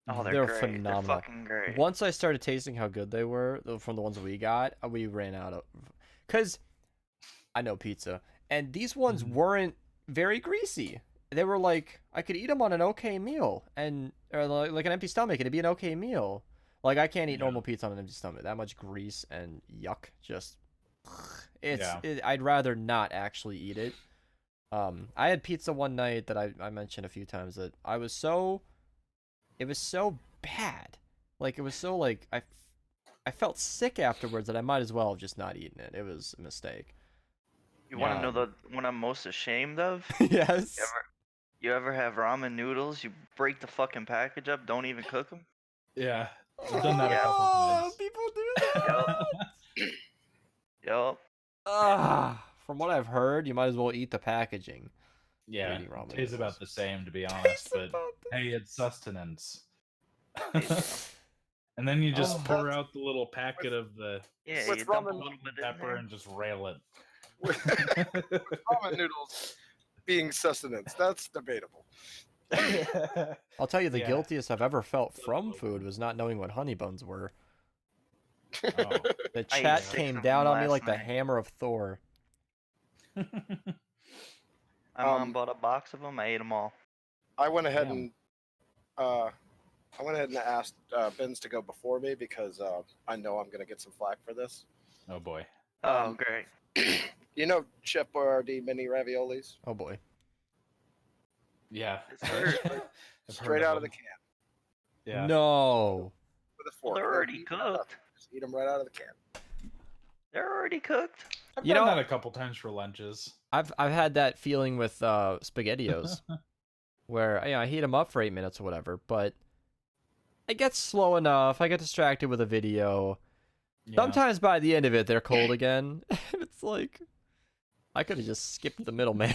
Speaker 4: Oh,
Speaker 1: They're
Speaker 4: great.
Speaker 1: phenomenal.
Speaker 4: They're fucking great.
Speaker 1: Once I started tasting how good they were from the ones that we got, we ran out of. Because I know pizza, and these ones weren't very greasy. They were like, I could eat them on an okay meal, or like an empty stomach, and it'd be an okay meal. Like, I can't eat normal pizza on an empty stomach. That much grease and yuck, just. I'd rather not actually eat it. I had pizza one night that I mentioned a few times that it was so bad. Like, it was so, like, I felt sick afterwards that I might as well have just not eaten it. It was a mistake.
Speaker 4: You want to know the one I'm most ashamed of?
Speaker 1: Yes.
Speaker 4: You ever have ramen noodles? You break the fucking package up, don't even cook them?
Speaker 5: Yeah. I've done that a couple times.
Speaker 1: People do that.
Speaker 4: Yup.
Speaker 1: From what I've heard, you might as well eat the packaging.
Speaker 5: Yeah,
Speaker 1: Eating ramen
Speaker 5: it tastes about
Speaker 1: noodles.
Speaker 5: the same, to be honest, but hey, it's sustenance. And then you just pour out the little packet of the
Speaker 4: Yeah,
Speaker 3: With
Speaker 4: you dump a
Speaker 3: ramen
Speaker 4: little bit in
Speaker 5: pepper
Speaker 4: there.
Speaker 5: and just rail it.
Speaker 3: Ramen noodles being sustenance. That's debatable.
Speaker 1: I'll tell you, the
Speaker 5: Yeah.
Speaker 1: guiltiest I've ever felt from food was not knowing what honey buns were.
Speaker 5: Oh.
Speaker 1: The
Speaker 4: I ate
Speaker 1: chat
Speaker 4: 6
Speaker 1: came
Speaker 4: of
Speaker 1: down
Speaker 4: them
Speaker 1: on me
Speaker 4: last
Speaker 1: like the
Speaker 4: night.
Speaker 1: hammer of Thor.
Speaker 4: My mom bought a box of them. I ate them all.
Speaker 3: I went ahead
Speaker 5: Damn.
Speaker 3: and asked Benz to go before me because I know I'm gonna get some flack for this.
Speaker 5: Oh boy.
Speaker 4: Oh, great.
Speaker 3: You know Chef Boyardee mini raviolis?
Speaker 1: Oh boy.
Speaker 5: Yeah.
Speaker 4: It's weird.
Speaker 5: I've
Speaker 3: Straight
Speaker 5: heard
Speaker 3: out of
Speaker 5: them.
Speaker 3: the can
Speaker 5: Yeah.
Speaker 1: No.
Speaker 3: with a
Speaker 4: Well,
Speaker 3: fork.
Speaker 4: they're
Speaker 3: No
Speaker 4: already
Speaker 3: heat, no
Speaker 4: cooked.
Speaker 3: nothing. Just eat them right out of the can.
Speaker 4: They're already cooked.
Speaker 5: I've
Speaker 1: You
Speaker 5: done
Speaker 1: know-
Speaker 5: that a couple times for lunches.
Speaker 1: I've had that feeling with SpaghettiOs, where I heat them up for 8 minutes or whatever, but it gets slow enough. I get distracted with a video.
Speaker 5: Yeah.
Speaker 1: Sometimes by the end of it, they're cold again. It's like I could have just skipped the middleman.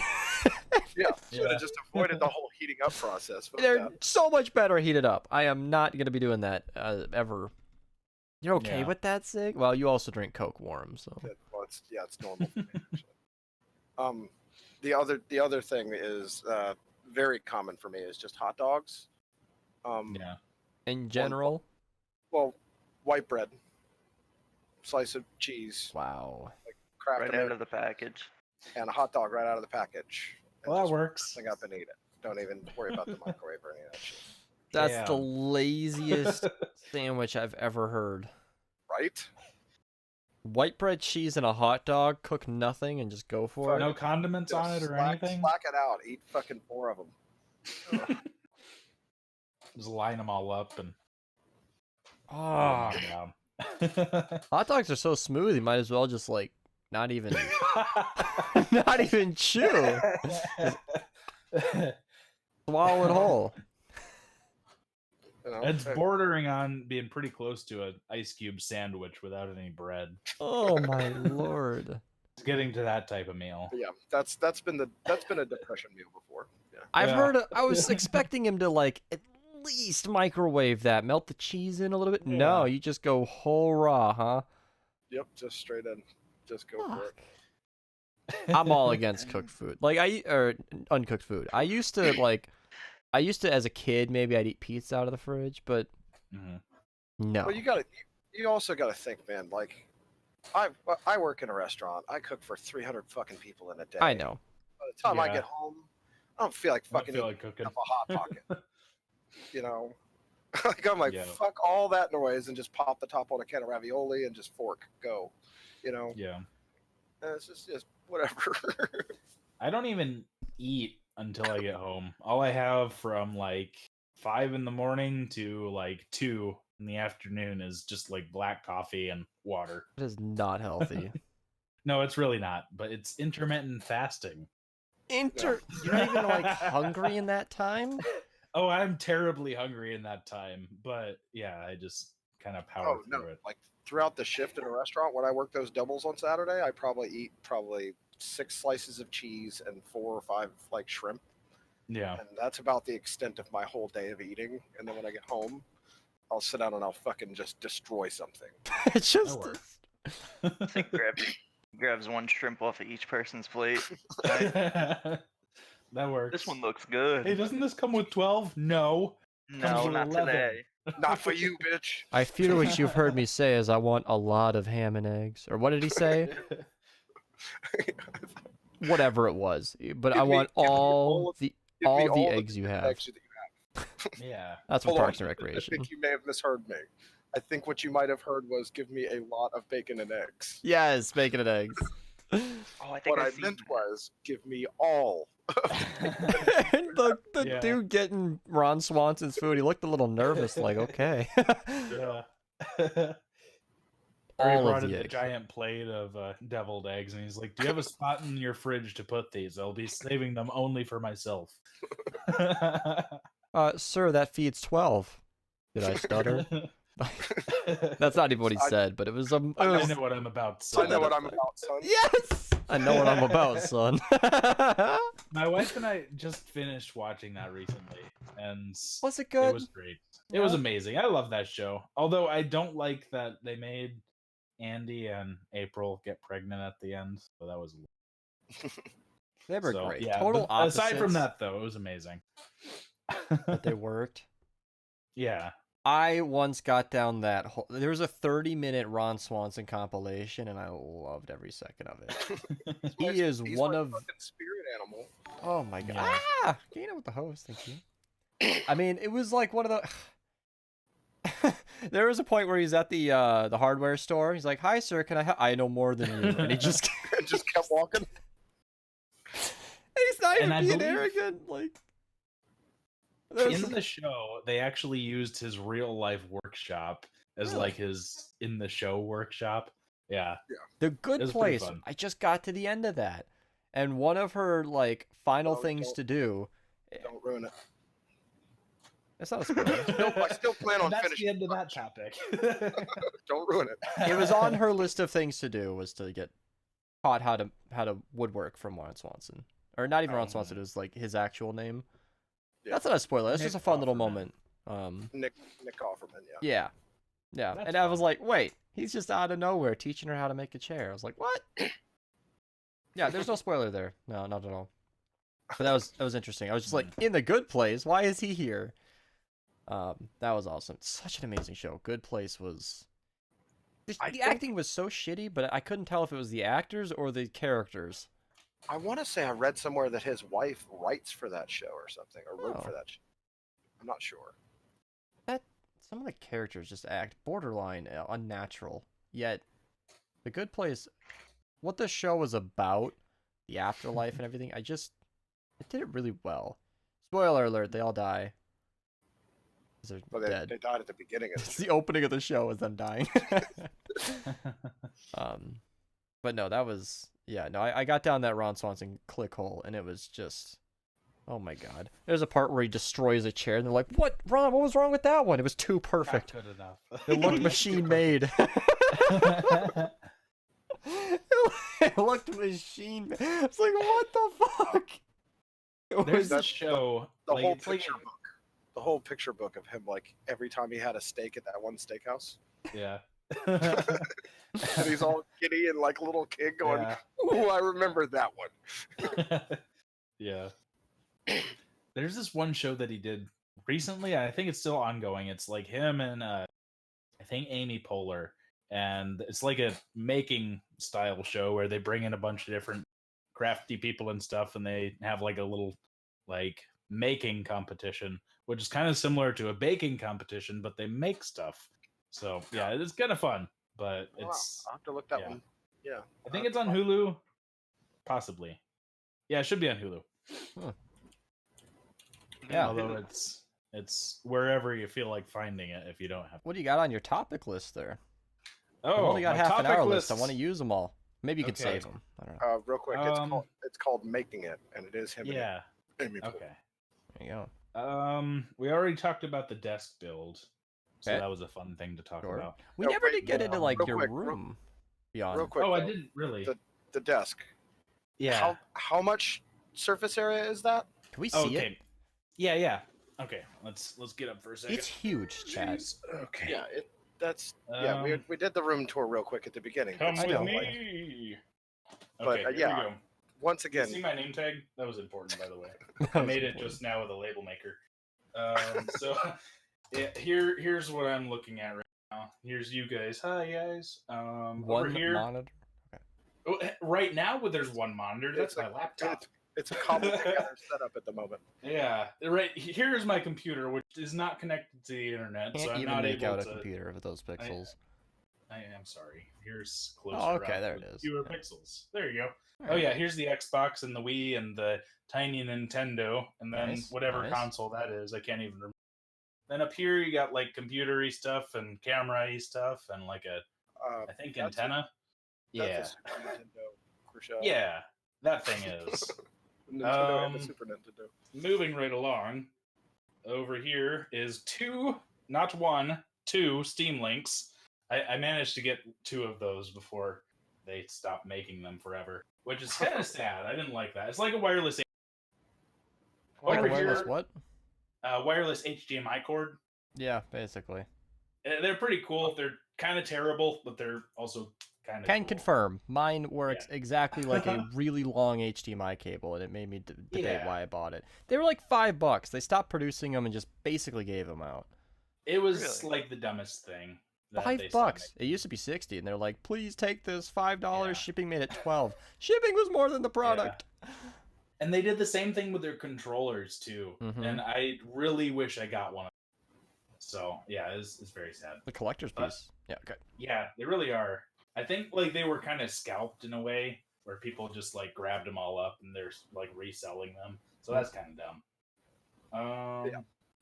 Speaker 3: Yeah, should
Speaker 5: Yeah.
Speaker 3: have just avoided the whole heating up process. Fuck
Speaker 1: They're
Speaker 3: that.
Speaker 1: so much better heated up. I am not gonna be doing that ever. You're okay
Speaker 5: Yeah.
Speaker 1: with that, Sig? Well, you also drink Coke warm, so.
Speaker 3: Well, it's normal for me. Actually. The other thing is very common for me is just hot dogs.
Speaker 5: Yeah.
Speaker 1: In general,
Speaker 3: Well, white bread, slice of cheese,
Speaker 1: wow.
Speaker 3: Kraft
Speaker 4: Right out
Speaker 3: American,
Speaker 4: of the package.
Speaker 3: and a hot dog right out of the package. And
Speaker 5: Well, that
Speaker 3: just
Speaker 5: works.
Speaker 3: Thing up and eat it. Don't even worry about the microwave or any of that shit.
Speaker 1: That's the
Speaker 5: Damn.
Speaker 1: laziest sandwich I've ever heard.
Speaker 3: Right?
Speaker 1: White bread, cheese, and a hot dog. Cook nothing and just go for
Speaker 5: No
Speaker 1: it.
Speaker 5: condiments on it or anything?
Speaker 3: Slack it out. Eat fucking 4 of them.
Speaker 5: Just line them all up and.
Speaker 1: Oh,
Speaker 5: Yeah.
Speaker 1: hot dogs are so smooth. You might as well just like not even, not even chew. Swallow it whole.
Speaker 3: You know?
Speaker 5: It's bordering on being pretty close to an ice cube sandwich without any bread.
Speaker 1: Oh my lord.
Speaker 5: It's getting to that type of meal.
Speaker 3: But yeah, that's been a depression meal before. Yeah.
Speaker 1: I've
Speaker 5: Yeah.
Speaker 1: heard. I was expecting him to like at least microwave that, melt the cheese in a little bit. No,
Speaker 5: Yeah.
Speaker 1: you just go whole raw, huh?
Speaker 3: Yep, just straight in. Just go for it.
Speaker 1: Fuck. I'm all against cooked food, or uncooked food. I used to as a kid, maybe I'd eat pizza out of the fridge, but
Speaker 5: Mhm.
Speaker 1: no.
Speaker 3: Well, you also gotta think, man. Like, I work in a restaurant. I cook for 300 fucking people in a day.
Speaker 1: I know.
Speaker 3: By the time I
Speaker 5: Yeah.
Speaker 3: get home, I don't feel like
Speaker 5: I
Speaker 3: fucking
Speaker 5: feel
Speaker 3: eating
Speaker 5: like cooking.
Speaker 3: up a hot pocket. You know, like I'm like,
Speaker 5: Yeah.
Speaker 3: fuck all that noise and just pop the top on a can of ravioli and just fork go. You know,
Speaker 5: Yeah.
Speaker 3: and it's just whatever.
Speaker 5: I don't even eat until I get home. All I have from like 5 in the morning to like 2 in the afternoon is just like black coffee and water.
Speaker 1: It is not healthy.
Speaker 5: No, it's really not, but it's intermittent fasting.
Speaker 1: You're not even like hungry in that time?
Speaker 5: Oh, I'm terribly hungry in that time, but yeah, I just kind of power
Speaker 3: No,
Speaker 5: through it.
Speaker 3: like throughout the shift in a restaurant, when I work those doubles on Saturday, I probably eat 6 slices of cheese and 4 or 5 like shrimp.
Speaker 5: Yeah.
Speaker 3: And that's about the extent of my whole day of eating. And then when I get home, I'll sit down and I'll fucking just destroy something.
Speaker 1: It's just
Speaker 5: works.
Speaker 4: I think grabs one shrimp off of each person's plate.
Speaker 5: That works.
Speaker 4: This one looks good.
Speaker 5: Hey, doesn't this come with 12? No.
Speaker 4: No,
Speaker 5: comes with
Speaker 4: not
Speaker 5: 11.
Speaker 4: today.
Speaker 3: Not for you, bitch.
Speaker 1: I fear what you've heard me say is I want a lot of ham and eggs. Or what did he say? Whatever it was. But I
Speaker 3: Give me-
Speaker 1: want
Speaker 3: give me
Speaker 1: all
Speaker 3: Give
Speaker 1: all
Speaker 3: me
Speaker 1: the
Speaker 3: all
Speaker 1: eggs you have.
Speaker 3: eggs that you have.
Speaker 5: Yeah.
Speaker 1: That's from
Speaker 3: Hold on.
Speaker 1: Parks and
Speaker 3: I
Speaker 1: Recreation.
Speaker 3: think you may have misheard me. I think what you might have heard was give me a lot of bacon and eggs.
Speaker 1: Yes, bacon and eggs.
Speaker 4: Oh, I think
Speaker 3: What I
Speaker 4: seen
Speaker 3: meant
Speaker 4: that.
Speaker 3: was give me all.
Speaker 1: And the
Speaker 5: Yeah.
Speaker 1: dude getting Ron Swanson's food, he looked a little nervous, like, okay.
Speaker 5: Yeah. Or he
Speaker 1: All
Speaker 5: brought
Speaker 1: of
Speaker 5: in
Speaker 1: the
Speaker 5: the
Speaker 1: eggs.
Speaker 5: giant plate of deviled eggs, and he's like, "Do you have a spot in your fridge to put these? I'll be saving them only for myself."
Speaker 1: Sir, that feeds 12. Did I stutter? That's not even what he said, but it was
Speaker 5: I know what I'm about to
Speaker 3: I know
Speaker 5: say.
Speaker 3: what I'm about, son.
Speaker 1: Yes! I know what I'm about, son.
Speaker 5: My wife and I just finished watching that recently, and
Speaker 1: Was it good?
Speaker 5: it was great. It was
Speaker 1: Yeah.
Speaker 5: amazing. I love that show. Although I don't like that they made Andy and April get pregnant at the end. So that was
Speaker 1: They were
Speaker 5: so,
Speaker 1: great.
Speaker 5: yeah,
Speaker 1: Total
Speaker 5: but aside from
Speaker 1: opposites,
Speaker 5: that, though, it was amazing.
Speaker 1: but they worked.
Speaker 5: Yeah.
Speaker 1: I once got down that whole... There was a 30-minute Ron Swanson compilation, and I loved every second of it. He is
Speaker 3: He's
Speaker 1: one
Speaker 3: my
Speaker 1: of...
Speaker 3: fucking spirit animal.
Speaker 1: Oh my god.
Speaker 5: Yeah.
Speaker 1: Ah! Get in with the host, thank you. I mean, it was like one of the... There was a point where he's at the hardware store. He's like, "Hi, sir, can I I know more than you." And he just...
Speaker 3: Just kept walking.
Speaker 1: He's not even
Speaker 5: And I
Speaker 1: being
Speaker 5: believe-
Speaker 1: arrogant. Like...
Speaker 5: In the show, they actually used his real life workshop as
Speaker 1: Really?
Speaker 5: like his in the show workshop. Yeah.
Speaker 1: The Good
Speaker 5: It was pretty
Speaker 1: Place.
Speaker 5: fun.
Speaker 1: I just got to the end of that, and one of her like final
Speaker 3: No,
Speaker 1: things
Speaker 3: don't.
Speaker 1: to do.
Speaker 3: Don't ruin it.
Speaker 1: It's not a spoiler.
Speaker 3: I still plan on
Speaker 5: And that's
Speaker 3: finishing.
Speaker 5: the end of that topic.
Speaker 3: Don't ruin it.
Speaker 1: It was on her list of things to do was to get taught how to woodwork from Ron Swanson, or not even Ron
Speaker 5: Oh.
Speaker 1: Swanson. It was like his actual name.
Speaker 3: Yeah.
Speaker 1: That's not a spoiler. That's
Speaker 5: Nick
Speaker 1: just a fun little
Speaker 5: Offerman.
Speaker 1: moment.
Speaker 3: Nick Offerman, yeah.
Speaker 1: Yeah.
Speaker 5: That's
Speaker 1: And I was
Speaker 5: fun.
Speaker 1: like, wait, he's just out of nowhere teaching her how to make a chair. I was like, what? Yeah, there's no spoiler there. No, not at all. But that was interesting. I was just like, in the Good Place, why is he here? That was awesome. Such an amazing show. Good Place was. The
Speaker 3: I think-
Speaker 1: acting was so shitty, but I couldn't tell if it was the actors or the characters.
Speaker 3: I want to say I read somewhere that his wife writes for that show or something, or wrote
Speaker 1: Oh.
Speaker 3: for that show. I'm not sure.
Speaker 1: Some of the characters just act borderline unnatural. Yet, the Good Place, what the show was about, the afterlife and everything, it did it really well. Spoiler alert: they all die. 'Cause they're
Speaker 3: But they
Speaker 1: dead.
Speaker 3: died at the beginning of
Speaker 1: It's
Speaker 3: the
Speaker 1: the opening of the show is them dying. But no, that was I got down that Ron Swanson click hole, and it was just, oh my god. There's a part where he destroys a chair, and they're like, "What, Ron? What was wrong with that one? It was too perfect.
Speaker 5: Not good enough.
Speaker 1: It looked machine made." It looked machine. It's like, what the fuck? It
Speaker 5: There's
Speaker 1: was
Speaker 5: this show.
Speaker 3: The
Speaker 5: like,
Speaker 3: whole
Speaker 5: it's like
Speaker 3: picture book. The whole picture book of him, like every time he had a steak at that one steakhouse,
Speaker 5: yeah.
Speaker 3: and he's all giddy and like little kid going,
Speaker 5: Yeah.
Speaker 3: "Ooh, I remember that one."
Speaker 5: Yeah. There's this one show that he did recently. I think it's still ongoing. It's like him and I think Amy Poehler, and it's like a making style show where they bring in a bunch of different crafty people and stuff, and they have like a little like making competition, which is kind of similar to a baking competition, but they make stuff. So yeah, it's kind of fun, but
Speaker 3: Wow,
Speaker 5: it's
Speaker 3: I'll have to look that
Speaker 5: yeah.
Speaker 3: one. Yeah,
Speaker 5: I think it's on Hulu, possibly. Yeah, it should be on Hulu.
Speaker 1: Huh. Yeah.
Speaker 5: Although it's wherever you feel like finding it if you don't have.
Speaker 1: What do you got on your topic list there?
Speaker 5: Oh,
Speaker 1: I've only got
Speaker 5: my
Speaker 1: half an
Speaker 5: topic
Speaker 1: hour list. I
Speaker 5: list.
Speaker 1: want to use them all. Maybe you could
Speaker 5: Okay.
Speaker 1: save them. I don't know.
Speaker 3: Real quick, it's called Making It, and it is him.
Speaker 5: Yeah.
Speaker 3: And Amy Poehler.
Speaker 5: Okay.
Speaker 1: There you go.
Speaker 5: We already talked about the desk build, so
Speaker 1: Okay.
Speaker 5: that was a fun thing to talk
Speaker 1: Sure.
Speaker 5: about.
Speaker 1: We
Speaker 3: No,
Speaker 1: never
Speaker 3: wait,
Speaker 1: did get into like
Speaker 3: real
Speaker 1: your
Speaker 3: quick,
Speaker 1: room. Beyond.
Speaker 3: Real quick.
Speaker 5: Oh, I
Speaker 3: though,
Speaker 5: didn't really.
Speaker 3: The desk.
Speaker 5: Yeah.
Speaker 3: How much surface area is that?
Speaker 1: Can we see
Speaker 5: Okay.
Speaker 1: it?
Speaker 5: Yeah. Okay. Let's get up for a second.
Speaker 1: It's huge, Chad.
Speaker 5: Jeez. Okay.
Speaker 3: Yeah, we did the room tour real quick at the beginning.
Speaker 5: Come
Speaker 3: but
Speaker 5: with
Speaker 3: still,
Speaker 5: me.
Speaker 3: like,
Speaker 5: Okay.
Speaker 3: but,
Speaker 5: Here we
Speaker 3: yeah,
Speaker 5: go.
Speaker 3: once
Speaker 5: Did you
Speaker 3: again,
Speaker 5: see my name tag? That was important, by the way. I made it just now with a label maker. So here's what I'm looking at right now. Here's you guys. Hi guys. Over
Speaker 1: One
Speaker 5: here.
Speaker 1: monitor.
Speaker 5: Oh, right now, there's one monitor. That's
Speaker 3: It's
Speaker 5: my laptop.
Speaker 3: it's a cobbled together setup at the moment.
Speaker 5: Yeah, right. Here's my computer, which is not connected to the internet,
Speaker 1: Can't
Speaker 5: so I'm
Speaker 1: even
Speaker 5: not
Speaker 1: make
Speaker 5: able
Speaker 1: out a
Speaker 5: to.
Speaker 1: computer with those pixels.
Speaker 5: I am sorry. Here's closer.
Speaker 1: Oh, okay,
Speaker 5: up
Speaker 1: there
Speaker 5: with
Speaker 1: it is.
Speaker 5: Fewer
Speaker 1: Yeah.
Speaker 5: pixels. There you go. Oh
Speaker 1: Alright.
Speaker 5: yeah, here's the Xbox and the Wii and the tiny Nintendo, and then
Speaker 1: Nice,
Speaker 5: whatever
Speaker 1: nice.
Speaker 5: console that is. I can't even remember. Then up here you got like computer-y stuff and camera-y stuff and like a I think
Speaker 3: That's
Speaker 5: antenna.
Speaker 3: That's
Speaker 5: Yeah.
Speaker 3: a Super Nintendo, Chrichelle.
Speaker 5: Yeah, that thing is.
Speaker 3: Nintendo and the Super Nintendo.
Speaker 5: Moving right along, over here is not one, two Steam Links. I managed to get 2 of those before they stopped making them forever, which is kind of sad. I didn't like that. It's like a wireless over
Speaker 1: Wireless
Speaker 5: here.
Speaker 1: what?
Speaker 5: Wireless HDMI cord.
Speaker 1: Yeah, basically.
Speaker 5: They're pretty cool. They're kind of terrible, but they're also kind of
Speaker 1: Can
Speaker 5: cool.
Speaker 1: confirm. Mine works
Speaker 5: Yeah.
Speaker 1: exactly like a really long HDMI cable, and it made me debate
Speaker 5: Yeah.
Speaker 1: why I bought it. They were like $5. They stopped producing them and just basically gave them out.
Speaker 5: It was
Speaker 4: Really?
Speaker 5: like the dumbest thing. that they stopped
Speaker 1: $5. It used to be 60, and they're like, "Please take this. $5."
Speaker 5: Yeah.
Speaker 1: Shipping made it 12. Shipping was more than the product.
Speaker 5: And they did the same thing with their controllers too.
Speaker 1: Mhm.
Speaker 5: And I really wish I got one of them. So yeah, it's very sad.
Speaker 1: The collector's
Speaker 5: But-
Speaker 1: piece. Yeah. Okay.
Speaker 5: Yeah, they really are. I think like they were kind of scalped in a way where people just like grabbed them all up and they're like reselling them. So that's kind of dumb.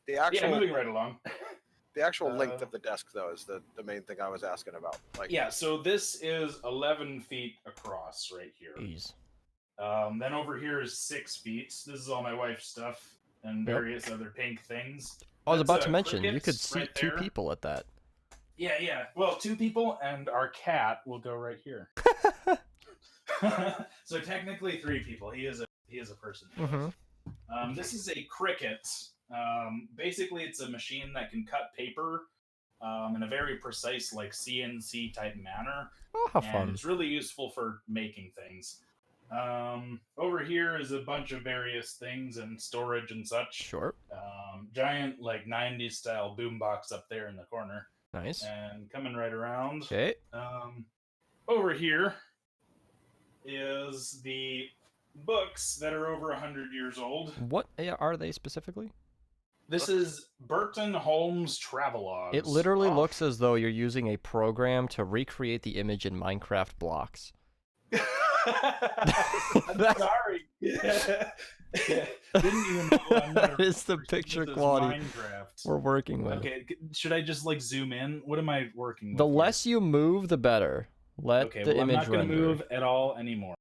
Speaker 3: The
Speaker 5: Yeah,
Speaker 3: actual
Speaker 5: moving right along.
Speaker 3: the actual length
Speaker 5: uh,
Speaker 3: of the desk though is the main thing I was asking about. Like
Speaker 5: Yeah, so this is 11 feet across right here.
Speaker 1: Jeez.
Speaker 5: Then over here is 6 feet. This is all my wife's stuff and
Speaker 1: Yep.
Speaker 5: various other pink things.
Speaker 1: I was
Speaker 5: That's,
Speaker 1: about to mention you could
Speaker 5: crickets
Speaker 1: seat
Speaker 5: right
Speaker 1: 2
Speaker 5: there.
Speaker 1: people at that.
Speaker 5: Yeah. Well, 2 people and our cat will go right here. So technically 3 people. He is a person.
Speaker 1: Mm-hmm.
Speaker 5: This is a cricket. Basically, it's a machine that can cut paper in a very precise, like CNC type manner.
Speaker 1: Oh, how
Speaker 5: And
Speaker 1: fun.
Speaker 5: it's really useful for making things. Over here is a bunch of various things and storage and such.
Speaker 1: Sure.
Speaker 5: Giant like 90s style boombox up there in the corner.
Speaker 1: Nice.
Speaker 5: And coming right around.
Speaker 1: Okay.
Speaker 5: Over here is the books that are over 100 years old.
Speaker 1: What are they specifically?
Speaker 5: This is Burton Holmes Travelogues.
Speaker 1: It literally looks as though you're using a program to recreate the image in Minecraft blocks.
Speaker 5: I'm sorry. Didn't even know. I'm not
Speaker 1: That
Speaker 5: a
Speaker 1: is the
Speaker 5: person
Speaker 1: picture
Speaker 5: that does
Speaker 1: quality
Speaker 5: Minecraft.
Speaker 1: we're working with.
Speaker 5: Okay, should I just like zoom in? What am I working with?
Speaker 1: The
Speaker 5: here?
Speaker 1: less you move, the better. Let
Speaker 5: Okay,
Speaker 1: the
Speaker 5: well, I'm
Speaker 1: image
Speaker 5: not going
Speaker 1: render.
Speaker 5: to move at all anymore.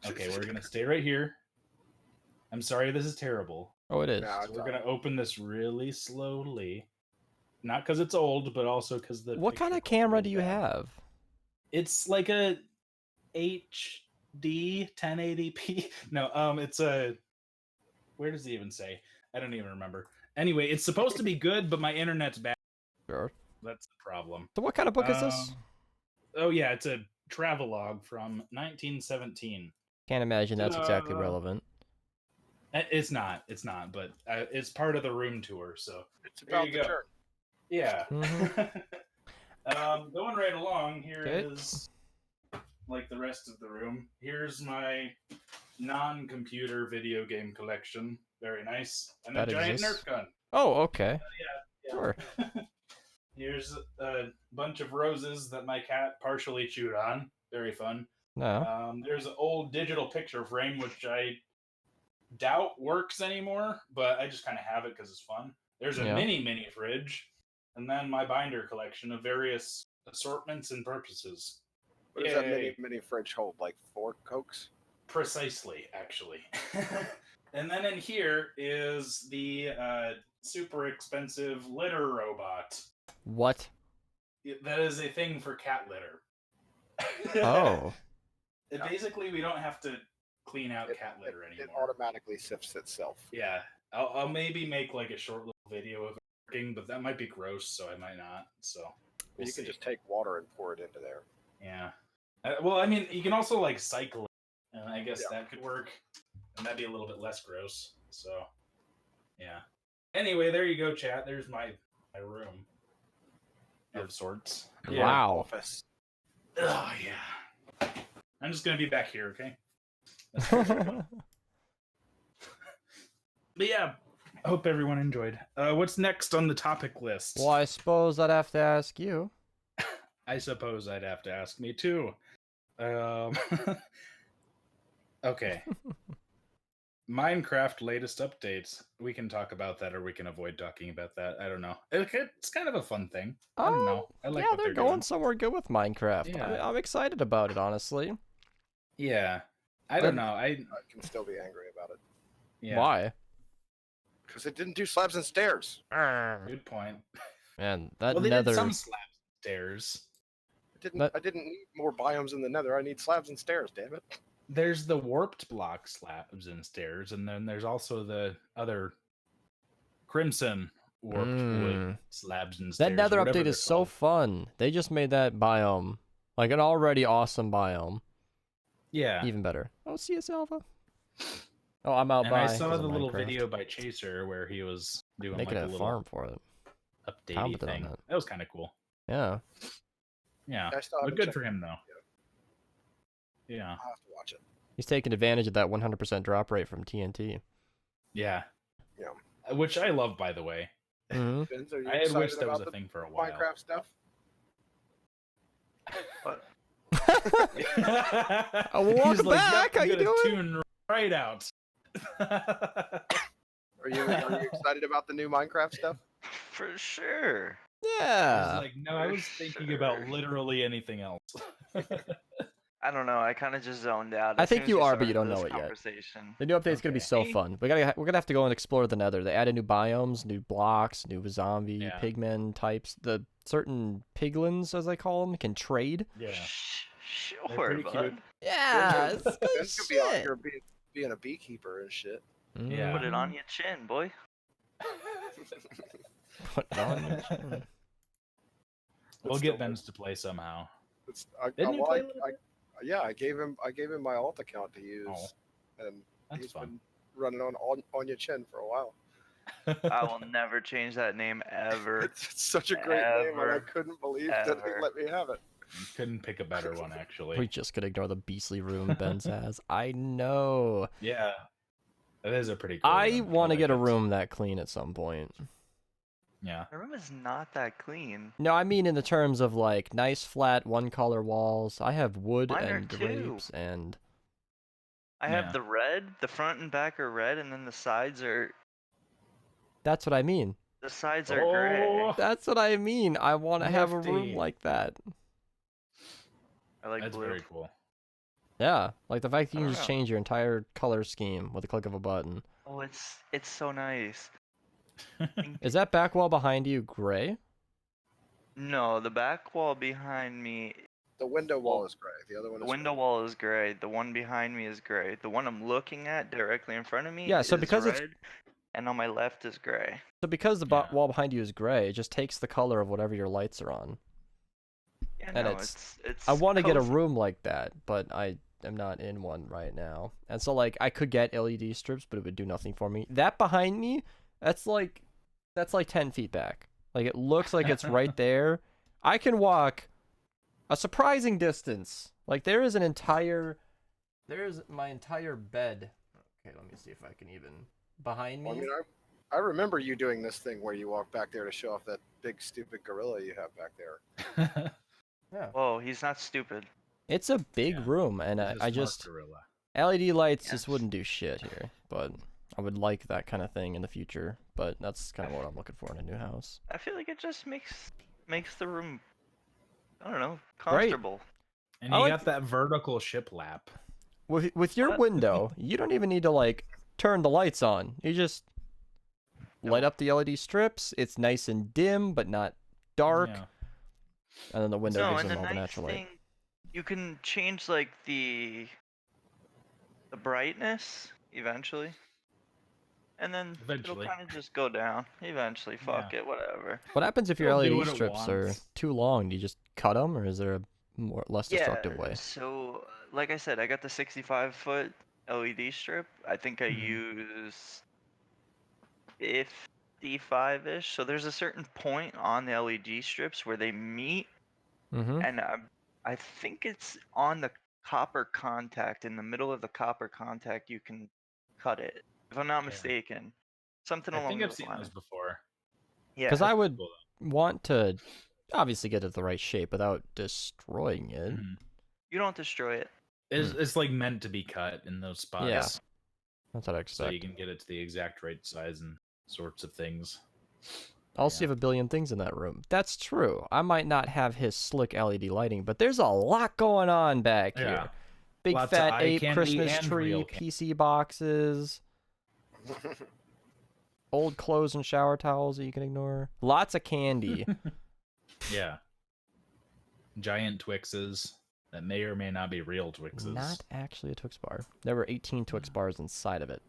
Speaker 5: Okay, we're going to stay right here. I'm sorry, this is terrible.
Speaker 1: Oh, it is.
Speaker 3: Nah,
Speaker 5: So we're going to open this really slowly. Not because it's old, but also because the.
Speaker 1: What kind
Speaker 5: picture
Speaker 1: of camera
Speaker 5: quality
Speaker 1: do
Speaker 5: is
Speaker 1: you
Speaker 5: bad.
Speaker 1: have?
Speaker 5: It's like a HD 1080p. No, it's a. Where does it even say? I don't even remember. Anyway, it's supposed to be good, but my internet's bad.
Speaker 1: Sure.
Speaker 5: That's the problem.
Speaker 1: So what kind of book is this?
Speaker 5: Oh yeah, it's a travelogue from 1917.
Speaker 1: Can't imagine that's exactly
Speaker 5: Ta-da!
Speaker 1: relevant.
Speaker 5: It's not. It's not. But it's part of the room tour. So
Speaker 3: It's
Speaker 5: there
Speaker 3: about
Speaker 5: you
Speaker 3: the
Speaker 5: go.
Speaker 3: turn.
Speaker 5: Yeah.
Speaker 1: Mhm.
Speaker 5: Going right along. Here
Speaker 1: Okay.
Speaker 5: is like the rest of the room. Here's my non-computer video game collection. Very nice. And
Speaker 1: That
Speaker 5: a giant
Speaker 1: exists?
Speaker 5: Nerf gun.
Speaker 1: Oh, okay.
Speaker 5: Yeah.
Speaker 1: Sure.
Speaker 5: Here's a bunch of roses that my cat partially chewed on. Very fun.
Speaker 1: No.
Speaker 5: There's an old digital picture frame, which I doubt works anymore, but I just kind of have it because it's fun. There's a
Speaker 1: Yeah.
Speaker 5: mini fridge, and then my binder collection of various assortments and purposes.
Speaker 3: What does that
Speaker 5: Yay.
Speaker 3: mini fridge hold? Like 4 Cokes?
Speaker 5: Precisely, actually. And then in here is the super expensive litter robot.
Speaker 1: What?
Speaker 5: That is a thing for cat litter.
Speaker 1: Oh.
Speaker 5: Basically, we don't have to clean out cat litter
Speaker 3: It
Speaker 5: anymore.
Speaker 3: automatically sifts itself.
Speaker 5: Yeah, I'll maybe make like a short little video of it working, but that might be gross, so I might not. So we'll
Speaker 3: You
Speaker 5: see.
Speaker 3: can just take water and pour it into there.
Speaker 5: Yeah. Well, I mean, you can also like cycle it, and I guess
Speaker 3: Yeah.
Speaker 5: that could work, and that'd be a little bit less gross. So, yeah. Anyway, there you go, chat. There's my room of sorts.
Speaker 1: Wow.
Speaker 3: Office.
Speaker 5: Oh yeah. I'm just gonna be back here, okay? But yeah, I hope everyone enjoyed. What's next on the topic list?
Speaker 1: Well, I suppose I'd have to ask you.
Speaker 5: I suppose I'd have to ask me too. Okay. Minecraft latest updates. We can talk about that, or we can avoid talking about that. I don't know. It's kind of a fun thing. I don't know. I like
Speaker 1: yeah,
Speaker 5: what
Speaker 1: they're
Speaker 5: they're
Speaker 1: going
Speaker 5: doing.
Speaker 1: somewhere good with Minecraft.
Speaker 5: Yeah.
Speaker 1: I'm excited about it, honestly.
Speaker 5: Yeah. I don't know.
Speaker 3: I can still be angry about it.
Speaker 5: Yeah.
Speaker 1: Why?
Speaker 3: Because it didn't do slabs and stairs.
Speaker 5: Good point.
Speaker 1: Man, that
Speaker 5: Well, they
Speaker 1: nether.
Speaker 5: did some slab stairs.
Speaker 3: I didn't need more biomes in the nether. I need slabs and stairs, damn it.
Speaker 5: There's the warped block slabs and stairs, and then there's also the other crimson warped wood slabs and stairs.
Speaker 1: That nether
Speaker 5: whatever
Speaker 1: update
Speaker 5: they're
Speaker 1: is so
Speaker 5: called.
Speaker 1: fun. They just made that biome like an already awesome biome
Speaker 5: Yeah.
Speaker 1: even better. Oh, see us, Alpha. Oh, I'm out
Speaker 5: And
Speaker 1: by.
Speaker 5: I saw
Speaker 1: 'cause
Speaker 5: the
Speaker 1: of
Speaker 5: little
Speaker 1: Minecraft.
Speaker 5: video by Chaser where he was doing
Speaker 1: Making
Speaker 5: like a
Speaker 1: a
Speaker 5: little
Speaker 1: farm for it.
Speaker 5: updatey
Speaker 1: Talented on
Speaker 5: thing.
Speaker 1: that.
Speaker 5: That was kind of cool.
Speaker 1: Yeah.
Speaker 5: Yeah.
Speaker 3: I still
Speaker 5: But
Speaker 3: haven't
Speaker 5: good
Speaker 3: checked
Speaker 5: for him
Speaker 3: it
Speaker 5: though.
Speaker 3: yet.
Speaker 5: Yeah.
Speaker 3: I'll have to watch it.
Speaker 1: He's taking advantage of that 100% drop rate from TNT.
Speaker 5: Yeah.
Speaker 3: Yeah.
Speaker 5: Which I love, by the way.
Speaker 1: Mm-hmm.
Speaker 3: Vince, are you
Speaker 5: I had
Speaker 3: excited
Speaker 5: wished that was
Speaker 3: about
Speaker 5: a
Speaker 3: the
Speaker 5: thing for a while.
Speaker 3: Minecraft stuff?
Speaker 4: What?
Speaker 1: Oh, welcome
Speaker 5: He's like,
Speaker 1: back.
Speaker 5: "Yep,
Speaker 1: How
Speaker 5: I'm
Speaker 1: you
Speaker 5: gonna
Speaker 1: doing?
Speaker 5: Tune right out.
Speaker 3: Are you excited about the new Minecraft stuff?
Speaker 4: For sure.
Speaker 1: Yeah.
Speaker 5: He's like, no, I was thinking about literally anything else.
Speaker 4: I don't know. I kind of just zoned out.
Speaker 1: I
Speaker 4: as
Speaker 1: think
Speaker 4: soon as
Speaker 1: you are, but
Speaker 4: started
Speaker 1: you don't
Speaker 4: this
Speaker 1: know it yet.
Speaker 4: conversation.
Speaker 1: The new update's gonna be
Speaker 5: Okay.
Speaker 1: so fun. We're gonna have to go and explore the Nether. They added new biomes, new blocks, new zombie,
Speaker 5: Yeah.
Speaker 1: pigmen types. The certain piglins, as I call them, can trade.
Speaker 5: Yeah.
Speaker 4: Sure,
Speaker 5: pretty
Speaker 4: bud.
Speaker 5: cute.
Speaker 1: Yeah,
Speaker 3: Vince
Speaker 1: it's good
Speaker 3: Vince could be out
Speaker 1: shit.
Speaker 3: here being a beekeeper and shit.
Speaker 5: Yeah.
Speaker 4: Put it on your chin, boy.
Speaker 1: Put it on your chin.
Speaker 5: We'll
Speaker 3: It's
Speaker 5: get
Speaker 3: still-
Speaker 5: Ben's to play somehow.
Speaker 3: well,
Speaker 5: Didn't he play a little bit?
Speaker 3: yeah, I gave him my alt account to use,
Speaker 5: Oh,
Speaker 3: and
Speaker 5: that's
Speaker 3: he's
Speaker 5: fun.
Speaker 3: been running on your chin for a while.
Speaker 4: I will never change that name ever.
Speaker 3: It's such a great name, and I
Speaker 4: Ever.
Speaker 3: couldn't believe that
Speaker 4: Ever.
Speaker 3: they let me have it.
Speaker 5: Couldn't pick a better one, actually.
Speaker 1: We just could ignore the beastly room Ben's has. I know.
Speaker 5: Yeah. That is a pretty cool
Speaker 1: I
Speaker 5: one.
Speaker 1: want to
Speaker 5: like
Speaker 1: get a
Speaker 5: it.
Speaker 1: room that clean at some point.
Speaker 5: Yeah.
Speaker 4: My room is not that clean.
Speaker 1: No, I mean in the terms of like nice flat one color walls. I have wood
Speaker 4: Mine are
Speaker 1: and
Speaker 4: too.
Speaker 1: grapes and
Speaker 4: I
Speaker 5: Yeah.
Speaker 4: have the red, the front and back are red, and then the sides are
Speaker 1: that's what I mean.
Speaker 4: gray.
Speaker 5: Oh,
Speaker 1: That's what I mean. I want to have a room
Speaker 5: Nifty.
Speaker 1: like that.
Speaker 4: I like
Speaker 5: that's
Speaker 4: blue.
Speaker 5: very cool.
Speaker 1: Yeah, like the fact that
Speaker 4: I
Speaker 1: you can
Speaker 4: don't
Speaker 1: just
Speaker 4: know.
Speaker 1: change your entire color scheme with a click of a button.
Speaker 4: Oh, it's so nice.
Speaker 1: Is that back wall behind you gray?
Speaker 4: No, the back wall behind me
Speaker 3: The window wall
Speaker 4: Well,
Speaker 3: is gray. The other one
Speaker 4: The
Speaker 3: is
Speaker 4: window
Speaker 3: red.
Speaker 4: wall is gray. The one behind me is gray. The one I'm looking at directly in front of me
Speaker 1: Yeah, so
Speaker 4: is
Speaker 1: because
Speaker 4: red,
Speaker 1: it's
Speaker 4: and on my left is gray.
Speaker 1: so because the
Speaker 5: Yeah.
Speaker 1: wall behind you is gray, it just takes the color of whatever your lights are on.
Speaker 4: Yeah,
Speaker 1: And
Speaker 4: no,
Speaker 1: it's
Speaker 4: it's
Speaker 1: I want to get a
Speaker 4: cozy.
Speaker 1: room like that, but I am not in one right now. And so like I could get LED strips, but it would do nothing for me. That behind me, that's like 10 feet back. Like it looks like it's right there. I can walk a surprising distance. Like there's my entire bed. Okay, let me see if I can even behind
Speaker 3: Well, I
Speaker 1: me.
Speaker 3: mean, I remember you doing this thing where you walk back there to show off that big stupid gorilla you have back there.
Speaker 1: Yeah.
Speaker 4: Whoa, he's not stupid.
Speaker 1: It's a big
Speaker 5: Yeah.
Speaker 1: room, and
Speaker 5: He's a
Speaker 1: I
Speaker 5: smart
Speaker 1: just
Speaker 5: gorilla.
Speaker 1: LED lights
Speaker 4: Yes.
Speaker 1: just wouldn't do shit here, but I would like that kind of thing in the future. But that's kind of what I'm looking for in a new house.
Speaker 4: I feel like it just makes the room, I don't know,
Speaker 1: Great.
Speaker 4: comfortable.
Speaker 5: And
Speaker 1: I
Speaker 5: you
Speaker 1: like
Speaker 5: got that vertical shiplap.
Speaker 1: With your
Speaker 4: What?
Speaker 1: window, you don't even need to like turn the lights on. You just light
Speaker 4: Nope.
Speaker 1: up the LED strips. It's nice and dim, but not dark.
Speaker 5: Yeah.
Speaker 1: And then the window
Speaker 4: No,
Speaker 1: gives
Speaker 4: and
Speaker 1: them
Speaker 4: the
Speaker 1: all the
Speaker 4: nice
Speaker 1: natural
Speaker 4: thing,
Speaker 1: light.
Speaker 4: you can change like the brightness eventually, and then
Speaker 5: Eventually.
Speaker 4: it'll kind of just go down. Eventually, fuck it, whatever.
Speaker 1: What happens if your
Speaker 5: It'll do
Speaker 1: LED
Speaker 5: what it
Speaker 1: strips are
Speaker 5: wants.
Speaker 1: too long? Do you just cut them, or is there a less destructive way?
Speaker 4: So like I said, I got the 65-foot LED strip. I think I
Speaker 5: Mhm.
Speaker 4: use 55-ish. So there's a certain point on the LED strips where they meet,
Speaker 1: Mm-hmm.
Speaker 4: and I think it's on the copper contact. In the middle of the copper contact, you can cut it, if I'm not
Speaker 5: Yeah.
Speaker 4: mistaken. Something
Speaker 5: I
Speaker 4: along
Speaker 5: think I've
Speaker 4: those
Speaker 5: seen
Speaker 4: lines.
Speaker 5: those before.
Speaker 4: Yeah.
Speaker 1: Because I would
Speaker 5: Cool,
Speaker 1: want to obviously get it the right shape without destroying it.
Speaker 5: Mhm.
Speaker 4: You don't destroy it.
Speaker 5: It's like meant to be cut in those spots.
Speaker 1: Yeah. That's what I
Speaker 5: So
Speaker 1: expect.
Speaker 5: you can get it to the exact right size and sorts of things.
Speaker 1: Also, you have a billion things in that room. That's true. I might not have his slick LED lighting, but there's a lot going on back
Speaker 5: Yeah.
Speaker 1: here. Big
Speaker 5: Lots of
Speaker 1: fat
Speaker 5: eye
Speaker 1: ape
Speaker 5: candy
Speaker 1: Christmas
Speaker 5: and
Speaker 1: tree,
Speaker 5: real candy.
Speaker 1: PC boxes, old clothes and shower towels that you can ignore. Lots of candy.
Speaker 5: Yeah. Giant Twixes that may or may not be real Twixes.
Speaker 1: Not actually a Twix bar. There were 18 Twix bars inside of it.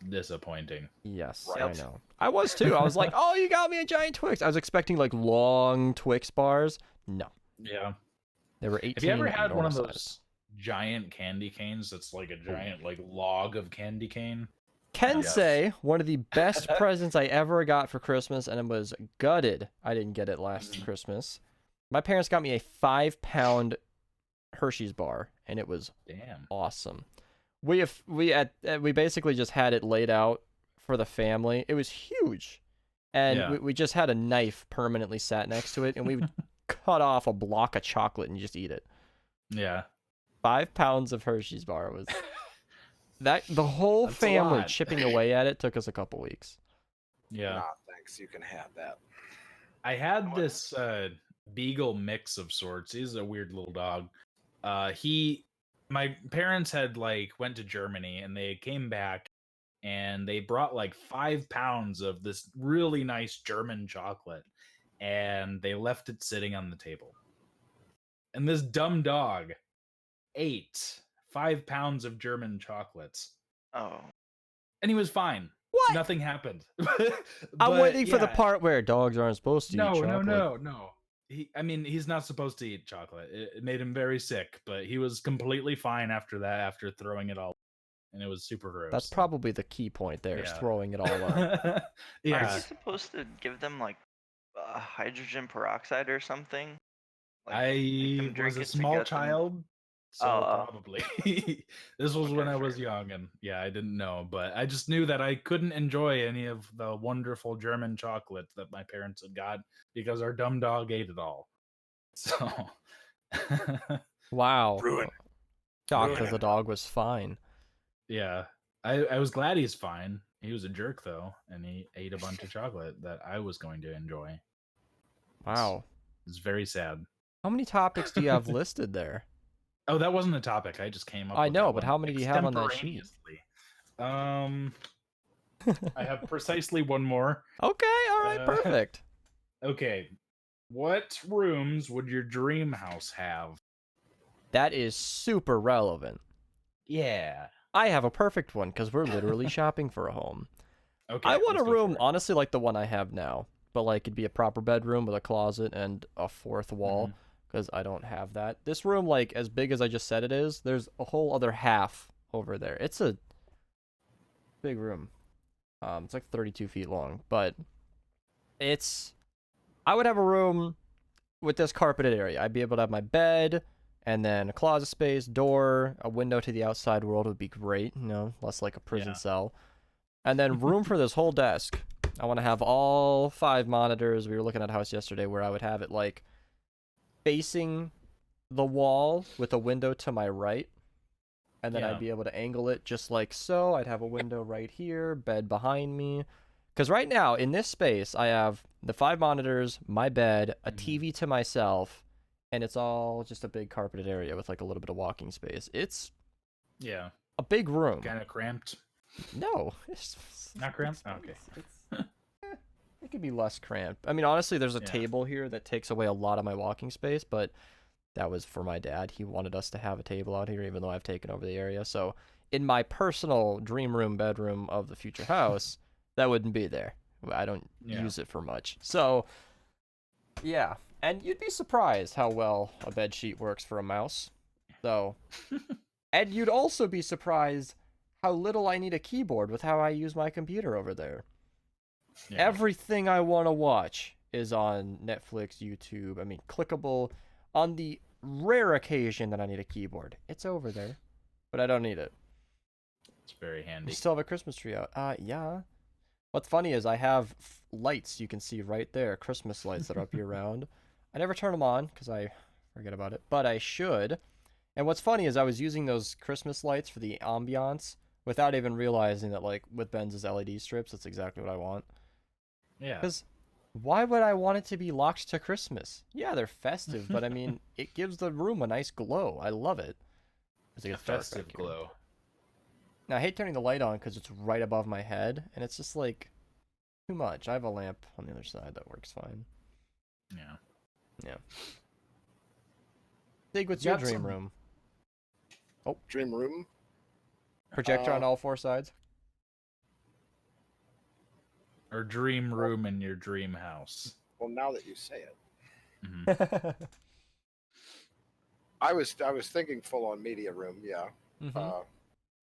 Speaker 5: Disappointing.
Speaker 1: Yes,
Speaker 4: Right.
Speaker 1: I know. I was too. I was like, oh, you got me a giant Twix. I was expecting like long Twix bars. No.
Speaker 5: Yeah.
Speaker 1: There were 18.
Speaker 5: Have you ever had one of
Speaker 1: normal
Speaker 5: those
Speaker 1: size.
Speaker 5: giant candy canes that's like a giant like log of candy cane?
Speaker 1: Can
Speaker 5: Yes.
Speaker 1: say one of the best presents I ever got for Christmas, and I was gutted I didn't get it last Christmas. My parents got me a 5-pound Hershey's bar, and it was
Speaker 5: Damn.
Speaker 1: awesome. We basically just had it laid out for the family. It was huge, and
Speaker 5: Yeah.
Speaker 1: we just had a knife permanently sat next to it, and we would cut off a block of chocolate and just eat it.
Speaker 5: Yeah.
Speaker 1: 5 pounds of Hershey's bar was that the whole
Speaker 5: That's a
Speaker 1: family
Speaker 5: lot.
Speaker 1: chipping away at it took us a couple weeks.
Speaker 5: Yeah.
Speaker 3: Nah, thanks. You can have that.
Speaker 5: I had this beagle mix of sorts. He's a weird little dog. My parents had like went to Germany and they came back and they brought like 5 pounds of this really nice German chocolate and they left it sitting on the table. And this dumb dog ate 5 pounds of German chocolates
Speaker 4: Oh.
Speaker 5: and he was fine.
Speaker 1: What?
Speaker 5: Nothing happened.
Speaker 1: I'm
Speaker 5: But,
Speaker 1: waiting for the
Speaker 5: yeah.
Speaker 1: part where dogs aren't supposed to eat
Speaker 5: No,
Speaker 1: chocolate.
Speaker 5: no. He's not supposed to eat chocolate. It made him very sick, but he was completely fine after that, after throwing it all, and it was super gross.
Speaker 1: That's probably the key point there, is
Speaker 5: Yeah.
Speaker 1: throwing it all up.
Speaker 4: Aren't
Speaker 5: Yeah.
Speaker 4: you supposed to give them like hydrogen peroxide or something? Like, make them
Speaker 5: I
Speaker 4: drink
Speaker 5: was a
Speaker 4: it to
Speaker 5: small
Speaker 4: get them-
Speaker 5: child, so
Speaker 4: Oh.
Speaker 5: probably. This was
Speaker 4: Okay,
Speaker 5: when I was
Speaker 4: fair.
Speaker 5: young, and yeah, I didn't know, but I just knew that I couldn't enjoy any of the wonderful German chocolate that my parents had got because our dumb dog ate it all. So,
Speaker 1: Wow.
Speaker 3: Ruin.
Speaker 1: Shocked
Speaker 3: Ruin
Speaker 1: that the
Speaker 3: it.
Speaker 1: dog was fine.
Speaker 5: yeah, I was glad he's fine. He was a jerk though, and he ate a bunch of chocolate that I was going to enjoy.
Speaker 1: Wow.
Speaker 5: It's very sad.
Speaker 1: How many topics do you have listed there?
Speaker 5: Oh, that wasn't a topic. I just came up.
Speaker 1: I
Speaker 5: with
Speaker 1: know,
Speaker 5: that
Speaker 1: but
Speaker 5: one
Speaker 1: how many do you have on that sheet?
Speaker 5: extemporaneously. I have precisely one more.
Speaker 1: Okay, all right, perfect.
Speaker 5: Okay. What rooms would your dream house have?
Speaker 1: That is super relevant.
Speaker 5: Yeah.
Speaker 1: I have a perfect one because we're literally shopping for a home.
Speaker 5: Okay.
Speaker 1: I want
Speaker 5: let's
Speaker 1: a
Speaker 5: go
Speaker 1: room,
Speaker 5: for it.
Speaker 1: honestly, like the one I have now, but like it'd be a proper bedroom with a closet and a fourth wall
Speaker 5: Mhm.
Speaker 1: because I don't have that. This room, like as big as I just said it is, there's a whole other half over there. It's a big room. It's like 32 feet long, but it's. I would have a room with this carpeted area. I'd be able to have my bed and then a closet space, door, a window to the outside world would be great. You know, less like a prison
Speaker 5: Yeah.
Speaker 1: cell. And then room for this whole desk. I want to have all 5 monitors. We were looking at a house yesterday where I would have it like facing the wall with a window to my right. And then
Speaker 5: Yeah.
Speaker 1: I'd be able to angle it just like so. I'd have a window right here, bed behind me. Because right now, in this space, I have the 5 monitors, my bed, a TV to myself, and it's all just a big carpeted area with like a little bit of walking space. It's
Speaker 5: Yeah.
Speaker 1: a big room.
Speaker 5: Kind of cramped.
Speaker 1: No.
Speaker 5: Not cramped?
Speaker 1: it's-
Speaker 5: Okay.
Speaker 1: it could be less cramped. I mean, honestly, there's a
Speaker 5: Yeah.
Speaker 1: table here that takes away a lot of my walking space, but that was for my dad. He wanted us to have a table out here, even though I've taken over the area. So, in my personal dream room, bedroom of the future house, that wouldn't be there. I don't
Speaker 5: Yeah.
Speaker 1: use it for much. So, yeah. And you'd be surprised how well a bed sheet works for a mouse. So, and you'd also be surprised how little I need a keyboard with how I use my computer over there.
Speaker 5: Yeah.
Speaker 1: Everything I want to watch is on Netflix, YouTube. I mean, clickable. On the rare occasion that I need a keyboard, it's over there, but I don't need it.
Speaker 5: It's very
Speaker 1: We
Speaker 5: handy.
Speaker 1: still have a Christmas tree out. Yeah. What's funny is I have lights you can see right there, Christmas lights that are up year round. I never turn them on because I forget about it, but I should. And what's funny is I was using those Christmas lights for the ambiance without even realizing that, like, with Ben's LED strips, that's exactly what I want.
Speaker 5: Yeah.
Speaker 1: Because why would I want it to be locked to Christmas? Yeah, they're festive, but I mean, it gives the room a nice glow. I love it. As it
Speaker 5: A
Speaker 1: gets dark
Speaker 5: festive
Speaker 1: back here.
Speaker 5: glow.
Speaker 1: Now, I hate turning the light on because it's right above my head, and it's just like too much. I have a lamp on the other side that works fine.
Speaker 5: Yeah.
Speaker 1: Sig, what's your
Speaker 5: Got
Speaker 1: dream
Speaker 5: some-
Speaker 1: room?
Speaker 3: Dream room.
Speaker 1: Projector on all 4 sides?
Speaker 5: Or dream room in your dream house.
Speaker 3: Well, now that you say it,
Speaker 5: Mhm.
Speaker 3: I was thinking full on media room. Yeah.
Speaker 1: Mhm.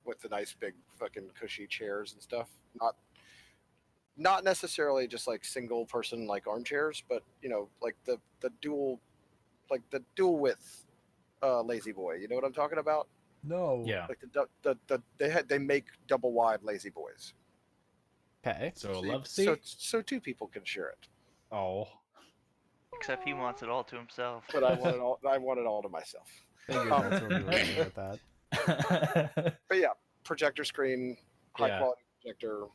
Speaker 3: With the nice big fucking cushy chairs and stuff. Not necessarily just like single person like armchairs, but you know, like the dual width lazy boy. You know what I'm talking about?
Speaker 1: No.
Speaker 5: Yeah.
Speaker 3: Like they make double wide lazy boys.
Speaker 1: Okay.
Speaker 5: So a
Speaker 3: you-
Speaker 5: love seat?
Speaker 3: so 2 people can share it.
Speaker 5: Oh.
Speaker 4: Except he wants it all to himself.
Speaker 3: But I want it all. I want it all to myself.
Speaker 1: Figured that's where we were going with that.
Speaker 3: But yeah, projector screen, high
Speaker 5: Yeah.
Speaker 3: quality projector,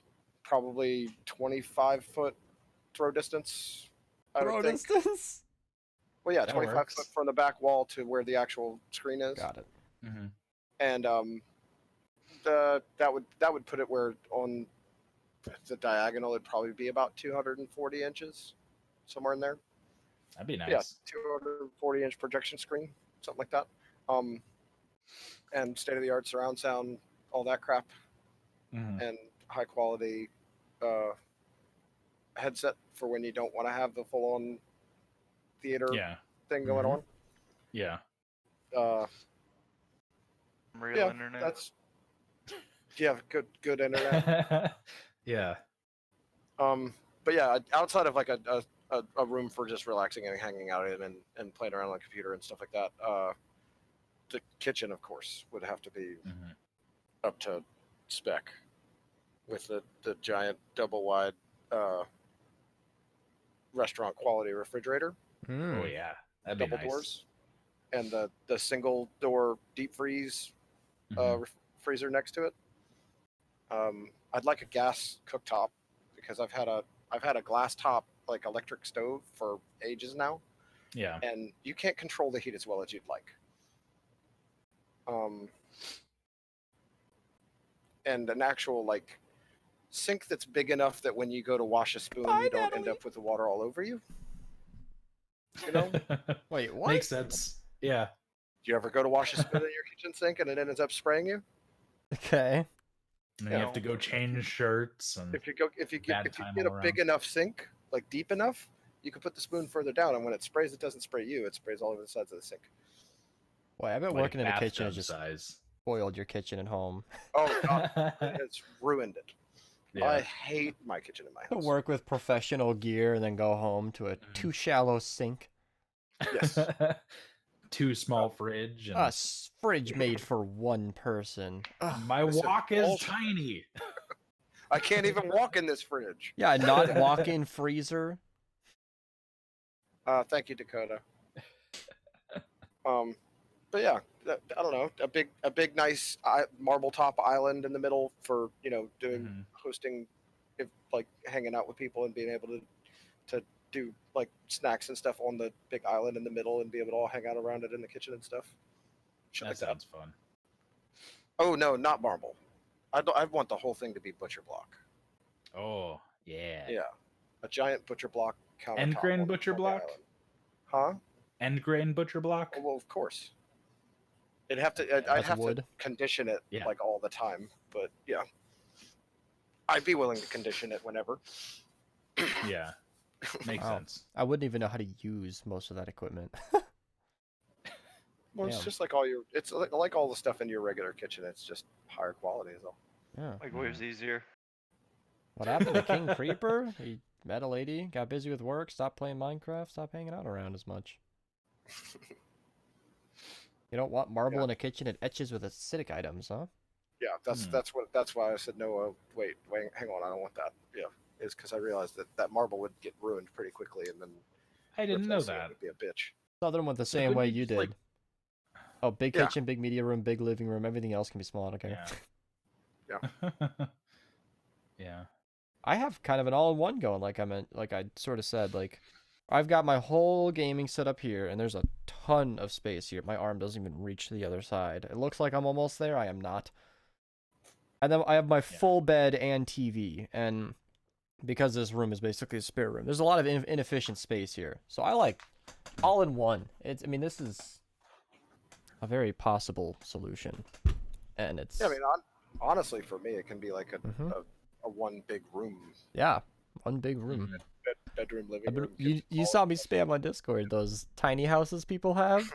Speaker 3: probably 25-foot throw distance. I would think.
Speaker 1: distance?
Speaker 3: Well, yeah,
Speaker 5: That
Speaker 3: 25
Speaker 5: works.
Speaker 3: foot from the back wall to where the actual screen is,
Speaker 1: Got it.
Speaker 5: Mhm.
Speaker 3: and that would put it where on the diagonal it'd probably be about 240 inches, somewhere in there.
Speaker 5: That'd be nice.
Speaker 3: Yeah, 240-inch projection screen, something like that. And state-of-the-art surround sound, all that crap,
Speaker 5: Mhm.
Speaker 3: and high quality headset for when you don't want to have the full-on theater
Speaker 5: Yeah.
Speaker 3: thing going
Speaker 5: Mhm. Yeah.
Speaker 3: on.
Speaker 4: Real
Speaker 3: Yeah,
Speaker 4: internet.
Speaker 3: that's good internet.
Speaker 5: Yeah.
Speaker 3: But yeah, outside of like a room for just relaxing and hanging out in and playing around on the computer and stuff like that, the kitchen, of course, would have to be
Speaker 5: Mhm.
Speaker 3: up to spec with the giant double wide restaurant quality refrigerator,
Speaker 5: Oh yeah. That'd be
Speaker 3: double
Speaker 5: nice.
Speaker 3: doors, and the single door deep freeze
Speaker 5: Mhm.
Speaker 3: freezer next to it. I'd like a gas cooktop because I've had a glass top like electric stove for ages now,
Speaker 5: Yeah.
Speaker 3: and you can't control the heat as well as you'd like. And an actual like sink that's big enough that when you go to wash a spoon,
Speaker 1: Bye,
Speaker 3: you don't end
Speaker 1: Natalie.
Speaker 3: up with the water all over you. You know?
Speaker 1: Wait, what?
Speaker 5: Makes sense. Yeah.
Speaker 3: Do you ever go to wash a spoon in your kitchen sink and it ends up spraying you?
Speaker 1: Okay.
Speaker 5: And
Speaker 3: Yeah.
Speaker 5: you have to go change shirts and
Speaker 3: If you get
Speaker 5: Bad time
Speaker 3: a
Speaker 5: all
Speaker 3: big
Speaker 5: around.
Speaker 3: enough sink, like deep enough, you can put the spoon further down, and when it sprays, it doesn't spray you. It sprays all over the sides of the sink.
Speaker 1: Boy, I bet
Speaker 5: like
Speaker 1: working in the kitchen has
Speaker 5: bathtub
Speaker 1: just
Speaker 5: size.
Speaker 1: spoiled your kitchen at home.
Speaker 3: Oh god, it's ruined it.
Speaker 5: Yeah.
Speaker 3: I hate my kitchen in my
Speaker 1: To
Speaker 3: house.
Speaker 1: work with professional gear and then go home to a too shallow sink.
Speaker 3: Yes.
Speaker 5: Too small fridge and
Speaker 1: A fridge made for one person. Ugh.
Speaker 5: my
Speaker 3: Listen,
Speaker 5: wok is
Speaker 3: bullshit.
Speaker 5: tiny.
Speaker 3: I can't even walk in this fridge.
Speaker 1: Yeah, not walk-in freezer.
Speaker 3: Thank you, Dakota. But yeah, I don't know, a big nice marble top island in the middle for doing hosting, if like hanging out with people and being able to do like snacks and stuff on the big island in the middle and be able to all hang out around it in the kitchen and stuff. Shit
Speaker 5: That
Speaker 3: like that.
Speaker 5: sounds fun.
Speaker 3: Oh no, not marble. I want the whole thing to be butcher block.
Speaker 5: Oh, yeah.
Speaker 3: Yeah, a giant butcher block countertop.
Speaker 5: End grain
Speaker 3: on
Speaker 5: butcher
Speaker 3: the
Speaker 5: block?
Speaker 3: island. Huh?
Speaker 5: End grain butcher block?
Speaker 3: Oh, well, of course. I'd have to. I'd
Speaker 1: That's
Speaker 3: have
Speaker 1: wood.
Speaker 3: to condition it
Speaker 5: Yeah.
Speaker 3: like all the time, but yeah, I'd be willing to condition it whenever.
Speaker 5: Yeah. Makes
Speaker 1: Wow.
Speaker 5: sense.
Speaker 1: I wouldn't even know how to use most of that equipment.
Speaker 3: Well, it's
Speaker 1: Damn.
Speaker 3: just like all your. It's like all the stuff in your regular kitchen. It's just higher quality is all.
Speaker 1: Yeah.
Speaker 4: Like waves easier.
Speaker 1: What happened to King Creeper? He met a lady, got busy with work, stopped playing Minecraft, stopped hanging out around as much. You don't want marble
Speaker 3: Yeah.
Speaker 1: in a kitchen, it etches with acidic items, huh?
Speaker 3: Yeah, that's why I said no. Wait, hang on, I don't want that. Yeah, is because I realized that marble would get ruined pretty quickly, and then
Speaker 5: I didn't know
Speaker 3: replacing it
Speaker 5: that.
Speaker 3: would be a bitch.
Speaker 1: Southern went the
Speaker 5: So
Speaker 1: same
Speaker 5: couldn't
Speaker 1: way
Speaker 5: you
Speaker 1: you
Speaker 5: just,
Speaker 1: did.
Speaker 5: like-
Speaker 1: Oh, big
Speaker 3: Yeah.
Speaker 1: kitchen, big media room, big living room, everything else can be small, I don't care.
Speaker 5: Yeah. Yeah.
Speaker 1: I have kind of an all-in-one going, like I sort of said, like I've got my whole gaming set up here, and there's a ton of space here. My arm doesn't even reach to the other side. It looks like I'm almost there. I am not. And then I have my full bed and TV, and because this room is basically a spare room, there's a lot of inefficient space here. So I like all-in-one. I mean, this is a very possible solution, and it's
Speaker 3: Yeah, I mean, honestly, for me, it can be like
Speaker 1: Mhm.
Speaker 3: a one big room,
Speaker 1: yeah, one big room.
Speaker 3: bedroom, living room.
Speaker 1: You
Speaker 3: kitchen,
Speaker 1: you
Speaker 3: all
Speaker 1: saw me spam on Discord those tiny houses people have.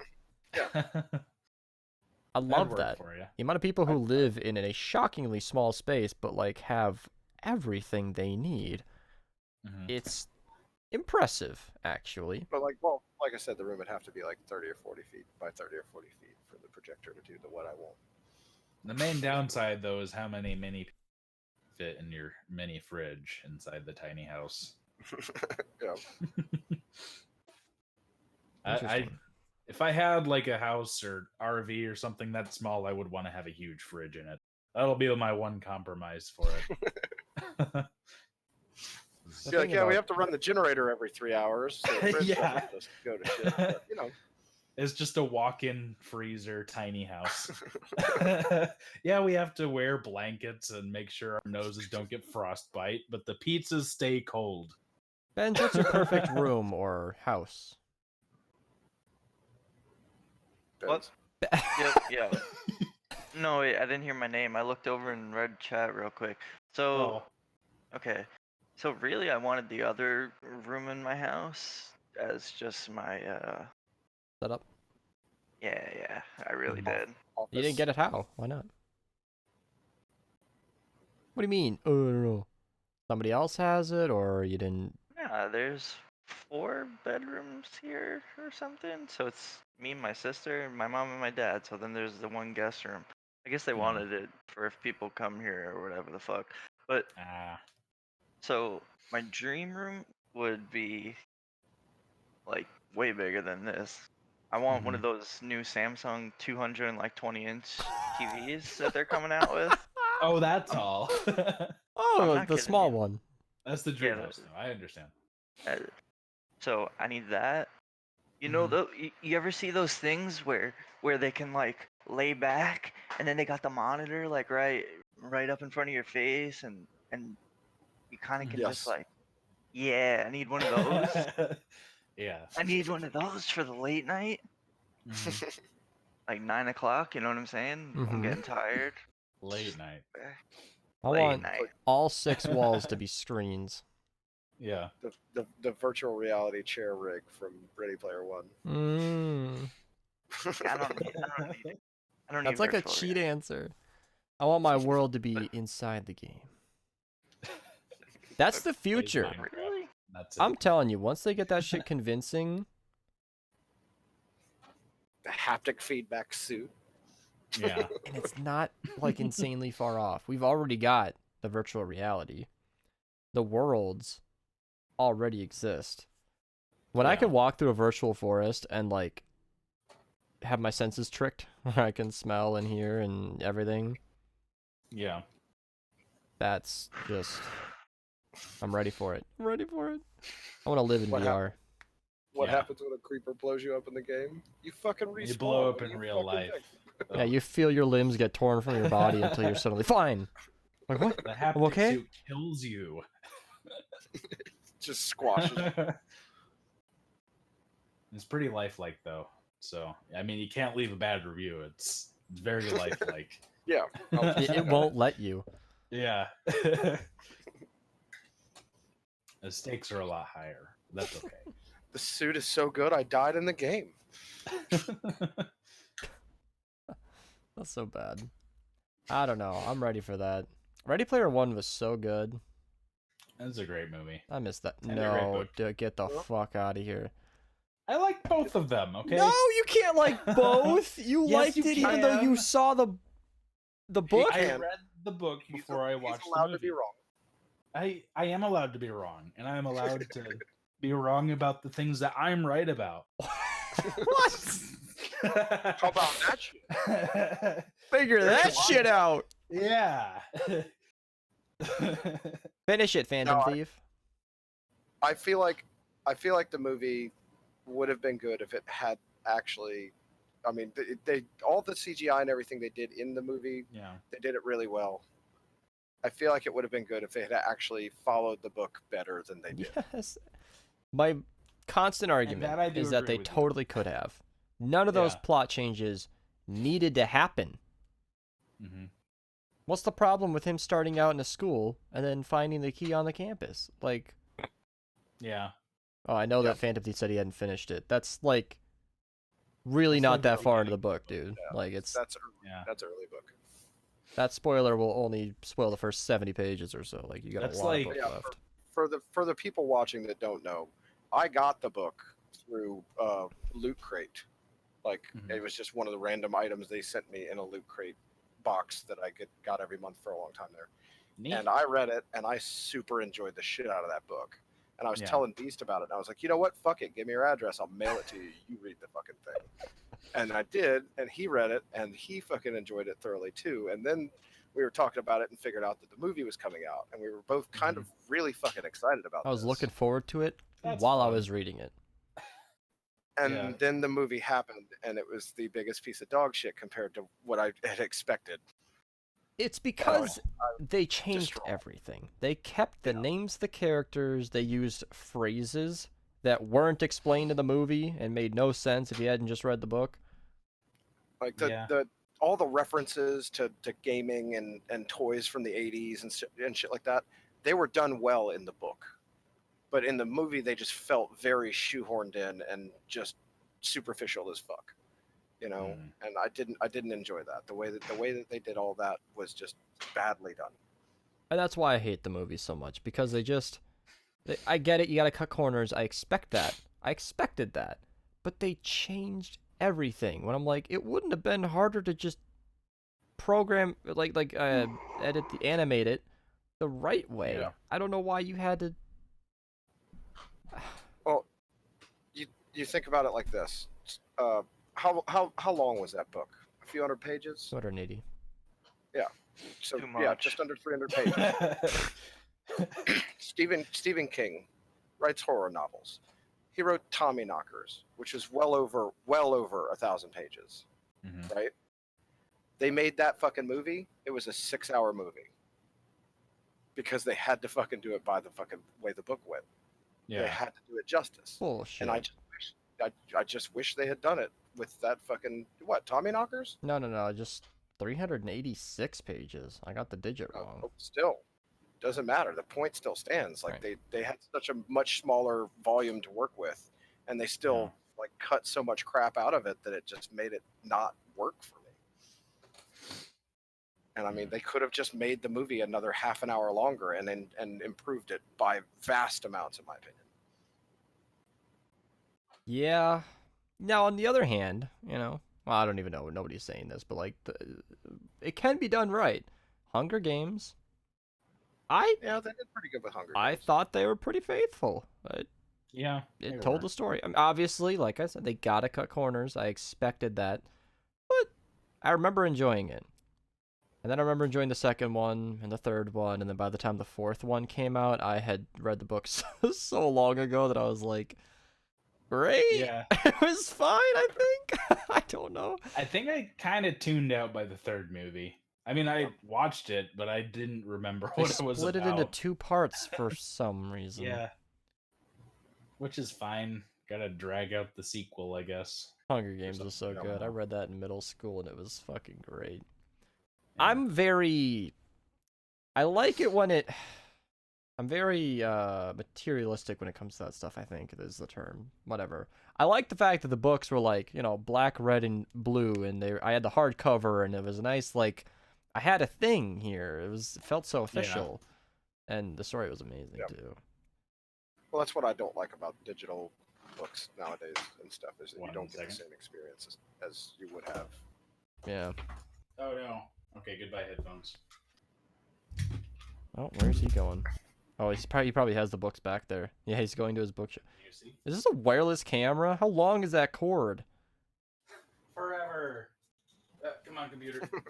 Speaker 1: I love
Speaker 5: work
Speaker 1: that.
Speaker 5: for you.
Speaker 1: The amount of people who live in a shockingly small space, but like have everything they need.
Speaker 5: Mhm.
Speaker 1: It's impressive, actually.
Speaker 3: But like I said, the room would have to be like 30 or 40 feet by 30 or 40 feet for the projector to do what I want.
Speaker 5: The main downside, though, is how many mini fit in your mini fridge inside the tiny house.
Speaker 3: Yeah.
Speaker 1: Interesting.
Speaker 5: If I had like a house or RV or something that small, I would want to have a huge fridge in it. That'll be my one compromise for it.
Speaker 1: The
Speaker 3: You're like,
Speaker 1: thing
Speaker 3: yeah, we
Speaker 1: about-
Speaker 3: have to run the generator every 3 hours. So the fridge
Speaker 5: Yeah.
Speaker 3: doesn't just go to shit. But, you know.
Speaker 5: It's just a walk-in freezer, tiny house. Yeah, we have to wear blankets and make sure our noses don't get frostbite, but the pizzas stay cold.
Speaker 1: Ben, what's your perfect room or house?
Speaker 4: What? Yeah. No, wait, I didn't hear my name. I looked over and read chat real quick. So, okay. So really, I wanted the other room in my house as just my,
Speaker 1: Set up.
Speaker 4: yeah, I really
Speaker 5: Mhm.
Speaker 4: did.
Speaker 3: Office.
Speaker 1: You didn't get it how? Why not? What do you mean? Oh, I don't know. Somebody else has it, or you didn't?
Speaker 4: Yeah, there's 4 bedrooms here or something. So it's me, my sister, my mom, and my dad. So then there's the one guest room. I guess they
Speaker 5: Hmm.
Speaker 4: wanted it for if people come here or whatever the fuck. But so my dream room would be like way bigger than this. I want one of those new Samsung 220-inch TVs that they're coming out with.
Speaker 5: Oh, that's all.
Speaker 1: Oh,
Speaker 4: not
Speaker 1: the
Speaker 4: kidding
Speaker 1: small
Speaker 4: you.
Speaker 1: one.
Speaker 5: That's the dream
Speaker 4: Yeah,
Speaker 5: house, though. I understand.
Speaker 4: So I need that. You know, you ever see those things where they can like lay back and then they got the monitor like right up in front of your face and you kind of can just
Speaker 3: Yes.
Speaker 4: like, yeah, I need one of those.
Speaker 5: Yeah.
Speaker 4: I need one of those for the late night,
Speaker 5: Mhm.
Speaker 4: like 9 o'clock. You know what I'm saying?
Speaker 1: Mhm.
Speaker 4: I'm getting tired.
Speaker 5: Late night.
Speaker 1: I
Speaker 4: Late
Speaker 1: want
Speaker 4: night.
Speaker 1: all 6 walls to be screens.
Speaker 5: Yeah.
Speaker 3: The virtual reality chair rig from Ready Player One.
Speaker 1: Mm.
Speaker 4: I don't need it. I don't
Speaker 1: That's
Speaker 4: need
Speaker 1: like a
Speaker 4: virtual
Speaker 1: cheat
Speaker 4: reality.
Speaker 1: answer. I want my world to be inside the game. That's the
Speaker 5: Plays
Speaker 1: future.
Speaker 5: Minecraft.
Speaker 4: Really?
Speaker 5: That's it.
Speaker 1: I'm telling you, once they get that shit convincing,
Speaker 3: The haptic feedback suit.
Speaker 5: Yeah.
Speaker 1: and it's not like insanely far off. We've already got the virtual reality. The worlds already exist. When I
Speaker 5: Yeah.
Speaker 1: can walk through a virtual forest and like have my senses tricked, where I can smell and hear and everything,
Speaker 5: Yeah.
Speaker 1: that's just I'm ready for it. I'm ready for it. I want to live in
Speaker 3: What
Speaker 1: VR.
Speaker 3: What
Speaker 5: Yeah.
Speaker 3: happens when a creeper blows you up in the game? You fucking respawn.
Speaker 5: You blow up
Speaker 3: What do
Speaker 5: in
Speaker 3: you
Speaker 5: real
Speaker 3: fucking
Speaker 5: life.
Speaker 3: think?
Speaker 1: Yeah,
Speaker 5: Ugh.
Speaker 1: you feel your limbs get torn from your body until you're suddenly fine. Like what?
Speaker 5: The haptic
Speaker 1: okay?
Speaker 5: suit kills you.
Speaker 3: Just squashes.
Speaker 5: It's pretty lifelike though. So I mean, you can't leave a bad review. It's very lifelike.
Speaker 3: Yeah.
Speaker 1: It won't let you.
Speaker 5: Yeah. The stakes are a lot higher. That's okay.
Speaker 3: The suit is so good, I died in the game.
Speaker 1: That's so bad. I don't know. I'm ready for that. Ready Player One was so good.
Speaker 5: That's a great movie.
Speaker 1: I missed that.
Speaker 5: And a great
Speaker 1: No,
Speaker 5: book.
Speaker 1: dude, get the fuck out of here.
Speaker 5: I like both of them. Okay.
Speaker 1: No, you can't like both. You
Speaker 5: Yes,
Speaker 1: liked
Speaker 5: you
Speaker 1: it even though you
Speaker 5: can.
Speaker 1: saw the book.
Speaker 5: I
Speaker 3: can.
Speaker 5: read the book
Speaker 3: He's
Speaker 5: before I
Speaker 3: he's
Speaker 5: watched the
Speaker 3: allowed
Speaker 5: movie.
Speaker 3: to be wrong.
Speaker 5: I am allowed to be wrong, and I am allowed to be wrong about the things that I'm right about.
Speaker 1: What?
Speaker 3: How about that shit?
Speaker 1: Figure that shit out.
Speaker 5: Yeah.
Speaker 1: Finish it, Fandom
Speaker 3: No,
Speaker 1: Thief.
Speaker 3: I feel like the movie would have been good if it had actually. I mean, they all the CGI and everything they did in the movie,
Speaker 5: Yeah.
Speaker 3: they did it really well. I feel like it would have been good if they had actually followed the book better than they did.
Speaker 1: Yes. My constant argument
Speaker 5: that I do
Speaker 1: is that
Speaker 5: agree
Speaker 1: they
Speaker 5: with you.
Speaker 1: totally could have. None of those
Speaker 5: Yeah.
Speaker 1: plot changes needed to happen.
Speaker 5: Mm-hmm.
Speaker 1: What's the problem with him starting out in a school and then finding the key on the campus? Like,
Speaker 5: Yeah.
Speaker 1: oh, I know
Speaker 3: Yeah.
Speaker 1: that Phantom Thief said he hadn't finished it. That's like really
Speaker 5: That's
Speaker 1: not
Speaker 5: like the
Speaker 1: that far into
Speaker 5: beginning
Speaker 1: the book, dude.
Speaker 3: Yeah.
Speaker 1: Like it's
Speaker 3: That's early,
Speaker 5: Yeah.
Speaker 3: that's early book.
Speaker 1: that spoiler will only spoil the first 70 pages or so. Like you got
Speaker 5: That's
Speaker 1: a lot
Speaker 5: like-
Speaker 1: of book
Speaker 3: Yeah,
Speaker 1: left.
Speaker 3: For the people watching that don't know, I got the book through Loot Crate. Like
Speaker 5: Mhm.
Speaker 3: it was just one of the random items they sent me in a Loot Crate box that I got every month for a long time there.
Speaker 5: Neat.
Speaker 3: And I read it, and I super enjoyed the shit out of that book. And I was
Speaker 5: Yeah.
Speaker 3: telling Beast about it, and I was like, you know what? Fuck it. Give me your address. I'll mail it to you. You read the fucking thing. And I did, and he read it, and he fucking enjoyed it thoroughly too. And then we were talking about it and figured out that the movie was coming out, and we were both kind of really fucking excited about
Speaker 1: I was
Speaker 3: this.
Speaker 1: looking forward to it
Speaker 5: That's
Speaker 1: while I
Speaker 5: fun.
Speaker 1: was reading it.
Speaker 3: And
Speaker 5: Yeah.
Speaker 3: then the movie happened, and it was the biggest piece of dog shit compared to what I had expected.
Speaker 1: It's because
Speaker 3: I'm
Speaker 1: they changed
Speaker 3: wrong.
Speaker 1: everything. They kept the names of the characters. They used phrases that weren't explained in the movie and made no sense if you hadn't just read the book.
Speaker 3: Like
Speaker 5: Yeah.
Speaker 3: all the references to gaming and toys from the 80s and shit like that, they were done well in the book. But in the movie, they just felt very shoehorned in and just superficial as fuck, you know.
Speaker 5: Mm.
Speaker 3: And I didn't enjoy that. The way that they did all that was just badly done.
Speaker 1: And that's why I hate the movie so much, because I get it, you gotta cut corners, I expect that. I expected that. But they changed everything. When I'm like, it wouldn't have been harder to just program, animate it the right way.
Speaker 5: Yeah.
Speaker 1: I don't know why you had to...
Speaker 3: Well, you think about it like this. How long was that book? A few hundred pages?
Speaker 1: 280.
Speaker 3: So
Speaker 4: Too
Speaker 3: yeah,
Speaker 4: much.
Speaker 3: just under 300 pages. Stephen King writes horror novels. He wrote Tommyknockers, which is well over 1,000 pages,
Speaker 5: Mhm.
Speaker 3: right? They made that fucking movie. It was a 6-hour movie because they had to fucking do it by the fucking way the book went.
Speaker 5: Yeah.
Speaker 3: They had to do it justice.
Speaker 1: Bullshit.
Speaker 3: And I just wish they had done it with that fucking what Tommyknockers.
Speaker 1: No, just 386 pages. I got the digit wrong.
Speaker 3: Still, doesn't matter. The point still stands. Like
Speaker 1: Right.
Speaker 3: they had such a much smaller volume to work with, and they still like cut so much crap out of it that it just made it not work for me. And I mean, they could have just made the movie another half an hour longer and improved it by vast amounts, in my opinion.
Speaker 1: Yeah. Now, on the other hand, well, I don't even know. Nobody's saying this, but like, it can be done right. Hunger Games.
Speaker 3: Yeah, they did pretty good with Hunger Games.
Speaker 1: I thought they were pretty faithful.
Speaker 5: Yeah.
Speaker 1: It told the story. I mean, obviously, like I said, they gotta cut corners. I expected that, but I remember enjoying it. And then I remember enjoying the second one and the third one, and then by the time the fourth one came out, I had read the books so long ago that I was like, great.
Speaker 5: Yeah.
Speaker 1: It was fine, I think. I don't know.
Speaker 5: I think I kind of tuned out by the third movie. I mean, I watched it, but I didn't remember
Speaker 1: They
Speaker 5: what it was
Speaker 1: split
Speaker 5: about.
Speaker 1: it into 2 parts for some reason.
Speaker 5: Yeah. Which is fine. Gotta drag out the sequel, I guess.
Speaker 1: Hunger Games was so
Speaker 3: Yeah.
Speaker 1: good. I read that in middle school, and it was fucking great.
Speaker 5: Yeah.
Speaker 1: I'm very materialistic when it comes to that stuff, I think is the term. Whatever. I like the fact that the books were like, black, red, and blue, and I had the hardcover, and it was nice, like, I had a thing here. It felt so official. And the story was amazing, too.
Speaker 3: Well, that's what I don't like about digital books nowadays and stuff, is that you don't get
Speaker 5: second.
Speaker 3: the same experience as you would have.
Speaker 1: Yeah.
Speaker 5: Oh, no. Okay, goodbye, headphones.
Speaker 1: Oh, where's he going? Oh, he probably has the books back there. Yeah, he's going to his bookshelf.
Speaker 5: You see?
Speaker 1: Is this a wireless camera? How long is that cord?
Speaker 5: Forever. Come on, computer. Oh, yeah.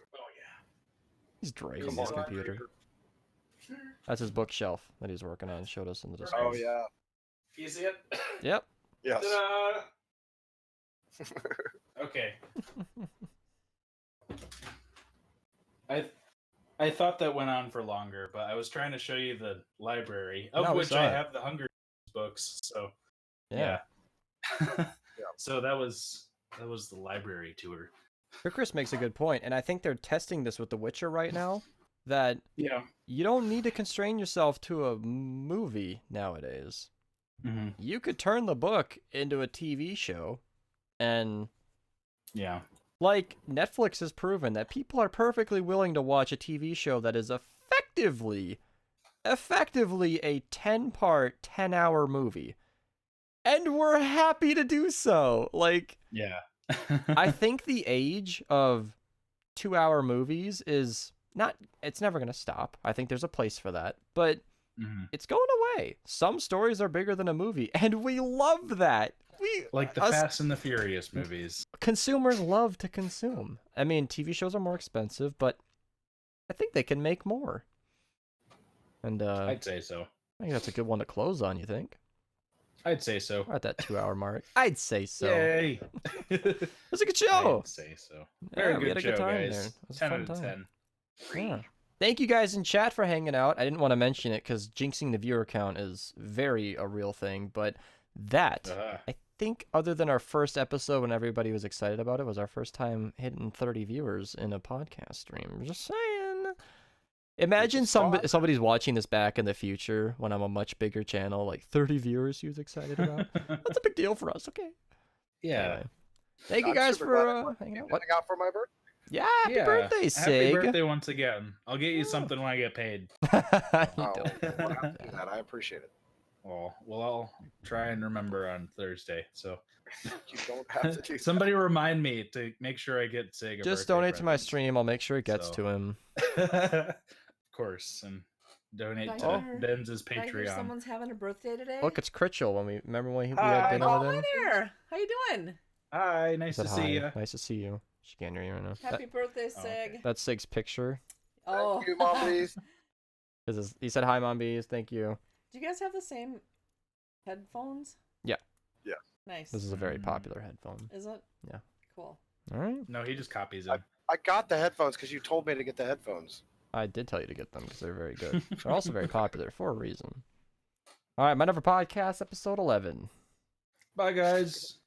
Speaker 1: He's dragging
Speaker 5: Come
Speaker 1: his
Speaker 5: on,
Speaker 1: computer. That's his bookshelf that he's working on. Showed us in the Discord.
Speaker 3: Oh yeah.
Speaker 5: You see it?
Speaker 1: Yep.
Speaker 3: Yes.
Speaker 5: Ta-da! Okay. I thought that went on for longer, but I was trying to show you the library, of
Speaker 1: No, we
Speaker 5: which
Speaker 1: saw
Speaker 5: I
Speaker 1: it.
Speaker 5: have the Hunger Games books. So
Speaker 1: Yeah.
Speaker 5: So that was the library tour.
Speaker 1: Chris makes a good point, and I think they're testing this with The Witcher right now. That
Speaker 5: Yeah.
Speaker 1: you don't need to constrain yourself to a movie nowadays.
Speaker 5: Mm-hmm.
Speaker 1: You could turn the book into a TV show, and
Speaker 5: Yeah.
Speaker 1: like Netflix has proven that people are perfectly willing to watch a TV show that is effectively a 10-part, 10-hour movie. And we're happy to do so. Like,
Speaker 5: Yeah.
Speaker 1: I think the age of 2-hour movies it's never going to stop. I think there's a place for that, but it's going away. Some stories are bigger than a movie, and we love that.
Speaker 5: Like the Fast and the Furious movies.
Speaker 1: Consumers love to consume. I mean, TV shows are more expensive, but I think they can make more. And
Speaker 5: I'd say so.
Speaker 1: I think that's a good one to close on, you think?
Speaker 5: I'd say so.
Speaker 1: We're at that 2-hour mark. I'd say so.
Speaker 5: Yay!
Speaker 1: It was a good show.
Speaker 5: I'd say so.
Speaker 1: Yeah,
Speaker 5: Very
Speaker 1: we
Speaker 5: good
Speaker 1: had a
Speaker 5: show,
Speaker 1: good time
Speaker 5: guys.
Speaker 1: there. It was a
Speaker 5: 10
Speaker 1: fun
Speaker 5: out of
Speaker 1: time.
Speaker 5: 10.
Speaker 1: Yeah. Thank you guys in chat for hanging out. I didn't want to mention it because jinxing the viewer count is very a real thing, but that, I think other than our first episode when everybody was excited about it, was our first time hitting 30 viewers in a podcast stream. Just saying. Imagine somebody's watching this back in the future when I'm a much bigger channel, like 30 viewers he was excited about. That's a big deal for us, okay?
Speaker 5: Yeah.
Speaker 1: Anyway. Thank you
Speaker 3: I'm
Speaker 1: guys
Speaker 3: super glad I
Speaker 1: for
Speaker 3: went
Speaker 1: hanging out.
Speaker 3: hang out for my birthday.
Speaker 1: Yeah, happy birthday, Sig.
Speaker 5: Happy birthday once again. I'll get you something when I get paid.
Speaker 1: You
Speaker 3: Oh,
Speaker 1: don't.
Speaker 3: well, I have to do that. I appreciate it.
Speaker 5: Well, I'll try and remember on Thursday. So
Speaker 3: You don't have to do
Speaker 5: somebody remind me to make sure I get Sig a
Speaker 1: Just
Speaker 5: birthday
Speaker 1: donate to my
Speaker 5: present.
Speaker 1: stream. I'll make sure it gets
Speaker 5: So.
Speaker 1: to him.
Speaker 5: Of course, and donate
Speaker 7: Did
Speaker 5: to
Speaker 7: I hear-
Speaker 5: Benz's
Speaker 7: Did I hear
Speaker 5: Patreon.
Speaker 7: someone's having a birthday today?
Speaker 1: Look, it's Chrichelle. Remember when we
Speaker 5: Hi.
Speaker 1: had dinner
Speaker 7: oh,
Speaker 1: with
Speaker 7: hi
Speaker 1: him?
Speaker 7: there. How you doing?
Speaker 5: Hi, nice
Speaker 1: Said
Speaker 5: to
Speaker 1: hi.
Speaker 5: see you.
Speaker 1: Nice to see you. She can't hear you right now.
Speaker 7: Happy birthday,
Speaker 5: Oh,
Speaker 7: Sig.
Speaker 5: okay.
Speaker 1: That's Sig's picture.
Speaker 7: Oh.
Speaker 3: Thank you, Mom, please.
Speaker 1: He said hi, Mom Bees. Thank you.
Speaker 7: Do you guys have the same headphones?
Speaker 1: Yeah.
Speaker 3: Yeah.
Speaker 7: Nice.
Speaker 1: This is a very popular headphone.
Speaker 7: Is it?
Speaker 1: Yeah.
Speaker 7: Cool.
Speaker 1: All right.
Speaker 5: No, he just copies them.
Speaker 3: I got the headphones because you told me to get the headphones.
Speaker 1: I did tell you to get them because they're very good. They're also very popular for a reason. All right, Minerva Podcast, episode 11.
Speaker 5: Bye, guys.